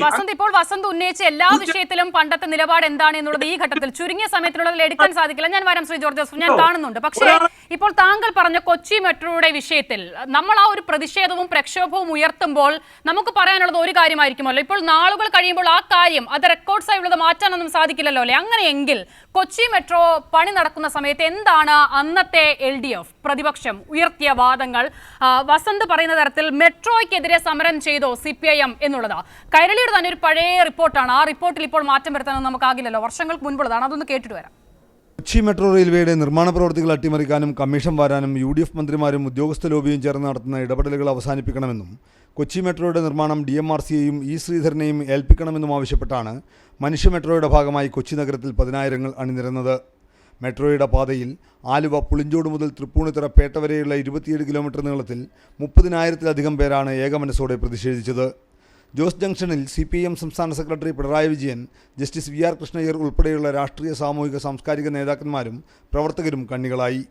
വസന്ത്, ഇപ്പോൾ വസന്ത് ഉന്നയിച്ച എല്ലാ വിഷയത്തിലും പണ്ടത്തെ നിലപാട് എന്താണ് എന്നുള്ളത് ഈ ഘട്ടത്തിൽ ചുരുങ്ങിയ സമയത്തിനുള്ളിൽ എടുക്കാൻ സാധിക്കില്ല. ഞാൻ വരാം ശ്രീ ജോർജ് ജോസഫ്, ഞാൻ കാണുന്നുണ്ട്. പക്ഷേ ഇപ്പോൾ താങ്കൾ പറഞ്ഞ കൊച്ചി മെട്രോയുടെ വിഷയത്തിൽ നമ്മൾ ആ ഒരു പ്രതിഷേധവും പ്രക്ഷോഭവും ഉയർത്തുമ്പോൾ നമുക്ക് പറയാനുള്ളത് ഒരു കാര്യമായിരിക്കുമല്ലോ. ഇപ്പോൾ നാളുകൾ കഴിയുമ്പോൾ ആ കാര്യം അത് റെക്കോർഡ്സായി ഉള്ളത് മാറ്റാനൊന്നും സാധിക്കില്ലല്ലോ അല്ലെ? അങ്ങനെയെങ്കിൽ കൊച്ചി മെട്രോ പണി നടക്കുന്ന സമയത്ത് എന്താണ് അന്നത്തെ LDF പ്രതിപക്ഷം ഉയർത്തിയ വാദങ്ങൾ? വസന്ത് പറയുന്ന തരത്തിൽ മെട്രോയ്ക്കെതിരെ സമരം ചെയ്തോ CPIM എന്നുള്ളത് കൈരളിയുടെ തന്നെ ഒരു പഴയ റിപ്പോർട്ടാണ്. ആ റിപ്പോർട്ടിൽ ഇപ്പോൾ മാറ്റം വരുത്താനൊന്നും നമുക്കാകില്ലല്ലോ, വർഷങ്ങൾക്ക് മുൻപുള്ളതാണ്. അതൊന്ന് കേട്ടിട്ട് വരാം. കൊച്ചി മെട്രോ റെയിൽവേയുടെ നിർമ്മാണ പ്രവൃത്തികൾ അട്ടിമറിക്കാനും കമ്മീഷൻ വാരാനും UDF മന്ത്രിമാരും ഉദ്യോഗസ്ഥ ലോബിയും ചേർന്ന് നടത്തുന്ന ഇടപെടലുകൾ അവസാനിപ്പിക്കണമെന്നും കൊച്ചി മെട്രോയുടെ നിർമ്മാണം DMRCയെയും E ശ്രീധരനെയും ഏൽപ്പിക്കണമെന്നും ആവശ്യപ്പെട്ടാണ് മനുഷ്യ മെട്രോയുടെ ഭാഗമായി കൊച്ചി നഗരത്തിൽ 10,000 അണിനിരന്നത്. മെട്രോയുടെ പാതയിൽ ആലുവ പുളിഞ്ചോട് മുതൽ തൃപ്പൂണിത്തുറ പേട്ട വരെയുള്ള 27 കിലോമീറ്റർ നീളത്തിൽ 30,000-ലധികം പേരാണ് ഏകമനസ്സോടെ പ്രതിഷേധിച്ചത്. ജോസ് ജംഗ്ഷനിൽ CPIM സംസ്ഥാന secretary Pinarayi Vijayan, justice VR Krishna Iyer ഉൾപ്പെടെയുള്ള രാഷ്ട്രീയ, സാമൂഹിക, സാംസ്കാരിക നേതാക്കന്മാരും പ്രവർത്തകരും കണ്ണികളായി.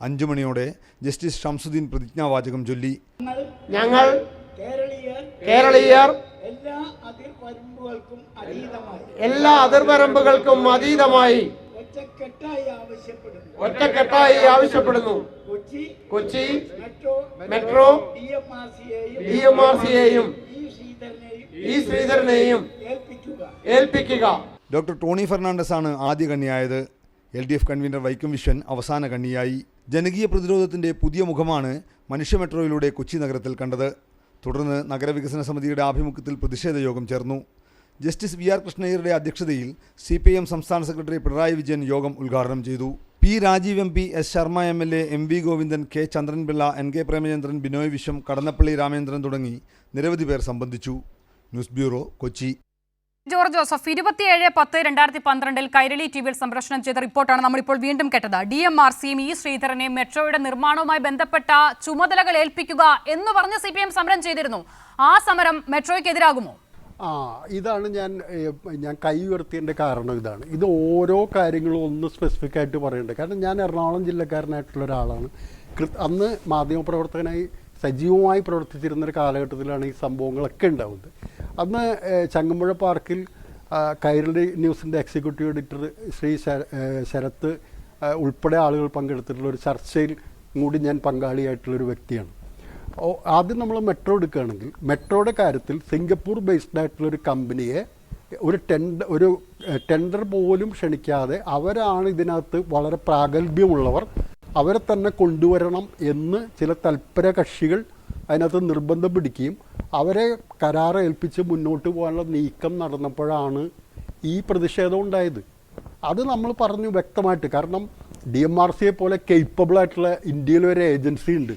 5 മണിയോടെ ജസ്റ്റിസ് ഷംസുദ്ദീൻ പ്രതിജ്ഞാവാചകം ചൊല്ലി. ഞങ്ങൾ കേരളീയർ എല്ലാ അതിർവരമ്പുകൾക്കും അതീതമായി ഒറ്റക്കെട്ടായി ആവശ്യപ്പെടുന്നു. കൊച്ചി മെട്രോ DMRCയെയും E ശ്രീധരനെയും ഏൽപ്പിക്കുക. ഡോക്ടർ ടോണി ഫെർണാണ്ടസ് ആണ് ആദ്യ കണ്ണിയായത്. LDF കൺവീനർ വൈക്കം വിശ്വൻ അവസാന കണ്ണിയായി. ജനകീയ പ്രതിരോധത്തിൻ്റെ പുതിയ മുഖമാണ് മനുഷ്യ മെട്രോയിലൂടെ കൊച്ചി നഗരത്തിൽ കണ്ടത്. തുടർന്ന് നഗരവികസന സമിതിയുടെ ആഭിമുഖ്യത്തിൽ പ്രതിഷേധ യോഗം ചേർന്നു. ജസ്റ്റിസ് VR കൃഷ്ണയ്യരുടെ അധ്യക്ഷതയിൽ CPIM സംസ്ഥാന സെക്രട്ടറി പിണറായി വിജയൻ യോഗം ഉദ്ഘാടനം ചെയ്തു. P Rajeev MP, S Sharma MLA, MV Govindan, K Chandran Pillai, NK Premachandran, Binoy Viswam, Kadannappally Ramendran തുടങ്ങി നിരവധി പേർ സംബന്ധിച്ചു. News bureau, Kochi. ജോർജ് ജോസഫ്, 27/10/2012 കൈരളി TVയിൽ സംപ്രേഷണം ചെയ്ത റിപ്പോർട്ടാണ് നമ്മളിപ്പോൾ വീണ്ടും കേട്ടത്. DMRCയും E ശ്രീധരനെയും മെട്രോയുടെ നിർമ്മാണവുമായി ബന്ധപ്പെട്ട ചുമതലകൾ ഏൽപ്പിക്കുക എന്ന് പറഞ്ഞ് CPIM സമരം ചെയ്തിരുന്നു. ആ സമരം മെട്രോയ്ക്കെതിരാകുമോ? ഇതാണ് ഞാൻ കൈ ഉയർത്തിയതിൻ്റെ കാരണം. ഇത് ഓരോ കാര്യങ്ങളും ഒന്ന് സ്പെസിഫിക് ആയിട്ട് പറയേണ്ടത്. കാരണം ഞാൻ എറണാകുളം ജില്ലക്കാരനായിട്ടുള്ള ഒരാളാണ്. അന്ന് മാധ്യമപ്രവർത്തകനായി സജീവമായി പ്രവർത്തിച്ചിരുന്നൊരു കാലഘട്ടത്തിലാണ് ഈ സംഭവങ്ങളൊക്കെ ഉണ്ടാവുന്നത്. അന്ന് ചങ്ങമ്പുഴ പാർക്കിൽ കൈരളി ന്യൂസിൻ്റെ എക്സിക്യൂട്ടീവ് എഡിറ്റർ ശ്രീ ശരത്ത് ഉൾപ്പെടെ ആളുകൾ പങ്കെടുത്തിട്ടുള്ള ഒരു ചർച്ചയിൽ കൂടി ഞാൻ പങ്കാളിയായിട്ടുള്ളൊരു വ്യക്തിയാണ്. ആദ്യം നമ്മൾ മെട്രോ എടുക്കുകയാണെങ്കിൽ മെട്രോയുടെ കാര്യത്തിൽ സിംഗപ്പൂർ ബേസ്ഡ് ആയിട്ടുള്ളൊരു കമ്പനിയെ ഒരു ടെൻഡർ പോലും ക്ഷണിക്കാതെ അവരാണ് ഇതിനകത്ത് വളരെ പ്രാഗൽഭ്യമുള്ളവർ, അവരെ തന്നെ കൊണ്ടുവരണം എന്ന് ചില തൽപര കക്ഷികൾ അതിനകത്ത് നിർബന്ധം പിടിക്കുകയും അവരെ കരാർ ഏൽപ്പിച്ച് മുന്നോട്ട് പോകാനുള്ള നീക്കം നടന്നപ്പോഴാണ് ഈ പ്രതിഷേധം ഉണ്ടായത്. അത് നമ്മൾ പറഞ്ഞു വ്യക്തമായിട്ട്. കാരണം DMRCയെ പോലെ കേപ്പബിളായിട്ടുള്ള ഇന്ത്യയിലൊരു ഏജൻസി ഉണ്ട്,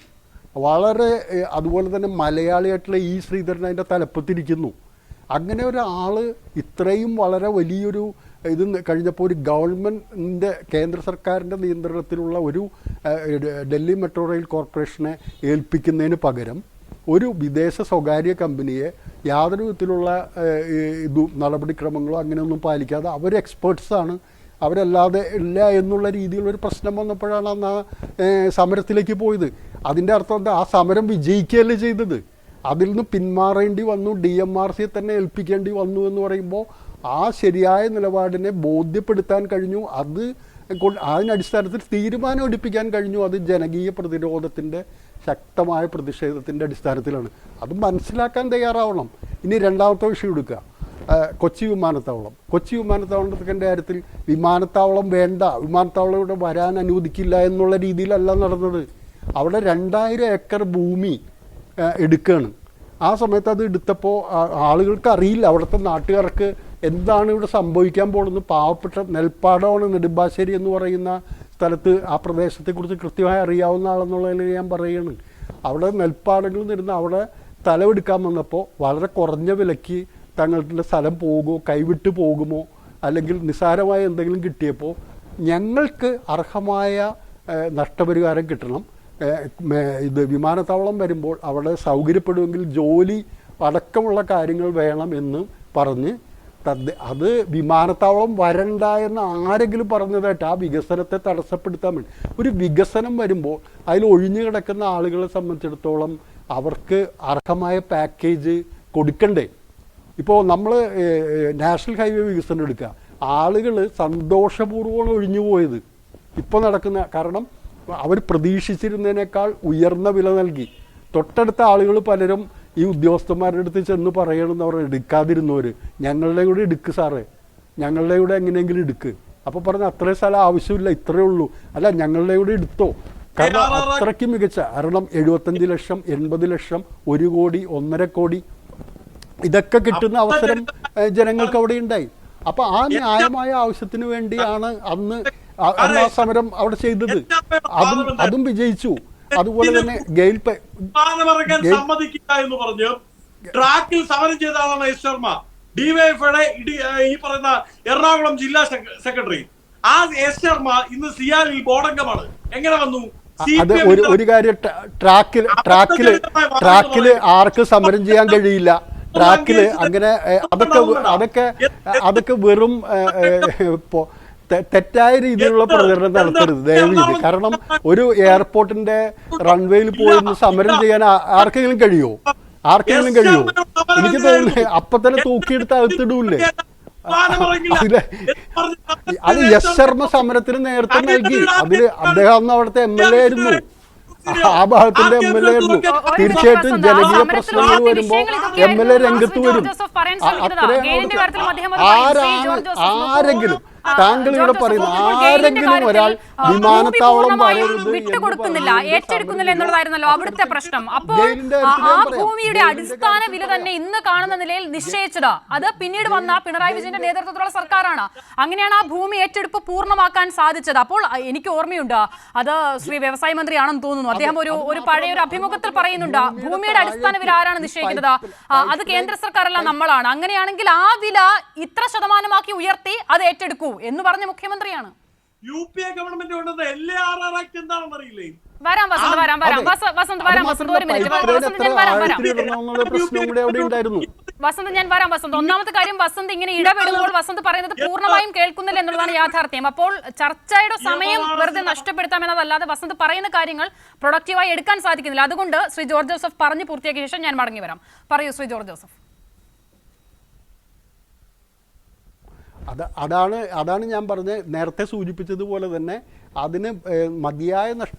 വളരെ അതുപോലെ തന്നെ മലയാളിയായിട്ടുള്ള E ശ്രീധരൻ അതിൻ്റെ തലപ്പത്തിരിക്കുന്നു. അങ്ങനെ ഒരാൾ ഇത്രയും വളരെ വലിയൊരു ഇത് കഴിഞ്ഞപ്പോൾ ഒരു ഗവൺമെൻറ്റിൻ്റെ കേന്ദ്ര സർക്കാരിൻ്റെ നിയന്ത്രണത്തിലുള്ള ഒരു ഡൽഹി മെട്രോ റെയിൽ കോർപ്പറേഷനെ ഏൽപ്പിക്കുന്നതിന് പകരം ഒരു വിദേശ സ്വകാര്യ കമ്പനിയെ യാതൊരു വിധത്തിലുള്ള നടപടിക്രമങ്ങളോ അങ്ങനെയൊന്നും പാലിക്കാതെ അവർ എക്സ്പേർട്സാണ്, അവരല്ലാതെ ഇല്ല എന്നുള്ള രീതിയിലൊരു പ്രശ്നം വന്നപ്പോഴാണ് അന്ന് ആ സമരത്തിലേക്ക് പോയത്. അതിൻ്റെ അർത്ഥം എന്താ? ആ സമരം വിജയിക്കുകയല്ലേ ചെയ്തത്. അതിൽ നിന്ന് പിന്മാറേണ്ടി വന്നു, DMRCയെ തന്നെ ഏൽപ്പിക്കേണ്ടി വന്നു എന്ന് പറയുമ്പോൾ ആ ശരിയായ നിലപാടിനെ ബോധ്യപ്പെടുത്താൻ കഴിഞ്ഞു. അതിനടിസ്ഥാനത്തിൽ തീരുമാനം എടുപ്പിക്കാൻ കഴിഞ്ഞു. അത് ജനകീയ പ്രതിരോധത്തിൻ്റെ ശക്തമായ പ്രതിഷേധത്തിൻ്റെ അടിസ്ഥാനത്തിലാണ്. അത് മനസ്സിലാക്കാൻ തയ്യാറാവണം. ഇനി രണ്ടാമത്തെ വിഷയം എടുക്കുക, കൊച്ചി വിമാനത്താവളത്തിൻ്റെ കാര്യത്തിൽ വിമാനത്താവളം വേണ്ട, വിമാനത്താവളം ഇവിടെ വരാൻ അനുവദിക്കില്ല എന്നുള്ള രീതിയിലല്ല നടന്നത്. അവിടെ 2000 ഏക്കർ ഭൂമി എടുക്കുകയാണ്. ആ സമയത്ത് അത് എടുത്തപ്പോൾ ആളുകൾക്ക് അറിയില്ല, അവിടുത്തെ നാട്ടുകാർക്ക് എന്താണ് ഇവിടെ സംഭവിക്കാൻ പോകുന്നത്. പാവപ്പെട്ട നെൽപ്പാടമാണ് നെടുമ്പാശ്ശേരി എന്ന് പറയുന്ന സ്ഥലത്ത്, ആ പ്രദേശത്തെക്കുറിച്ച് കൃത്യമായി അറിയാവുന്ന ആളെന്നുള്ളതിൽ ഞാൻ പറയുകയാണ്. അവിടെ നെൽപ്പാടങ്ങളിൽ നിന്നിരുന്ന് അവിടെ സ്ഥലമെടുക്കാൻ വന്നപ്പോൾ വളരെ കുറഞ്ഞ വിലയ്ക്ക് തങ്ങളുടെ സ്ഥലം പോകുമോ, കൈവിട്ട് പോകുമോ, അല്ലെങ്കിൽ നിസ്സാരമായ എന്തെങ്കിലും കിട്ടിയപ്പോൾ ഞങ്ങൾക്ക് അർഹമായ നഷ്ടപരിഹാരം കിട്ടണം, ഇത് വിമാനത്താവളം വരുമ്പോൾ അവിടെ സൗകര്യപ്പെടുമെങ്കിൽ ജോലി അടക്കമുള്ള കാര്യങ്ങൾ വേണം എന്ന് പറഞ്ഞ് അത് വിമാനത്താവളം വരണ്ട എന്ന് ആരെങ്കിലും പറഞ്ഞതായിട്ട് ആ വികസനത്തെ തടസ്സപ്പെടുത്താൻ വേണ്ടി. ഒരു വികസനം വരുമ്പോൾ അതിൽ ഒഴിഞ്ഞു കിടക്കുന്ന ആളുകളെ സംബന്ധിച്ചിടത്തോളം അവർക്ക് അർഹമായ പാക്കേജ് കൊടുക്കണ്ടേ? ഇപ്പോൾ നമ്മൾ നാഷണൽ ഹൈവേ വികസനം എടുക്കുക, ആളുകൾ സന്തോഷപൂർവ്വമാണ് ഒഴിഞ്ഞു പോയത്. ഇപ്പോൾ നടക്കുന്ന കാരണം അവർ പ്രതീക്ഷിച്ചിരുന്നതിനേക്കാൾ ഉയർന്ന വില നൽകി. തൊട്ടടുത്ത ആളുകൾ പലരും ഈ ഉദ്യോഗസ്ഥന്മാരുടെ അടുത്ത് ചെന്ന് പറയണമെന്ന് അവർ എടുക്കാതിരുന്നവർ, ഞങ്ങളുടെ കൂടെ എടുക്ക് സാറേ, ഞങ്ങളുടെ കൂടെ എങ്ങനെയെങ്കിലും എടുക്ക്. അപ്പോൾ പറഞ്ഞ അത്രയും സ്ഥലം ആവശ്യമില്ല, ഇത്രയേ ഉള്ളൂ. അല്ല, ഞങ്ങളുടെ കൂടെ എടുത്തോ. കാരണം അത്രയ്ക്ക് മികച്ച, കാരണം 75 ലക്ഷം, 80 ലക്ഷം, 1 കോടി, 1.5 കോടി ഇതൊക്കെ കിട്ടുന്ന അവസരം ജനങ്ങൾക്ക് അവിടെ ഉണ്ടായി. അപ്പോൾ ആ ന്യായമായ ആവശ്യത്തിന് വേണ്ടിയാണ് അന്ന് അന്ന് ആ സമരം അവിടെ ചെയ്തത്. അതും വിജയിച്ചു. അതുപോലെ തന്നെ ഗെയിൽ സമ്മതിക്കില്ല എന്ന് പറഞ്ഞ് ട്രാക്കിൽ സമരം ചെയ്ത ആളാണ് എസ് ശർമ്മ, ഡിവൈഎഫ്ഐയുടെ ഈ പറയുന്ന എറണാകുളം ജില്ലാ സെക്രട്ടറി. ആ എസ് ശർമ്മ ഇന്ന് സിയാലിൽ ബോർഡംഗമാണ്. എങ്ങനെ വന്നു? അത് ഒരു കാര്യം, ട്രാക്കില് ആർക്ക് സമരം ചെയ്യാൻ കഴിയില്ല. ട്രാക്കില് അങ്ങനെ അതൊക്കെ വെറും തെറ്റായ രീതിയിലുള്ള പ്രചരണം നടത്തരുത് ദയവീത്. കാരണം ഒരു എയർപോർട്ടിന്റെ റൺവേയിൽ പോയി സമരം ചെയ്യാൻ ആർക്കെങ്കിലും കഴിയുമോ? എനിക്ക് തോന്നുന്നു അപ്പൊ തന്നെ തൂക്കിയെടുത്ത് അകത്തിടൂല്ലേ? അത് എസ് ശർമ്മ സമരത്തിന് നേതൃത്വം നൽകി. അതില് അദ്ദേഹം അന്ന് അവിടുത്തെ MLA ആയിരുന്നു, ആ ഭാഗത്തിന്റെ MLA ആയിരുന്നു. തീർച്ചയായിട്ടും ജനകീയ പ്രശ്നങ്ങൾ വരുമ്പോ MLA രംഗത്ത് വരും. ആരെങ്കിലും താങ്കൾ ഇവിടെ പറയുന്നു ആരെങ്കിലും ഒരാൾ വിമാനത്താവളം വിട്ടുകൊടുക്കുന്നില്ല, ഏറ്റെടുക്കുന്നില്ല എന്നുള്ളതായിരുന്നല്ലോ അവിടുത്തെ പ്രശ്നം. അപ്പോൾ ആ ഭൂമിയുടെ അടിസ്ഥാന വില തന്നെ ഇന്ന് കാണുന്ന നിലയിൽ നിശ്ചയിച്ചത് അത് പിന്നീട് വന്ന പിണറായി വിജയന്റെ നേതൃത്വത്തിലുള്ള സർക്കാരാണ്. അങ്ങനെയാണ് ആ ഭൂമി ഏറ്റെടുപ്പ് പൂർണ്ണമാക്കാൻ സാധിച്ചത്. അപ്പോൾ എനിക്ക് ഓർമ്മയുണ്ട്, അത് ശ്രീ വ്യവസായ മന്ത്രിയാണെന്ന് തോന്നുന്നു, അദ്ദേഹം ഒരു പഴയ ഒരു അഭിമുഖത്തിൽ പറയുന്നുണ്ട്, ഭൂമിയുടെ അടിസ്ഥാന വില ആരാണ് നിശ്ചയിക്കുന്നത്? അത് കേന്ദ്ര സർക്കാരല്ല, നമ്മളാണ്. അങ്ങനെയാണെങ്കിൽ ആ വില ഇത്ര ശതമാനമാക്കി ഉയർത്തി അത് ഏറ്റെടുക്കൂ എന്ന് പറഞ്ഞ മുഖ്യമന്ത്രിയാണ്. UPA ഗവൺമെന്റ് കൊണ്ടുവന്ന LARR ആക്ട് എന്താണെന്ന് അറിയില്ലേ? വരാം വസന്ത്, വരാം ഒരു മിനിറ്റ് വസന്ത്, ഞാൻ വരാം വസന്ത്. ഒന്നാമത്തെ കാര്യം, വസന്ത് ഇങ്ങനെ ഇടപെടുമ്പോൾ വസന്ത് പറയുന്നത് പൂർണ്ണമായും കേൾക്കുന്നില്ല എന്നുള്ളതാണ് യാഥാർത്ഥ്യം. അപ്പോൾ ചർച്ചയുടെ സമയം വെറുതെ നഷ്ടപ്പെടുത്താമെന്നതല്ലാതെ വസന്ത് പറയുന്ന കാര്യങ്ങൾ പ്രൊഡക്റ്റീവായി എടുക്കാൻ സാധിക്കുന്നില്ല. അതുകൊണ്ട് ശ്രീ ജോർജ് ജോസഫ് പറഞ്ഞു പൂർത്തിയാക്കിയ ശേഷം ഞാൻ മടങ്ങി വരാം. പറയൂ ശ്രീ ജോർജ് ജോസഫ്. അതാണ് ഞാൻ നേരത്തെ സൂചിപ്പിച്ചതുപോലെ തന്നെ അതിന് മതിയായ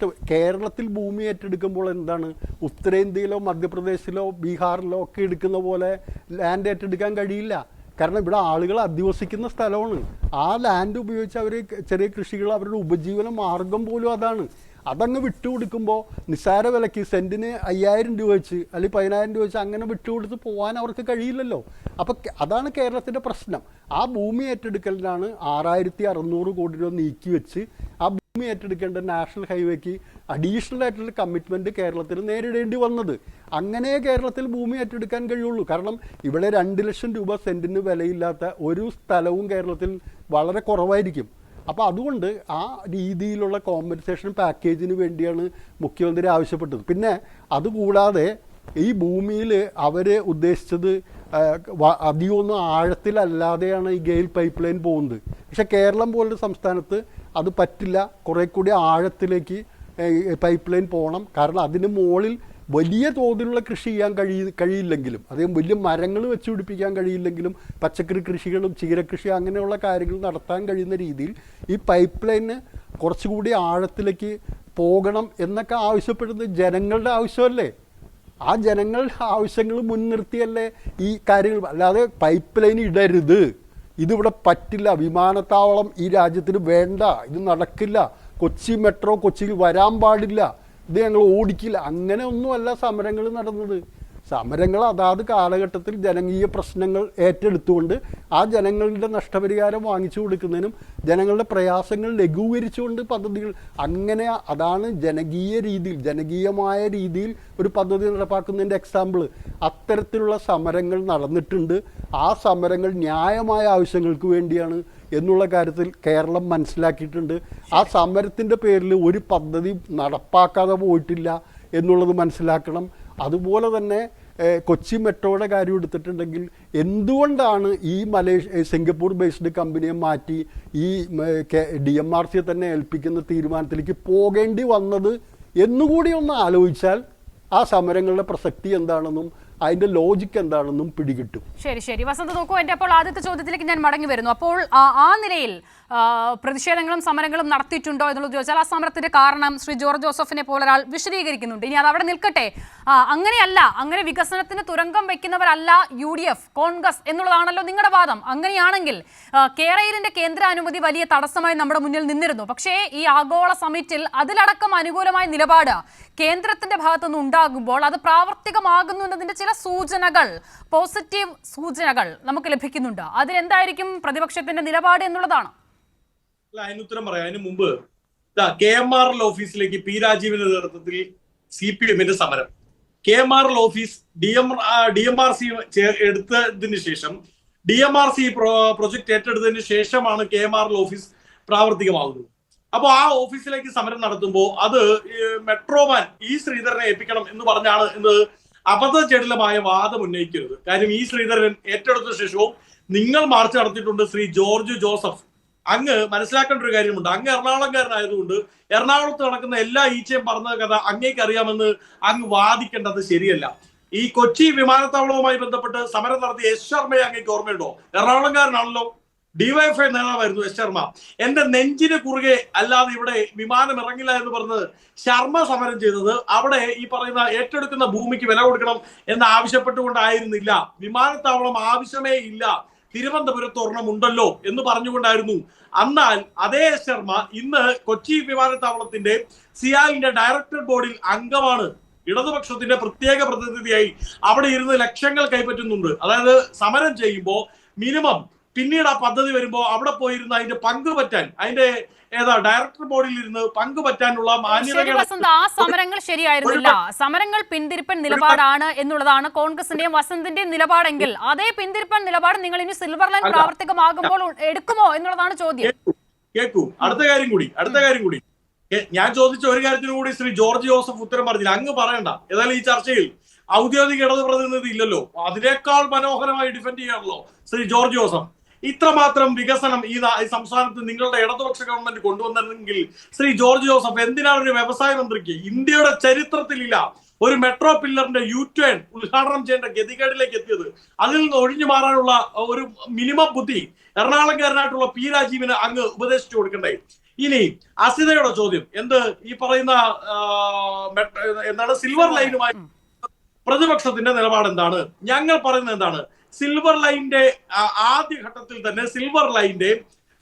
കേരളത്തിൽ ഭൂമി ഏറ്റെടുക്കുമ്പോൾ എന്താണ്, ഉത്തരേന്ത്യയിലോ മധ്യപ്രദേശിലോ ബീഹാറിലോ ഒക്കെ എടുക്കുന്ന പോലെ ലാൻഡ് ഏറ്റെടുക്കാൻ കഴിയില്ല. കാരണം ഇവിടെ ആളുകൾ അധിവസിക്കുന്ന സ്ഥലമാണ്. ആ ലാൻഡ് ഉപയോഗിച്ച് അവർ ചെറിയ കൃഷികൾ, അവരുടെ ഉപജീവന മാർഗം പോലും അതാണ്. അതങ്ങ് വിട്ടുകൊടുക്കുമ്പോൾ നിസ്സാര വിലയ്ക്ക് സെൻറ്റിന് 5000 രൂപ വെച്ച് അല്ലെങ്കിൽ 10000 രൂപ വെച്ച് അങ്ങനെ വിട്ടുകൊടുത്ത് പോകാൻ അവർക്ക് കഴിയില്ലല്ലോ. അപ്പോൾ അതാണ് കേരളത്തിൻ്റെ പ്രശ്നം. ആ ഭൂമി ഏറ്റെടുക്കലിനാണ് 6600 കോടി രൂപ നീക്കി വെച്ച് ആ ഭൂമി ഏറ്റെടുക്കേണ്ട നാഷണൽ ഹൈവേക്ക് അഡീഷണൽ ആയിട്ടുള്ള കമ്മിറ്റ്മെൻറ്റ് കേരളത്തിന് നേരിടേണ്ടി വന്നത്. അങ്ങനെ കേരളത്തിൽ ഭൂമി ഏറ്റെടുക്കാൻ കഴിയുള്ളൂ. കാരണം ഇവിടെ 2 ലക്ഷം രൂപ സെൻറ്റിന് വിലയില്ലാത്ത ഒരു സ്ഥലവും കേരളത്തിൽ വളരെ കുറവായിരിക്കും. അപ്പോൾ അതുകൊണ്ട് ആ രീതിയിലുള്ള കോമ്പൻസേഷൻ പാക്കേജിന് വേണ്ടിയാണ് മുഖ്യമന്ത്രി ആവശ്യപ്പെട്ടത്. പിന്നെ അതുകൂടാതെ ഈ ഭൂമിയിൽ അവർ ഉദ്ദേശിച്ചത് അധികമൊന്നും ആഴത്തിലല്ലാതെയാണ് ഈ ഗെയിൽ പൈപ്പ് ലൈൻ പോകുന്നത്. പക്ഷേ കേരളം പോലൊരു സംസ്ഥാനത്ത് അത് പറ്റില്ല, കുറേ കൂടി ആഴത്തിലേക്ക് പൈപ്പ് ലൈൻ പോകണം. കാരണം അതിന് മുകളിൽ വലിയ തോതിലുള്ള കൃഷി ചെയ്യാൻ കഴിയില്ലെങ്കിലും, അതേ വലിയ മരങ്ങൾ വെച്ച് പിടിപ്പിക്കാൻ കഴിയില്ലെങ്കിലും പച്ചക്കറി കൃഷികളും ചീരകൃഷി അങ്ങനെയുള്ള കാര്യങ്ങൾ നടത്താൻ കഴിയുന്ന രീതിയിൽ ഈ പൈപ്പ് ലൈന് കുറച്ചുകൂടി ആഴത്തിലേക്ക് പോകണം എന്നൊക്കെ ആവശ്യപ്പെടുന്നത് ജനങ്ങളുടെ ആവശ്യമല്ലേ? ആ ജനങ്ങളുടെ ആവശ്യങ്ങൾ മുൻനിർത്തിയല്ലേ ഈ കാര്യങ്ങൾ. അല്ലാതെ പൈപ്പ് ലൈൻ ഇടരുത്, ഇതിവിടെ പറ്റില്ല, വിമാനത്താവളം ഈ രാജ്യത്തിന് വേണ്ട, ഇത് നടക്കില്ല, കൊച്ചി മെട്രോ കൊച്ചിയിൽ വരാൻ പാടില്ല, ഇത് ഞങ്ങൾ ഓടിക്കില്ല, അങ്ങനെ ഒന്നുമല്ല സമരങ്ങൾ നടന്നത്. സമരങ്ങൾ അതാത് കാലഘട്ടത്തിൽ ജനകീയ പ്രശ്നങ്ങൾ ഏറ്റെടുത്തുകൊണ്ട് ആ ജനങ്ങളുടെ നഷ്ടപരിഹാരം വാങ്ങിച്ചു കൊടുക്കുന്നതിനും ജനങ്ങളുടെ പ്രയാസങ്ങൾ ലഘൂകരിച്ചുകൊണ്ട് പദ്ധതികൾ, അങ്ങനെ അതാണ് ജനകീയമായ രീതിയിൽ ഒരു പദ്ധതി നടപ്പാക്കുന്നതിൻ്റെ എക്സാമ്പിൾ. അത്തരത്തിലുള്ള സമരങ്ങൾ നടന്നിട്ടുണ്ട്. ആ സമരങ്ങൾ ന്യായമായ ആവശ്യങ്ങൾക്ക് വേണ്ടിയാണ് എന്നുള്ള കാര്യത്തിൽ കേരളം മനസ്സിലാക്കിയിട്ടുണ്ട്. ആ സമരത്തിൻ്റെ പേരിൽ ഒരു പദ്ധതി നടപ്പാക്കാതെ പോയിട്ടില്ല എന്നുള്ളത് മനസ്സിലാക്കണം. അതുപോലെ തന്നെ കൊച്ചി മെട്രോയുടെ കാര്യം എടുത്തിട്ടുണ്ടെങ്കിൽ എന്തുകൊണ്ടാണ് ഈ സിംഗപ്പൂർ ബേസ്ഡ് കമ്പനിയെ മാറ്റി ഈ DMRCയെ തന്നെ ഏൽപ്പിക്കുന്ന തീരുമാനത്തിലേക്ക് പോകേണ്ടി വന്നത് എന്നുകൂടി ഒന്ന് ആലോചിച്ചാൽ ആ സമരങ്ങളുടെ പ്രസക്തി എന്താണെന്നും അതിന്റെ ലോജിക്ക് എന്താണെന്നും പിടികിട്ടും. ശരി വസന്ത്, നോക്കൂ, എൻ്റെ അപ്പോൾ ആദ്യത്തെ ചോദ്യത്തിലേക്ക് ഞാൻ മടങ്ങി വരുന്നു. അപ്പോൾ ആ നിലയിൽ പ്രതിഷേധങ്ങളും സമരങ്ങളും നടത്തിയിട്ടുണ്ടോ എന്നുള്ളത് ചോദിച്ചാൽ ആ സമരത്തിന്റെ കാരണം ശ്രീ ജോർജ് ജോസഫിനെ പോലെ ഒരാൾ വിശദീകരിക്കുന്നുണ്ട്. ഇനി അത് അവിടെ നിൽക്കട്ടെ. അങ്ങനെയല്ല, അങ്ങനെ വികസനത്തിന് തുരങ്കം വെക്കുന്നവരല്ല UDF കോൺഗ്രസ് എന്നുള്ളതാണല്ലോ നിങ്ങളുടെ വാദം. അങ്ങനെയാണെങ്കിൽ കേരളത്തിന്റെ കേന്ദ്ര അനുമതി വലിയ തടസ്സമായി നമ്മുടെ മുന്നിൽ നിന്നിരുന്നു. പക്ഷേ ഈ ആഗോള സമിറ്റിൽ അതിലടക്കം അനുകൂലമായ നിലപാട് കേന്ദ്രത്തിന്റെ ഭാഗത്തുനിന്ന് ഉണ്ടാകുമ്പോൾ അത് പ്രാവർത്തികമാകുന്നു എന്നതിന്റെ ചില സൂചനകൾ, പോസിറ്റീവ് സൂചനകൾ നമുക്ക് ലഭിക്കുന്നുണ്ട്. അതിലെന്തായിരിക്കും പ്രതിപക്ഷത്തിന്റെ നിലപാട് എന്നുള്ളതാണ്. അല്ല, അതിന് ഉത്തരം പറയാം. അതിന് മുമ്പ് KMRL ഓഫീസിലേക്ക് പി രാജീവിന്റെ നേതൃത്വത്തിൽ CPM സമരം. KMRL ഓഫീസ് DMRC എടുത്തതിന് ശേഷം DMRC പ്രൊജക്ട് ഏറ്റെടുത്തതിന് ശേഷമാണ് KMRL ഓഫീസ് പ്രാവർത്തികമാകുന്നത്. അപ്പോൾ ആ ഓഫീസിലേക്ക് സമരം നടത്തുമ്പോൾ അത് മെട്രോമാൻ ശ്രീധരനെ ഏൽപ്പിക്കണം എന്ന് പറഞ്ഞാണ് എന്ന് അബദ്ധജടിലമായ വാദം ഉന്നയിക്കരുത്. കാര്യം ശ്രീധരൻ ഏറ്റെടുത്ത ശേഷവും നിങ്ങൾ മാർച്ച് നടത്തിയിട്ടുണ്ട്. ശ്രീ ജോർജ് ജോസഫ്, അങ്ങ് മനസ്സിലാക്കേണ്ട ഒരു കാര്യമുണ്ട്. അങ്ങ് എറണാകുളംകാരനായതുകൊണ്ട് എറണാകുളത്ത് നടക്കുന്ന എല്ലാ ഈച്ചയും പറഞ്ഞ കഥ അങ്ങേക്ക് അറിയാമെന്ന് അങ്ങ് വാദിക്കേണ്ടത് ശരിയല്ല. ഈ കൊച്ചി വിമാനത്താവളവുമായി ബന്ധപ്പെട്ട് സമരം നടത്തിയ എസ് ശർമ്മയെ അങ്ങേക്ക് ഓർമ്മയുണ്ടോ? എറണാകുളംകാരനാണല്ലോ, DYFI നേതാവായിരുന്നു എസ് ശർമ്മ. എന്റെ നെഞ്ചിന് കുറുകെ അല്ലാതെ ഇവിടെ വിമാനം ഇറങ്ങില്ല എന്ന് പറഞ്ഞ് ശർമ്മ സമരം ചെയ്തത് അവിടെ ഈ പറയുന്ന ഏറ്റെടുക്കുന്ന ഭൂമിക്ക് വില കൊടുക്കണം എന്ന് ആവശ്യപ്പെട്ടുകൊണ്ടായിരുന്നില്ല. വിമാനത്താവളം ആവശ്യമേ ഇല്ല, തിരുവനന്തപുരത്ത് ഒരെണ്ണം ഉണ്ടല്ലോ എന്ന് പറഞ്ഞുകൊണ്ടായിരുന്നു. എന്നാൽ അതേ എസ് ശർമ്മ ഇന്ന് കൊച്ചി വിമാനത്താവളത്തിന്റെ സിയാലിന്റെ ഡയറക്ടർ ബോർഡിൽ അംഗമാണ്. ഇടതുപക്ഷത്തിന്റെ പ്രത്യേക പ്രതിനിധിയായി അവിടെ ഇരുന്ന് ലക്ഷങ്ങൾ കൈപ്പറ്റുന്നുണ്ട്. അതായത് സമരം ചെയ്യുമ്പോൾ മിനിമം പിന്നീട് ആ പദ്ധതി വരുമ്പോൾ അവിടെ പോയിരുന്ന് അതിന്റെ പങ്കുപറ്റാൻ, അതിന്റെ ഡയറക്ടർ ബോർഡിൽ ഇരുന്ന് പങ്കുപറ്റാനുള്ള ആ സമരങ്ങൾ ശരിയായിരുന്നില്ല. സമരങ്ങൾ പിന്തിരിപ്പൻ നിലപാടാണ് എന്നുള്ളതാണ് കോൺഗ്രസിന്റെയും വസന്തിന്റെയും നിലപാടെങ്കിൽ അതേ പിന്തിരിപ്പൻ നിലപാട് നിങ്ങൾ ഇനി സിൽവർ ലൈൻ പ്രാവർത്തികമാകുമ്പോൾ എടുക്കുമോ എന്നുള്ളതാണ് ചോദ്യം. കേൾക്കൂ, അടുത്ത കാര്യം കൂടി ഞാൻ ചോദിച്ച ഒരു കാര്യത്തിനു കൂടി ശ്രീ ജോർജ് ജോസഫ് ഉത്തരം പറഞ്ഞില്ല. അങ്ങ് പറയണ്ട. ഏതായാലും ഈ ചർച്ചയിൽ ഔദ്യോഗിക ഇടതു പ്രതിനിധി ഇല്ലല്ലോ, അതിനേക്കാൾ മനോഹരമായി ഡിഫെൻഡ് ചെയ്യാണല്ലോ ശ്രീ ജോർജ് ജോസഫ്. ഇത്രമാത്രം വികസനം ഈ സംസ്ഥാനത്ത് നിങ്ങളുടെ ഇടതുപക്ഷ ഗവൺമെന്റ് കൊണ്ടുവന്നിരുന്നെങ്കിൽ ശ്രീ ജോർജ് ജോസഫ് എന്തിനാണ് ഒരു വ്യവസായ മന്ത്രിക്ക് ഇന്ത്യയുടെ ചരിത്രത്തിലില്ല ഒരു മെട്രോ പില്ലറിന്റെ U-turn ഉദ്ഘാടനം ചെയ്യേണ്ട ഗതികേടിലേക്ക് എത്തിയത്? അതിൽ നിന്ന് ഒഴിഞ്ഞു മാറാനുള്ള ഒരു മിനിമം ബുദ്ധി എറണാകുളംകാരനായിട്ടുള്ള പി രാജീവിന് അങ്ങ് ഉപദേശിച്ചു കൊടുക്കണ്ടേ? ഇനി അസിതയുടെ ചോദ്യം ഈ പറയുന്ന സിൽവർ ലൈനുമായി പ്രതിപക്ഷത്തിന്റെ നിലപാട് എന്താണ്? ഞങ്ങൾ പറയുന്നത് എന്താണ്? സിൽവർ ലൈനിന്റെ ആദ്യഘട്ടത്തിൽ തന്നെ സിൽവർ ലൈനിന്റെ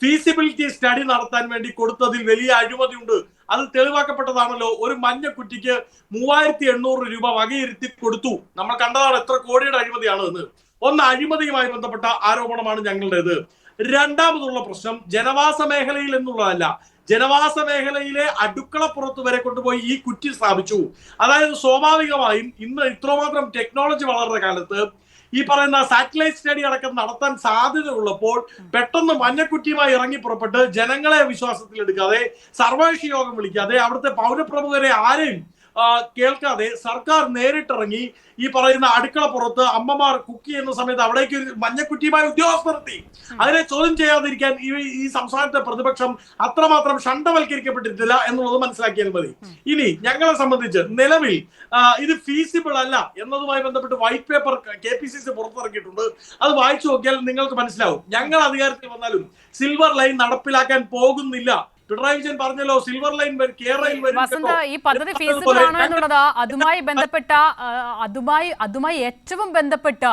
ഫീസിബിലിറ്റി സ്റ്റഡി നടത്താൻ വേണ്ടി കൊടുത്തതിൽ വലിയ അഴിമതിയുണ്ട്. അത് തെളിവാക്കപ്പെട്ടതാണല്ലോ. ഒരു മഞ്ഞക്കുറ്റിക്ക് 3800 രൂപ വകയിരുത്തി കൊടുത്തു. നമ്മൾ കണ്ടതാണ് എത്ര കോടിയുടെ അഴിമതിയാണ് എന്ന്. അഴിമതിയുമായി ബന്ധപ്പെട്ട ആരോപണമാണ് ഞങ്ങളുടേത്. രണ്ടാമതുള്ള പ്രശ്നം ജനവാസ മേഖലയിൽ എന്നുള്ളതല്ല, ജനവാസ മേഖലയിലെ അടുക്കളപ്പുറത്ത് വരെ കൊണ്ടുപോയി ഈ കുറ്റി സ്ഥാപിച്ചു. അതായത് സ്വാഭാവികമായും ഇന്ന് ഇത്രമാത്രം ടെക്നോളജി വളർന്ന കാലത്ത് ഈ പറയുന്ന സാറ്റലൈറ്റ് സ്റ്റഡി അടക്കം നടത്താൻ സാധ്യത ഉള്ളപ്പോൾ പെട്ടെന്ന് മഞ്ഞക്കുറ്റിയുമായി ഇറങ്ങി പുറപ്പെട്ട് ജനങ്ങളെ വിശ്വാസത്തിലെടുക്കാതെ, സർവകക്ഷി യോഗം വിളിക്കാതെ, അവിടുത്തെ പൗരപ്രമുഖരെ ആരെയും കേൾക്കാതെ സർക്കാർ നേരിട്ടിറങ്ങി ഈ പറയുന്ന അടുക്കളപ്പുറത്ത് അമ്മമാർ കുക്ക് ചെയ്യുന്ന സമയത്ത് അവിടേക്ക് ഒരു മഞ്ഞക്കുറ്റിയുമായി ഉദ്യോഗസ്ഥരെത്തി. അതിനെ ചോദ്യം ചെയ്യാതിരിക്കാൻ ഈ സംസ്ഥാനത്തെ പ്രതിപക്ഷം അത്രമാത്രം ഷണ്ടവൽക്കരിക്കപ്പെട്ടിട്ടില്ല എന്നുള്ളത് മനസ്സിലാക്കിയാൽ മതി. ഇനി ഞങ്ങളെ സംബന്ധിച്ച് നിലവിൽ ഇത് ഫീസിബിൾ അല്ല എന്നതുമായി ബന്ധപ്പെട്ട് വൈറ്റ് പേപ്പർ KPCC പുറത്തിറക്കിയിട്ടുണ്ട്. അത് വായിച്ചു നോക്കിയാൽ നിങ്ങൾക്ക് മനസ്സിലാവും. ഞങ്ങൾ അധികാരത്തിൽ വന്നാലും സിൽവർ ലൈൻ നടപ്പിലാക്കാൻ പോകുന്നില്ല. പിണറായി വിജയൻ പറഞ്ഞല്ലോ സിൽവർ ലൈൻ കേരളയിൽ വസന്ത്, ഈ പദ്ധതി ഫീസിബിൾ ആണോ എന്നുള്ളത് അതുമായി ഏറ്റവും ബന്ധപ്പെട്ട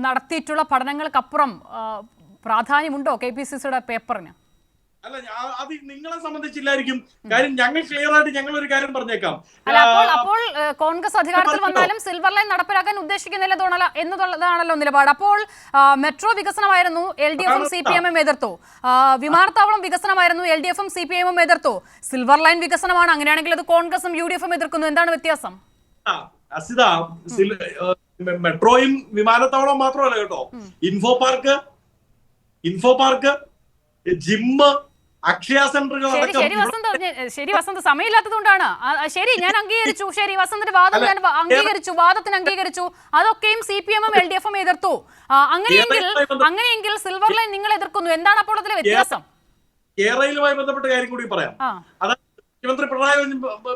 നടത്തിയിട്ടുള്ള പഠനങ്ങൾക്കപ്പുറം പ്രാധാന്യമുണ്ടോ KPCCയുടെ പേപ്പറിന്? അല്ല, അത് നിങ്ങളെ സംബന്ധിച്ചില്ലായിരിക്കും. കാര്യം ഞങ്ങൾ ക്ലിയർ ആയിട്ട് ഞങ്ങൾ ഒരു കാര്യം പറഞ്ഞേക്കാം. അപ്പോൾ കോൺഗ്രസ് അധികാരത്തിൽ വന്നാലും സിൽവർ ലൈൻ നടപ്പിലാക്കാൻ ഉദ്ദേശിക്കുന്നില്ല എന്നുള്ളതാണല്ലോ നിലപാട്. അപ്പോൾ മെട്രോ വികസനമായിരുന്നു LDF-ഉം CPM-ഉം എതിർത്തു. വിമാനത്താവളം വികസനമായിരുന്നു LDF-ഉം CPM-ഉം എതിർത്തു. സിൽവർ ലൈൻ വികസനമാണ്, അങ്ങനെയാണെങ്കിൽ അത് കോൺഗ്രസും UDF-ഉം എതിർക്കുന്നു. എന്താണ് വ്യത്യാസം? അസിത, മെട്രോയും വിമാനത്താവളം മാത്രമല്ല കേട്ടോ, ഇൻഫോ പാർക്ക്, ജിമ്മ്, അക്ഷയ സെന്ററുകൾ. ശരി വസന്ത്, സമയമില്ലാത്തതുകൊണ്ടാണ്. ശരി, ഞാൻ അംഗീകരിച്ചു. ശരി, വസന്തിന്റെ വാദം ഞാൻ വാദത്തിന് അംഗീകരിച്ചു. അതൊക്കെയും CPM-ഉം LDF-ഉം എതിർത്തു. അങ്ങനെയെങ്കിൽ സിൽവർ ലൈൻ നിങ്ങൾ എതിർക്കുന്നു. എന്താണ് അപ്പോൾ അതിലെ വ്യത്യാസം? കേരളയിലുമായി ബന്ധപ്പെട്ട കാര്യം കൂടി പറയാം. അതായത് മുഖ്യമന്ത്രി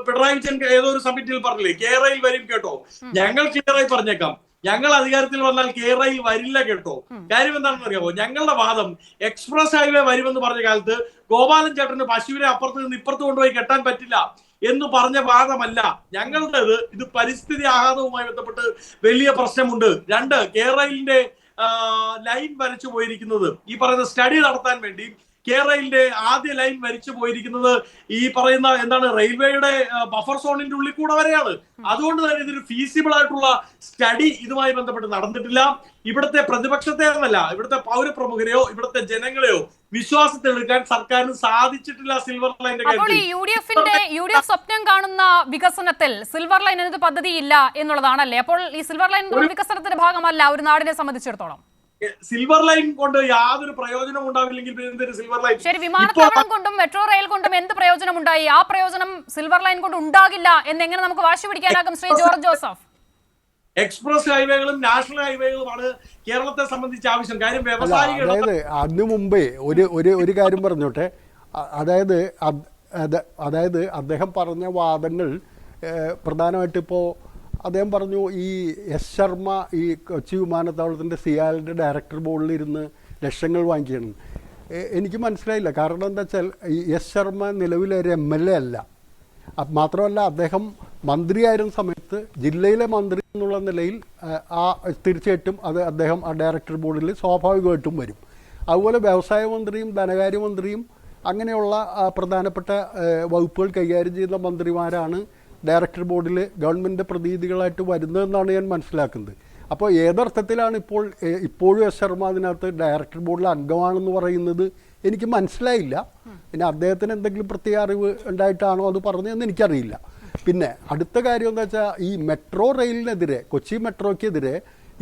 പിണറായി വിജയൻ ഏതോ ഒരു സമിറ്റിയിൽ പറഞ്ഞില്ലേ കേരളയിൽ വരും കേട്ടോ. ഞങ്ങൾ ക്ലിയറായി പറഞ്ഞേക്കാം, ഞങ്ങൾ അധികാരത്തിൽ വന്നാൽ കേരളയിൽ വരില്ല കേട്ടോ. കാര്യം എന്താണെന്ന് അറിയാമോ? ഞങ്ങളുടെ വാദം എക്സ്പ്രസ് ഹൈവേ വരുമെന്ന് പറഞ്ഞ കാലത്ത് ഗോപാലൻ ചേട്ടന് പശുവിനെ അപ്പുറത്ത് നിന്ന് ഇപ്പുറത്ത് കൊണ്ടുപോയി കെട്ടാൻ പറ്റില്ല എന്ന് പറഞ്ഞ വാദമല്ല ഞങ്ങളുടേത്. ഇത് പരിസ്ഥിതി ആഘാതവുമായി ബന്ധപ്പെട്ട് വലിയ പ്രശ്നമുണ്ട്. കേരളയിലെ ലൈൻ വരച്ചു പോയിരിക്കുന്നത് ഈ പറയുന്ന സ്റ്റഡി നടത്താൻ വേണ്ടി കേരളയിലെ ആദ്യ ലൈൻ മരിച്ചു പോയിരിക്കുന്നത് ഈ പറയുന്ന എന്താണ് റെയിൽവേയുടെ ബഫർ സോണിന്റെ ഉള്ളിൽ കൂടെ വരെയാണ്. അതുകൊണ്ട് തന്നെ ഇതൊരു ഫീസിബിൾ ആയിട്ടുള്ള സ്റ്റഡി ഇതുമായി ബന്ധപ്പെട്ട് നടന്നിട്ടില്ല. ഇവിടുത്തെ പ്രതിപക്ഷത്തെ എന്നല്ല, ഇവിടുത്തെ പൗരപ്രമുഖരെയോ ഇവിടുത്തെ ജനങ്ങളെയോ വിശ്വാസത്തിലെടുക്കാൻ സർക്കാരിന് സാധിച്ചിട്ടില്ല സിൽവർ ലൈനിന്റെ കാര്യത്തിൽ. യു ഡി എഫ് സ്വപ്നം കാണുന്ന വികസനത്തിൽ സിൽവർ ലൈൻ എന്നത് പദ്ധതിയില്ല എന്നുള്ളതാണല്ലേ? അപ്പോൾ ഈ സിൽവർ ലൈൻ വികസനത്തിന്റെ ഭാഗമല്ല ഒരു നാടിനെ സംബന്ധിച്ചിടത്തോളം. സിൽവർ ലൈൻ കൊണ്ട് യാതൊരു പ്രയോജനം ഉണ്ടാവില്ലെങ്കിൽ സിൽവർ ലൈൻ ശരി, വിമാനത്താവളം കൊണ്ടും മെട്രോ റെയിൽ കൊണ്ടും എന്ത് പ്രയോജനം ഉണ്ടായി? ആ പ്രയോജനം സിൽവർ ലൈൻ കൊണ്ട് ഉണ്ടാകില്ല എന്നെങ്ങനെ നമുക്ക് വാശി പിടിക്കാനാകും ശ്രീ ജോർജ് ജോസഫ്? എക്സ്പ്രസ് ഹൈവേകളും നാഷണൽ ഹൈവേകളുമാണ് കേരളത്തെ സംബന്ധിച്ച് ആവശ്യം. കാര്യം വ്യവസായികൾ അതിനു മുമ്പേ ഒരു കാര്യം പറഞ്ഞോട്ടെ. അതായത് അദ്ദേഹം പറഞ്ഞ വാദങ്ങൾ പ്രധാനമായിട്ട് ഇപ്പോൾ അദ്ദേഹം പറഞ്ഞു ഈ എസ് ശർമ്മ ഈ കൊച്ചി വിമാനത്താവളത്തിൻ്റെ സിയാലിൻ്റെ ഡയറക്ടർ ബോർഡിലിരുന്ന് ലക്ഷങ്ങൾ വാങ്ങിക്കുകയാണ്. എനിക്ക് മനസ്സിലായില്ല. കാരണം എന്താ വെച്ചാൽ ഈ എസ് ശർമ്മ നിലവിലൊരു MLA അല്ല. മാത്രമല്ല അദ്ദേഹം മന്ത്രിയായിരുന്ന സമയത്ത് ജില്ലയിലെ മന്ത്രി എന്നുള്ള നിലയിൽ തീർച്ചയായിട്ടും അദ്ദേഹം ആ ഡയറക്ടർ ബോർഡിൽ സ്വാഭാവികമായിട്ടും വരും. അതുപോലെ വ്യവസായ മന്ത്രിയും ധനകാര്യമന്ത്രിയും അങ്ങനെയുള്ള പ്രധാനപ്പെട്ട വകുപ്പുകൾ കൈകാര്യം ചെയ്യുന്ന മന്ത്രിമാരാണ് ഡയറക്ടർ ബോർഡിൽ ഗവൺമെൻറ് പ്രതിനിധികളായിട്ട് വരുന്നതെന്നാണ് ഞാൻ മനസ്സിലാക്കുന്നത്. അപ്പോൾ ഏതർത്ഥത്തിലാണ് ഇപ്പോഴും എസ് ശർമ്മ അതിനകത്ത് ഡയറക്ടർ ബോർഡിലെ അംഗമാണെന്ന് പറയുന്നത് എനിക്ക് മനസ്സിലായില്ല. പിന്നെ അദ്ദേഹത്തിന് എന്തെങ്കിലും പ്രത്യേക അറിവ് ഉണ്ടായിട്ടാണോ അത് പറഞ്ഞതെന്ന് എനിക്കറിയില്ല. പിന്നെ അടുത്ത കാര്യം എന്താ വെച്ചാൽ ഈ മെട്രോ റെയിലിനെതിരെ, കൊച്ചി മെട്രോയ്ക്കെതിരെ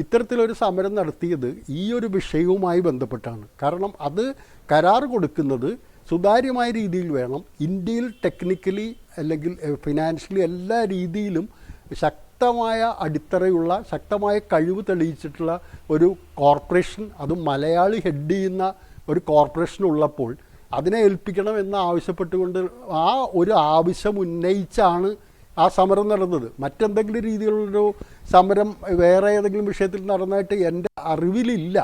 ഇത്തരത്തിലൊരു സമരം നടത്തിയത് ഈ ഒരു വിഷയവുമായി ബന്ധപ്പെട്ടാണ്. കാരണം അത് കരാർ കൊടുക്കുന്നത് സുതാര്യമായ രീതിയിൽ വേണം. ഇന്ത്യയിൽ ടെക്നിക്കലി അല്ലെങ്കിൽ ഫിനാൻഷ്യലി എല്ലാ രീതിയിലും ശക്തമായ അടിത്തറയുള്ള, ശക്തമായ കഴിവ് തെളിയിച്ചിട്ടുള്ള ഒരു കോർപ്പറേഷൻ, അതും മലയാളി ഹെഡ് ചെയ്യുന്ന ഒരു കോർപ്പറേഷൻ ഉള്ളപ്പോൾ അതിനെ ഏൽപ്പിക്കണം എന്ന് ആവശ്യപ്പെട്ടുകൊണ്ട് ആ ഒരു ആവശ്യം ഉന്നയിച്ചാണ് ആ സമരം നടന്നത്. മറ്റെന്തെങ്കിലും രീതിയിലുള്ളൊരു സമരം വേറെ ഏതെങ്കിലും വിഷയത്തിൽ നടന്നതായിട്ട് എൻ്റെ അറിവിലില്ല.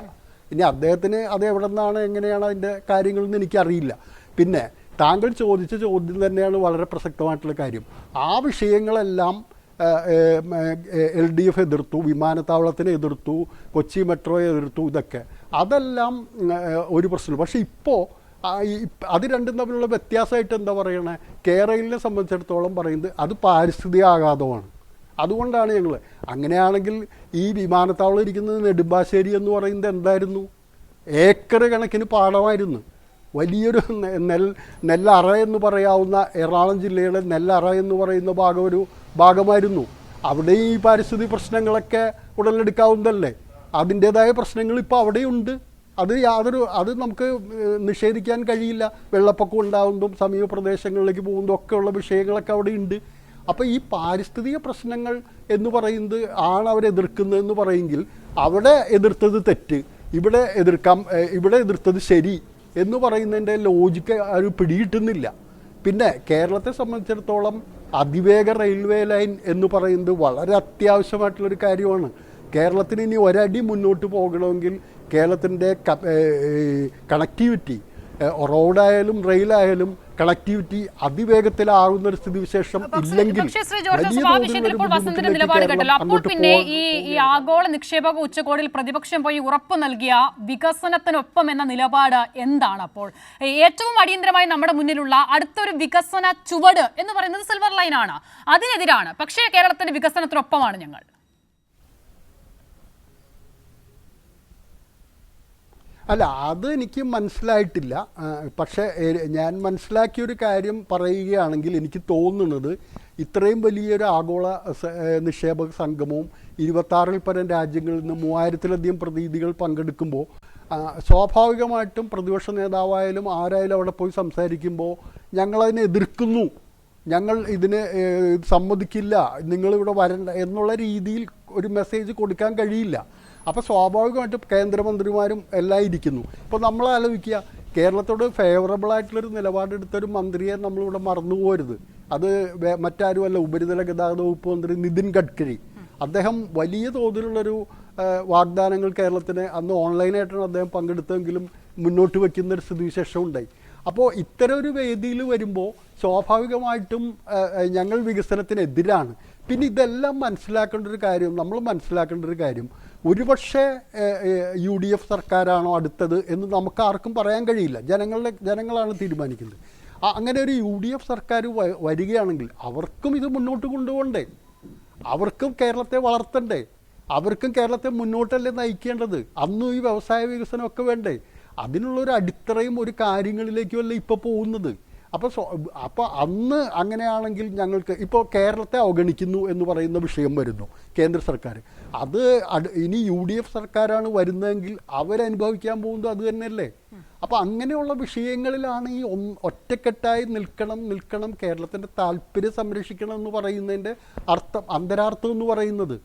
ഇനി അദ്ദേഹത്തിന് അത് എവിടെ നിന്നാണ്, എങ്ങനെയാണ് അതിൻ്റെ കാര്യങ്ങളെന്ന് എനിക്കറിയില്ല. പിന്നെ താങ്കൾ ചോദിച്ച ചോദ്യം തന്നെയാണ് വളരെ പ്രസക്തമായിട്ടുള്ള കാര്യം. ആ വിഷയങ്ങളെല്ലാം LDF എതിർത്തു, വിമാനത്താവളത്തിനെ എതിർത്തു, കൊച്ചി മെട്രോയെ എതിർത്തു. ഇതൊക്കെ അതെല്ലാം ഒരു പ്രശ്നം. പക്ഷേ ഇപ്പോൾ അത് രണ്ടും തമ്മിലുള്ള വ്യത്യാസമായിട്ട് എന്താ പറയണേ, കേരളയെ സംബന്ധിച്ചിടത്തോളം പറയുന്നത് അത് പാരിസ്ഥിതിക ആഘാതമാണ്. അതുകൊണ്ടാണ് ഞങ്ങൾ അങ്ങനെയാണെങ്കിൽ ഈ വിമാനത്താവളം ഇരിക്കുന്നത് നെടുമ്പാശ്ശേരി എന്ന് പറയുന്നത് എന്തായിരുന്നു? ഏക്കർ കണക്കിന് പാടമായിരുന്നു. വലിയൊരു നെല്ലറ എന്ന് പറയാവുന്ന എറണാകുളം ജില്ലയുടെ നെല്ലറ എന്ന് പറയുന്ന ഒരു ഭാഗമായിരുന്നു. അവിടെ ഈ പാരിസ്ഥിതിക പ്രശ്നങ്ങളൊക്കെ ഉടലെടുക്കാവുന്നതല്ലേ. അതിൻ്റേതായ പ്രശ്നങ്ങൾ ഇപ്പോൾ അവിടെയുണ്ട്. അത് നമുക്ക് നിഷേധിക്കാൻ കഴിയില്ല. വെള്ളപ്പൊക്കം ഉണ്ടാകുന്നതും സമീപ പ്രദേശങ്ങളിലേക്ക് പോകുന്നതും ഒക്കെയുള്ള വിഷയങ്ങളൊക്കെ അവിടെ ഉണ്ട്. അപ്പോൾ ഈ പാരിസ്ഥിതിക പ്രശ്നങ്ങൾ എന്ന് പറയുന്നത് ആണ് അവരെതിർക്കുന്നതെന്ന് പറയുമെങ്കിൽ അവിടെ എതിർത്തത് തെറ്റ്, ഇവിടെ എതിർത്തത് ശരി എന്ന് പറയുന്നതിൻ്റെ ലോജിക്ക് അത് പിടികിട്ടുന്നില്ല. പിന്നെ കേരളത്തെ സംബന്ധിച്ചിടത്തോളം അതിവേഗ റെയിൽവേ ലൈൻ എന്ന് പറയുന്നത് വളരെ അത്യാവശ്യമായിട്ടുള്ളൊരു കാര്യമാണ്. കേരളത്തിന് ഇനി ഒരടി മുന്നോട്ട് പോകണമെങ്കിൽ കേരളത്തിൻ്റെ കണക്ടിവിറ്റി, റോഡായാലും റെയിലായാലും കണക്ടിവിറ്റി അതിവേഗത്തിലാകുന്ന ഒരു സ്ഥിതിവിശേഷം ഇല്ലെങ്കിൽ അപ്പോൾ പിന്നെ ഈ ആഗോള നിക്ഷേപക ഉച്ചകോടിയിൽ പ്രതിപക്ഷം പോയി ഉറപ്പ് നൽകിയ വികസനത്തിനൊപ്പം എന്ന നിലപാട് എന്താണ്? അപ്പോൾ ഏറ്റവും അടിയന്തരമായി നമ്മുടെ മുന്നിലുള്ള അടുത്തൊരു വികസന ചുവട് എന്ന് പറയുന്നത് സിൽവർ ലൈനാണ്. അതിനെതിരാണ്. പക്ഷേ കേരളത്തിന്റെ വികസനത്തിനൊപ്പമാണ് ഞങ്ങൾ. അല്ല, അത് എനിക്ക് മനസ്സിലായിട്ടില്ല. പക്ഷേ ഞാൻ മനസ്സിലാക്കിയൊരു കാര്യം പറയുകയാണെങ്കിൽ എനിക്ക് തോന്നുന്നത് ഇത്രയും വലിയൊരു ആഗോള നിക്ഷേപക സംഗമവും 26-ൽ പരം രാജ്യങ്ങളിൽ നിന്ന് 3000-ലധികം പ്രതിനിധികൾ പങ്കെടുക്കുമ്പോൾ സ്വാഭാവികമായിട്ടും പ്രതിപക്ഷ നേതാവായാലും ആരായാലും അവിടെ പോയി സംസാരിക്കുമ്പോൾ ഞങ്ങളതിനെ എതിർക്കുന്നു, ഞങ്ങൾ ഇതിനെ സമ്മതിക്കില്ല, നിങ്ങളിവിടെ വരണ്ട എന്നുള്ള രീതിയിൽ ഒരു മെസ്സേജ് കൊടുക്കാൻ കഴിയില്ല. അപ്പോൾ സ്വാഭാവികമായിട്ടും കേന്ദ്രമന്ത്രിമാരും എല്ലാം ഇരിക്കുന്നു. ഇപ്പോൾ നമ്മൾ ആലോചിക്കുക, കേരളത്തോട് ഫേവറബിളായിട്ടുള്ളൊരു നിലപാടെടുത്തൊരു മന്ത്രിയെ നമ്മളിവിടെ മറന്നുപോകരുത്. അത് മറ്റാരുമല്ല, ഉപരിതല ഗതാഗത വകുപ്പ് മന്ത്രി നിതിൻ ഗഡ്കരി. അദ്ദേഹം വലിയ തോതിലുള്ളൊരു വാഗ്ദാനങ്ങൾ കേരളത്തിന് അന്ന് ഓൺലൈനായിട്ടാണ് അദ്ദേഹം പങ്കെടുത്തതെങ്കിലും മുന്നോട്ട് വയ്ക്കുന്നൊരു സ്ഥിതിവിശേഷം ഉണ്ടായി. അപ്പോൾ ഇത്തരം ഒരു വേദിയിൽ വരുമ്പോൾ സ്വാഭാവികമായിട്ടും ഞങ്ങൾ വികസനത്തിനെതിരാണ്. പിന്നെ ഇതെല്ലാം മനസ്സിലാക്കേണ്ട ഒരു കാര്യം ഒരുപക്ഷെ UDF സർക്കാരാണോ അടുത്തത് എന്ന് നമുക്ക് ആർക്കും പറയാൻ കഴിയില്ല. ജനങ്ങളാണ് തീരുമാനിക്കുന്നത്. അങ്ങനെ ഒരു UDF സർക്കാർ വരികയാണെങ്കിൽ അവർക്കും ഇത് മുന്നോട്ട് കൊണ്ടുപോകണ്ടേ, അവർക്കും കേരളത്തെ വളർത്തണ്ടേ, അവർക്കും കേരളത്തെ മുന്നോട്ടല്ലേ നയിക്കേണ്ടത്. അന്നും ഈ വ്യവസായ വികസനമൊക്കെ വേണ്ടേ. അതിനുള്ളൊരു അടിത്തറയും ഒരു കാര്യങ്ങളിലേക്കുമല്ലേ ഇപ്പോൾ പോകുന്നത്. അപ്പോൾ അന്ന് അങ്ങനെയാണെങ്കിൽ ഞങ്ങൾക്ക് ഇപ്പോൾ കേരളത്തെ അവഗണിക്കുന്നു എന്ന് പറയുന്ന വിഷയം വരുന്നു കേന്ദ്ര സർക്കാർ. അത് ഇനി UDF സർക്കാരാണ് വരുന്നതെങ്കിൽ അവരനുഭവിക്കാൻ പോകുന്നത് അത് തന്നെയല്ലേ. അപ്പോൾ അങ്ങനെയുള്ള വിഷയങ്ങളിലാണ് ഈ ഒറ്റക്കെട്ടായി നിൽക്കണം കേരളത്തിൻ്റെ താല്പര്യം സംരക്ഷിക്കണം എന്ന് പറയുന്നതിൻ്റെ അന്തരാർത്ഥം എന്ന് പറയുന്നത്.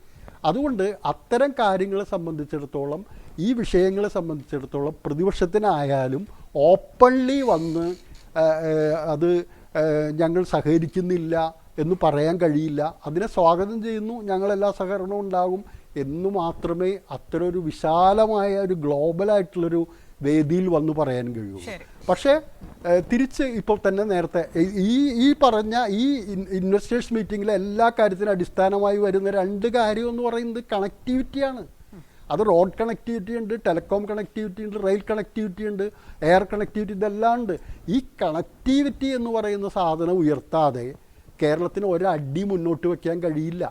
അതുകൊണ്ട് അത്തരം കാര്യങ്ങളെ സംബന്ധിച്ചിടത്തോളം, ഈ വിഷയങ്ങളെ സംബന്ധിച്ചിടത്തോളം പ്രതിപക്ഷത്തിനായാലും ഓപ്പൺലി വന്ന് അത് ഞങ്ങൾ സഹകരിക്കുന്നില്ല എന്ന് പറയാൻ കഴിയില്ല. അതിനെ സ്വാഗതം ചെയ്യുന്നു, ഞങ്ങളെല്ലാ സഹകരണവും ഉണ്ടാകും എന്ന് മാത്രമേ അത്തരം ഒരു വിശാലമായ ഒരു ഗ്ലോബലായിട്ടുള്ളൊരു വേദിയിൽ വന്ന് പറയാൻ കഴിയുള്ളൂ. പക്ഷേ തിരിച്ച് ഇപ്പോൾ തന്നെ നേരത്തെ ഈ പറഞ്ഞ ഈ ഇൻവെസ്റ്റേഴ്സ് മീറ്റിങ്ങിലെ എല്ലാ കാര്യത്തിനും അടിസ്ഥാനമായി വരുന്ന രണ്ട് കാര്യം എന്ന് പറയുന്നത് കണക്ടിവിറ്റിയാണ്. അത് റോഡ് കണക്ടിവിറ്റി ഉണ്ട്, ടെലികോം കണക്ടിവിറ്റി ഉണ്ട്, റെയിൽ കണക്ടിവിറ്റി ഉണ്ട്, എയർ കണക്ടിവിറ്റി, ഇതെല്ലാം ഉണ്ട്. ഈ കണക്ടിവിറ്റി എന്ന് പറയുന്ന സാധനം ഉയർത്താതെ കേരളത്തിന് ഒരടി മുന്നോട്ട് വയ്ക്കാൻ കഴിയില്ല.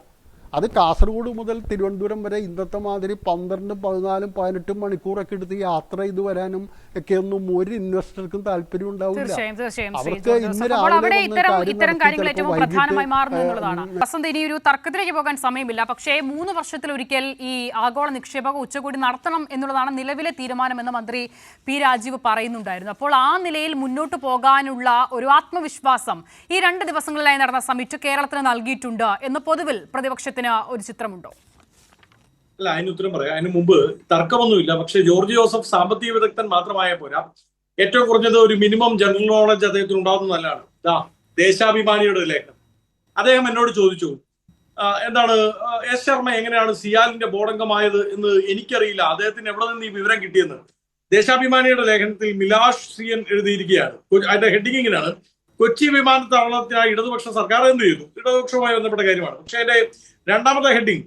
അത് കാസർഗോഡ് മുതൽ തിരുവനന്തപുരം വരെ ഇന്നത്തെ മാതിരി 12, 14, 18 മണിക്കൂറൊക്കെ എടുത്ത് യാത്ര ചെയ്ത് വരാനും ഒക്കെ ഒന്നും ഒരു ഇൻവെസ്റ്റർക്കും താല്പര്യം ഉണ്ടാവില്ല. അവർക്ക് ഇന്ന് രാവിലെ ഇത്തരം കാര്യങ്ങൾ ഏറ്റവും പ്രധാനമായി മാറുന്നു എന്നുള്ളതാണ്. വസന്ത്, ഇനി ഒരു തർക്കത്തിലേക്ക് പോകാൻ സമയമില്ല. പക്ഷേ 3 വർഷത്തിലൊരിക്കൽ ഈ ആഗോള നിക്ഷേപക ഉച്ചകോടി നടത്തണം എന്നുള്ളതാണ് നിലവിലെ തീരുമാനമെന്ന് മന്ത്രി പി രാജീവ് പറയുന്നുണ്ടായിരുന്നു. അപ്പോൾ ആ നിലയിൽ മുന്നോട്ട് പോകാനുള്ള ഒരു ആത്മവിശ്വാസം ഈ 2 ദിവസങ്ങളിലായി നടന്ന സമ്മിറ്റ് കേരളത്തിന് നൽകിയിട്ടുണ്ട് എന്ന് പൊതുവിൽ പ്രതിപക്ഷത്തിന് ഒരു ചിത്രമുണ്ടോ? അല്ല, അതിന് ഉത്തരം പറയാം. അതിന് മുമ്പ് തർക്കമൊന്നുമില്ല. പക്ഷെ ജോർജ് ജോസഫ് സാമ്പത്തിക വിദഗ്ധൻ മാത്രമായ പോരാ, ഏറ്റവും കുറഞ്ഞത് ഒരു മിനിമം ജനറൽ നോളജ് അദ്ദേഹത്തിന് ഉണ്ടാകുന്നത് നല്ലതാണ്. ദേശാഭിമാനിയുടെ ലേഖനം അദ്ദേഹം എന്നോട് ചോദിച്ചു, എന്താണ് എസ് ശർമ്മ എങ്ങനെയാണ് സിയാലിന്റെ ബോർഡംഗമായത് എന്ന് എനിക്കറിയില്ല, അദ്ദേഹത്തിന് എവിടെ നിന്ന് ഈ വിവരം കിട്ടിയെന്ന്. ദേശാഭിമാനിയുടെ ലേഖനത്തിൽ മിലാഷ് സിയൻ എഴുതിയിരിക്കുകയാണ്. അതിന്റെ ഹെഡിങ് ഇങ്ങനെയാണ്: കൊച്ചി വിമാനത്താവളത്തിനായി ഇടതുപക്ഷ സർക്കാർ എന്ത് ചെയ്തു? ഇടതുപക്ഷവുമായി ബന്ധപ്പെട്ട കാര്യമാണ്. പക്ഷെ അതിന്റെ രണ്ടാമത്തെ ഹെഡിങ്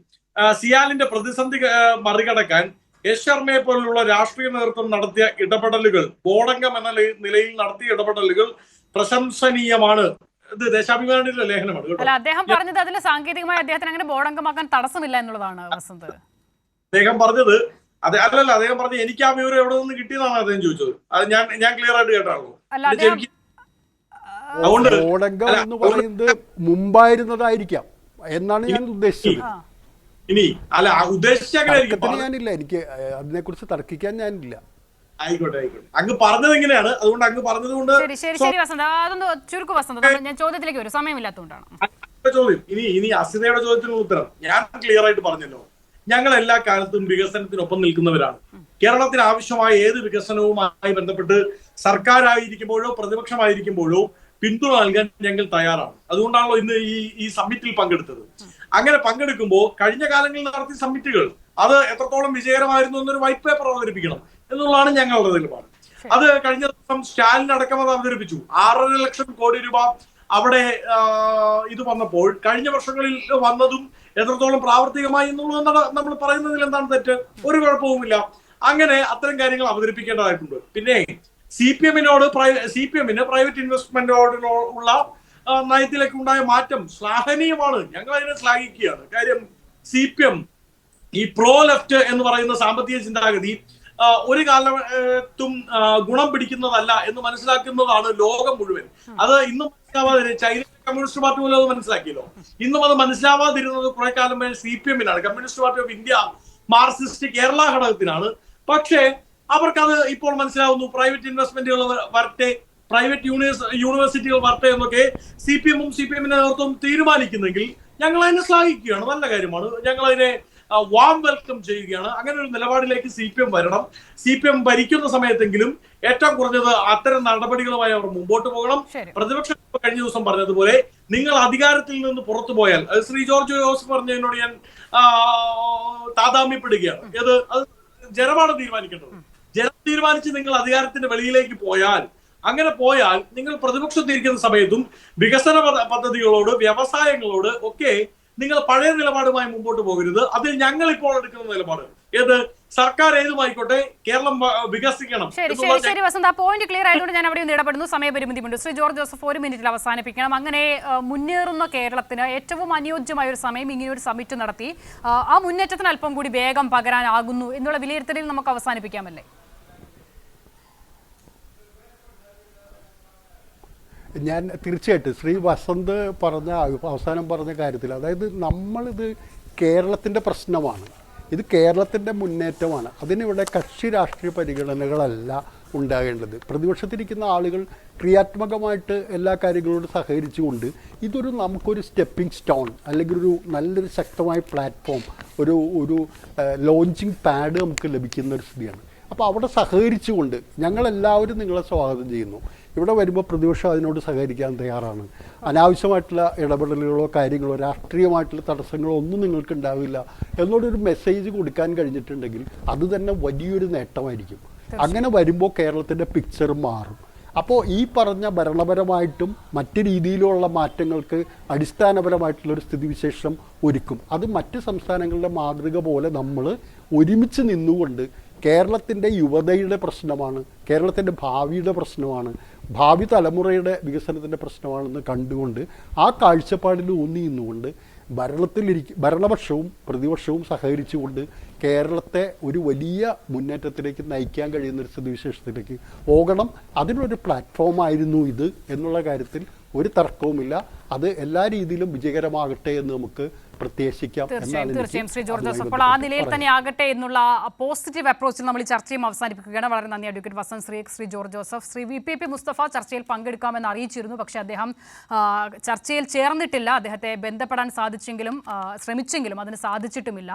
സിയാലിന്റെ പ്രതിസന്ധി മറികടക്കാൻ എസ് ശർമ്മയെ പോലുള്ള രാഷ്ട്രീയ നേതൃത്വം നടത്തിയ ഇടപെടലുകൾ, ബോർഡംഗം എന്ന നിലയിൽ നടത്തിയ ഇടപെടലുകൾ പ്രശംസനീയമാണ്. ഇത് ദേശാഭിമാനിയുടെ ലേഖനമാണ്. അല്ല, അദ്ദേഹം പറഞ്ഞത് അതിൽ സാങ്കേതികമായി അദ്ദേഹത്തിന് അങ്ങനെ ബോർഡംഗമാക്കാൻ തടസ്സമില്ല എന്നുള്ളതാണ് വസന്ത്. അദ്ദേഹം പറഞ്ഞത് അദ്ദേഹം പറഞ്ഞത് എനിക്ക് ആ വിവരം എവിടെ നിന്ന് കിട്ടിയതാണ് അദ്ദേഹം ചോദിച്ചത്. അത് ഞാൻ ക്ലിയർ ആയിട്ട് കേട്ടാണല്ലോ. ബോർഡംഗം എന്ന് പറയുന്നത് മുമ്പായിരുന്നതായിരിക്കാം എന്നാണ് ഞാൻ ഉദ്ദേശിച്ചത്. ഇനി അല്ല, ഞാനില്ല, എനിക്ക് അതിനെ കുറിച്ച് തർക്കിക്കാൻ ഞാനില്ല. ആയിക്കോട്ടെ. അങ്ങ് പറഞ്ഞത് എങ്ങനെയാണ്, അതുകൊണ്ട് അങ്ങ് പറഞ്ഞത് കൊണ്ട് ശരി വസന്ത്, അതൊന്ന് ചുരുക്കു വസന്ത്, ഞാൻ ചോദ്യത്തിലേക്ക് വരും, സമയമില്ലാത്തതുകൊണ്ടാണ്. ചോദ്യം ഇനി അസിതയുടെ ചോദ്യത്തിനുള്ള ഉത്തരം ഞാൻ ക്ലിയർ ആയിട്ട് പറഞ്ഞല്ലോ. ഞങ്ങൾ എല്ലാ കാലത്തും വികസനത്തിനൊപ്പം നിൽക്കുന്നവരാണ്. കേരളത്തിന് ആവശ്യമായ ഏത് വികസനവുമായി ബന്ധപ്പെട്ട് സർക്കാരായിരിക്കുമ്പോഴോ പ്രതിപക്ഷമായിരിക്കുമ്പോഴോ പിന്തുണ നൽകാൻ ഞങ്ങൾ തയ്യാറാണ്. അതുകൊണ്ടാണല്ലോ ഇന്ന് ഈ സമ്മിറ്റിൽ പങ്കെടുത്തത്. അങ്ങനെ പങ്കെടുക്കുമ്പോൾ കഴിഞ്ഞ കാലങ്ങളിൽ നടത്തിയ സമ്മിറ്റുകൾ അത് എത്രത്തോളം വിജയകരമായിരുന്നു എന്നൊരു വൈറ്റ് പേപ്പർ അവതരിപ്പിക്കണം എന്നുള്ളതാണ് ഞങ്ങളുടെ നിലപാട്. അത് കഴിഞ്ഞ ദിവസം സ്റ്റാലിൻ അടക്കം അത് അവതരിപ്പിച്ചു. 6.5 ലക്ഷം കോടി രൂപ അവിടെ ഇത് വന്നപ്പോൾ കഴിഞ്ഞ വർഷങ്ങളിൽ വന്നതും എത്രത്തോളം പ്രാവർത്തികമായി എന്നുള്ളത് നമ്മൾ പറയുന്നതിൽ എന്താണ് തെറ്റ്? ഒരു കുഴപ്പവുമില്ല. അങ്ങനെ അത്തരം കാര്യങ്ങൾ അവതരിപ്പിക്കേണ്ടതായിട്ടുണ്ട്. പിന്നെ CPM-ന് പ്രൈവറ്റ് ഇൻവെസ്റ്റ്മെന്റോടുള്ള നയത്തിലേക്ക് ഉണ്ടായ മാറ്റം ശ്ലാഘനീയമാണ്. ഞങ്ങൾ അതിനെ ശ്ലാഘിക്കുകയാണ്. കാര്യം CPM ഈ പ്രോ ലെഫ്റ്റ് എന്ന് പറയുന്ന സാമ്പത്തിക ചിന്താഗതി ഒരു കാലത്തും ഗുണം പിടിക്കുന്നതല്ല എന്ന് മനസ്സിലാക്കുന്നതാണ് ലോകം മുഴുവൻ. അത് ഇന്നും മനസ്സിലാവാതിരുന്ന ചൈന കമ്മ്യൂണിസ്റ്റ് പാർട്ടി പോലും അത് മനസ്സിലാക്കിയല്ലോ. ഇന്നും അത് മനസ്സിലാവാതിരുന്നത് കുറെ കാലം CPM-നാണ്, communist party of India Marxist Kerala ഘടകത്തിനാണ്. പക്ഷേ അവർക്കത് ഇപ്പോൾ മനസ്സിലാവുന്നു. പ്രൈവറ്റ് ഇൻവെസ്റ്റ്മെന്റുകൾ വരട്ടെ, പ്രൈവറ്റ് യൂണിവേഴ്സിറ്റികൾ വരട്ടെ എന്നൊക്കെ CPM-ന്റെ നേതൃത്വം തീരുമാനിക്കുന്നെങ്കിൽ ഞങ്ങൾ അതിനെ ശ്ലാഘിക്കുകയാണ്. നല്ല കാര്യമാണ്. ഞങ്ങൾ അതിനെ വാം വെൽക്കം ചെയ്യുകയാണ്. അങ്ങനെ ഒരു നിലപാടിലേക്ക് CPM വരണം. CPM ഭരിക്കുന്ന സമയത്തെങ്കിലും ഏറ്റവും കുറഞ്ഞത് അത്തരം നടപടികളുമായി അവർ മുമ്പോട്ട് പോകണം. പ്രതിപക്ഷം കഴിഞ്ഞ ദിവസം പറഞ്ഞതുപോലെ നിങ്ങൾ അധികാരത്തിൽ നിന്ന് പുറത്തു പോയാൽ, ശ്രീ ജോർജ് ജോസഫ് പറഞ്ഞതിനോട് ഞാൻ താതാമ്യപ്പെടുകയാണ്. അത് ജനമാണ് തീരുമാനിക്കേണ്ടത്. ജനം തീരുമാനിച്ച് നിങ്ങൾ അധികാരത്തിന്റെ വെളിയിലേക്ക് പോയാൽ, അങ്ങനെ പോയാൽ നിങ്ങൾ പ്രതിപക്ഷത്തിരിക്കുന്ന സമയത്തും വികസന പദ്ധതികളോട് വ്യവസായങ്ങളോട് ഒക്കെ നിങ്ങൾ പഴയ നിലപാടുമായി മുമ്പോട്ട് പോകരുത്. അതിൽ ഞങ്ങൾ ഇപ്പോൾ എടുക്കുന്ന നിലപാട് ഏത് സർക്കാർ ഏതുമായിക്കോട്ടെ കേരളം വികസിക്കണം. ശരി വസന്ത, പോയിന്റ് ക്ലിയർ ആയതുകൊണ്ട് ഞാൻ അവിടെ ഇടപെടുന്നു. സമയപരിമിതിയുണ്ട്. ശ്രീ ജോർജ് ജോസഫ് 1 മിനിറ്റിൽ അവസാനിപ്പിക്കണം. അങ്ങനെ മുന്നേറുന്ന കേരളത്തിന് ഏറ്റവും അനുയോജ്യമായ ഒരു സമയം ഇങ്ങനെ ഒരു സമിറ്റ് നടത്തി ആ മുന്നേറ്റത്തിന് അല്പം കൂടി വേഗം പകരാനാകുന്നു എന്നുള്ള വിലയിരുത്തലിൽ നമുക്ക് അവസാനിപ്പിക്കാമല്ലേ? ഞാൻ തീർച്ചയായിട്ടും ശ്രീ വസന്ത് അവസാനം പറഞ്ഞ കാര്യത്തിൽ, അതായത് നമ്മളിത് കേരളത്തിൻ്റെ പ്രശ്നമാണ്, ഇത് കേരളത്തിൻ്റെ മുന്നേറ്റമാണ്. അതിനിവിടെ കക്ഷി രാഷ്ട്രീയ പരിഗണനകളല്ല ഉണ്ടാകേണ്ടത്. പ്രതിപക്ഷത്തിരിക്കുന്ന ആളുകൾ ക്രിയാത്മകമായിട്ട് എല്ലാ കാര്യങ്ങളോടും സഹകരിച്ചുകൊണ്ട് നമുക്കൊരു സ്റ്റെപ്പിംഗ് സ്റ്റോൺ അല്ലെങ്കിൽ ഒരു നല്ലൊരു ശക്തമായ പ്ലാറ്റ്ഫോം, ഒരു ലോഞ്ചിങ് പാഡ് നമുക്ക് ലഭിക്കുന്ന ഒരു സ്ഥിതിയാണ്. അപ്പോൾ അവിടെ സഹകരിച്ചുകൊണ്ട് ഞങ്ങളെല്ലാവരും നിങ്ങളെ സ്വാഗതം ചെയ്യുന്നു. ഇവിടെ വരുമ്പോൾ പ്രതിപക്ഷം അതിനോട് സഹകരിക്കാൻ തയ്യാറാണ്. അനാവശ്യമായിട്ടുള്ള ഇടപെടലുകളോ കാര്യങ്ങളോ രാഷ്ട്രീയമായിട്ടുള്ള തടസ്സങ്ങളോ ഒന്നും നിങ്ങൾക്ക് ഉണ്ടാവില്ല എന്നുള്ളൊരു മെസ്സേജ് കൊടുക്കാൻ കഴിഞ്ഞിട്ടുണ്ടെങ്കിൽ അത് തന്നെ വലിയൊരു നേട്ടമായിരിക്കും. അങ്ങനെ വരുമ്പോൾ കേരളത്തിൻ്റെ പിക്ചർ മാറും. അപ്പോൾ ഈ പറഞ്ഞ ഭരണപരമായിട്ടും മറ്റ് രീതിയിലുള്ള മാറ്റങ്ങൾക്ക് അടിസ്ഥാനപരമായിട്ടുള്ളൊരു സ്ഥിതിവിശേഷം ഒരുക്കും. അത് മറ്റ് സംസ്ഥാനങ്ങളുടെ മാതൃക പോലെ നമ്മൾ ഒരുമിച്ച് നിന്നുകൊണ്ട് കേരളത്തിൻ്റെ യുവതയുടെ പ്രശ്നമാണ്, കേരളത്തിൻ്റെ ഭാവിയുടെ പ്രശ്നമാണ്, ഭാവി തലമുറയുടെ വികസനത്തിൻ്റെ പ്രശ്നമാണെന്ന് കണ്ടുകൊണ്ട് ആ കാഴ്ചപ്പാടിൽ ഊന്നി നിന്നുകൊണ്ട് ഭരണപക്ഷവും പ്രതിപക്ഷവും സഹകരിച്ചുകൊണ്ട് കേരളത്തെ ഒരു വലിയ മുന്നേറ്റത്തിലേക്ക് നയിക്കാൻ കഴിയുന്നൊരു സ്ഥിതിവിശേഷത്തിലേക്ക് പോകണം. അതിനൊരു പ്ലാറ്റ്ഫോമായിരുന്നു ഇത് എന്നുള്ള കാര്യത്തിൽ ഒരു തർക്കവുമില്ല. അത് എല്ലാ രീതിയിലും വിജയകരമാകട്ടെ എന്ന് നമുക്ക് പ്രത്യേകിക്കാം. തീർച്ചയായും ശ്രീ ജോർജ് ജോസഫ്, അപ്പോൾ ആ നിലയിൽ തന്നെ ആകട്ടെ എന്നുള്ള പോസിറ്റീവ് അപ്രോച്ചിൽ നമ്മൾ ഈ ചർച്ചയും അവസാനിപ്പിക്കുകയാണ്. വളരെ നന്ദി അഡ്വക്കേറ്റ് വസന്ത്, ശ്രീ ജോർജ് ജോസഫ്. ശ്രീ VP മുസ്തഫ ചർച്ചയിൽ പങ്കെടുക്കാമെന്ന് അറിയിച്ചിരുന്നു, പക്ഷേ അദ്ദേഹം ചർച്ചയിൽ ചേർന്നിട്ടില്ല. അദ്ദേഹത്തെ ബന്ധപ്പെടാൻ ശ്രമിച്ചെങ്കിലും അതിന് സാധിച്ചിട്ടുമില്ല.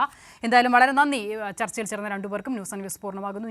എന്തായാലും വളരെ നന്ദി. ചർച്ചയിൽ ചേർന്ന രണ്ടുപേർക്കും. ന്യൂസ് പൂർണ്ണമാകുന്നു.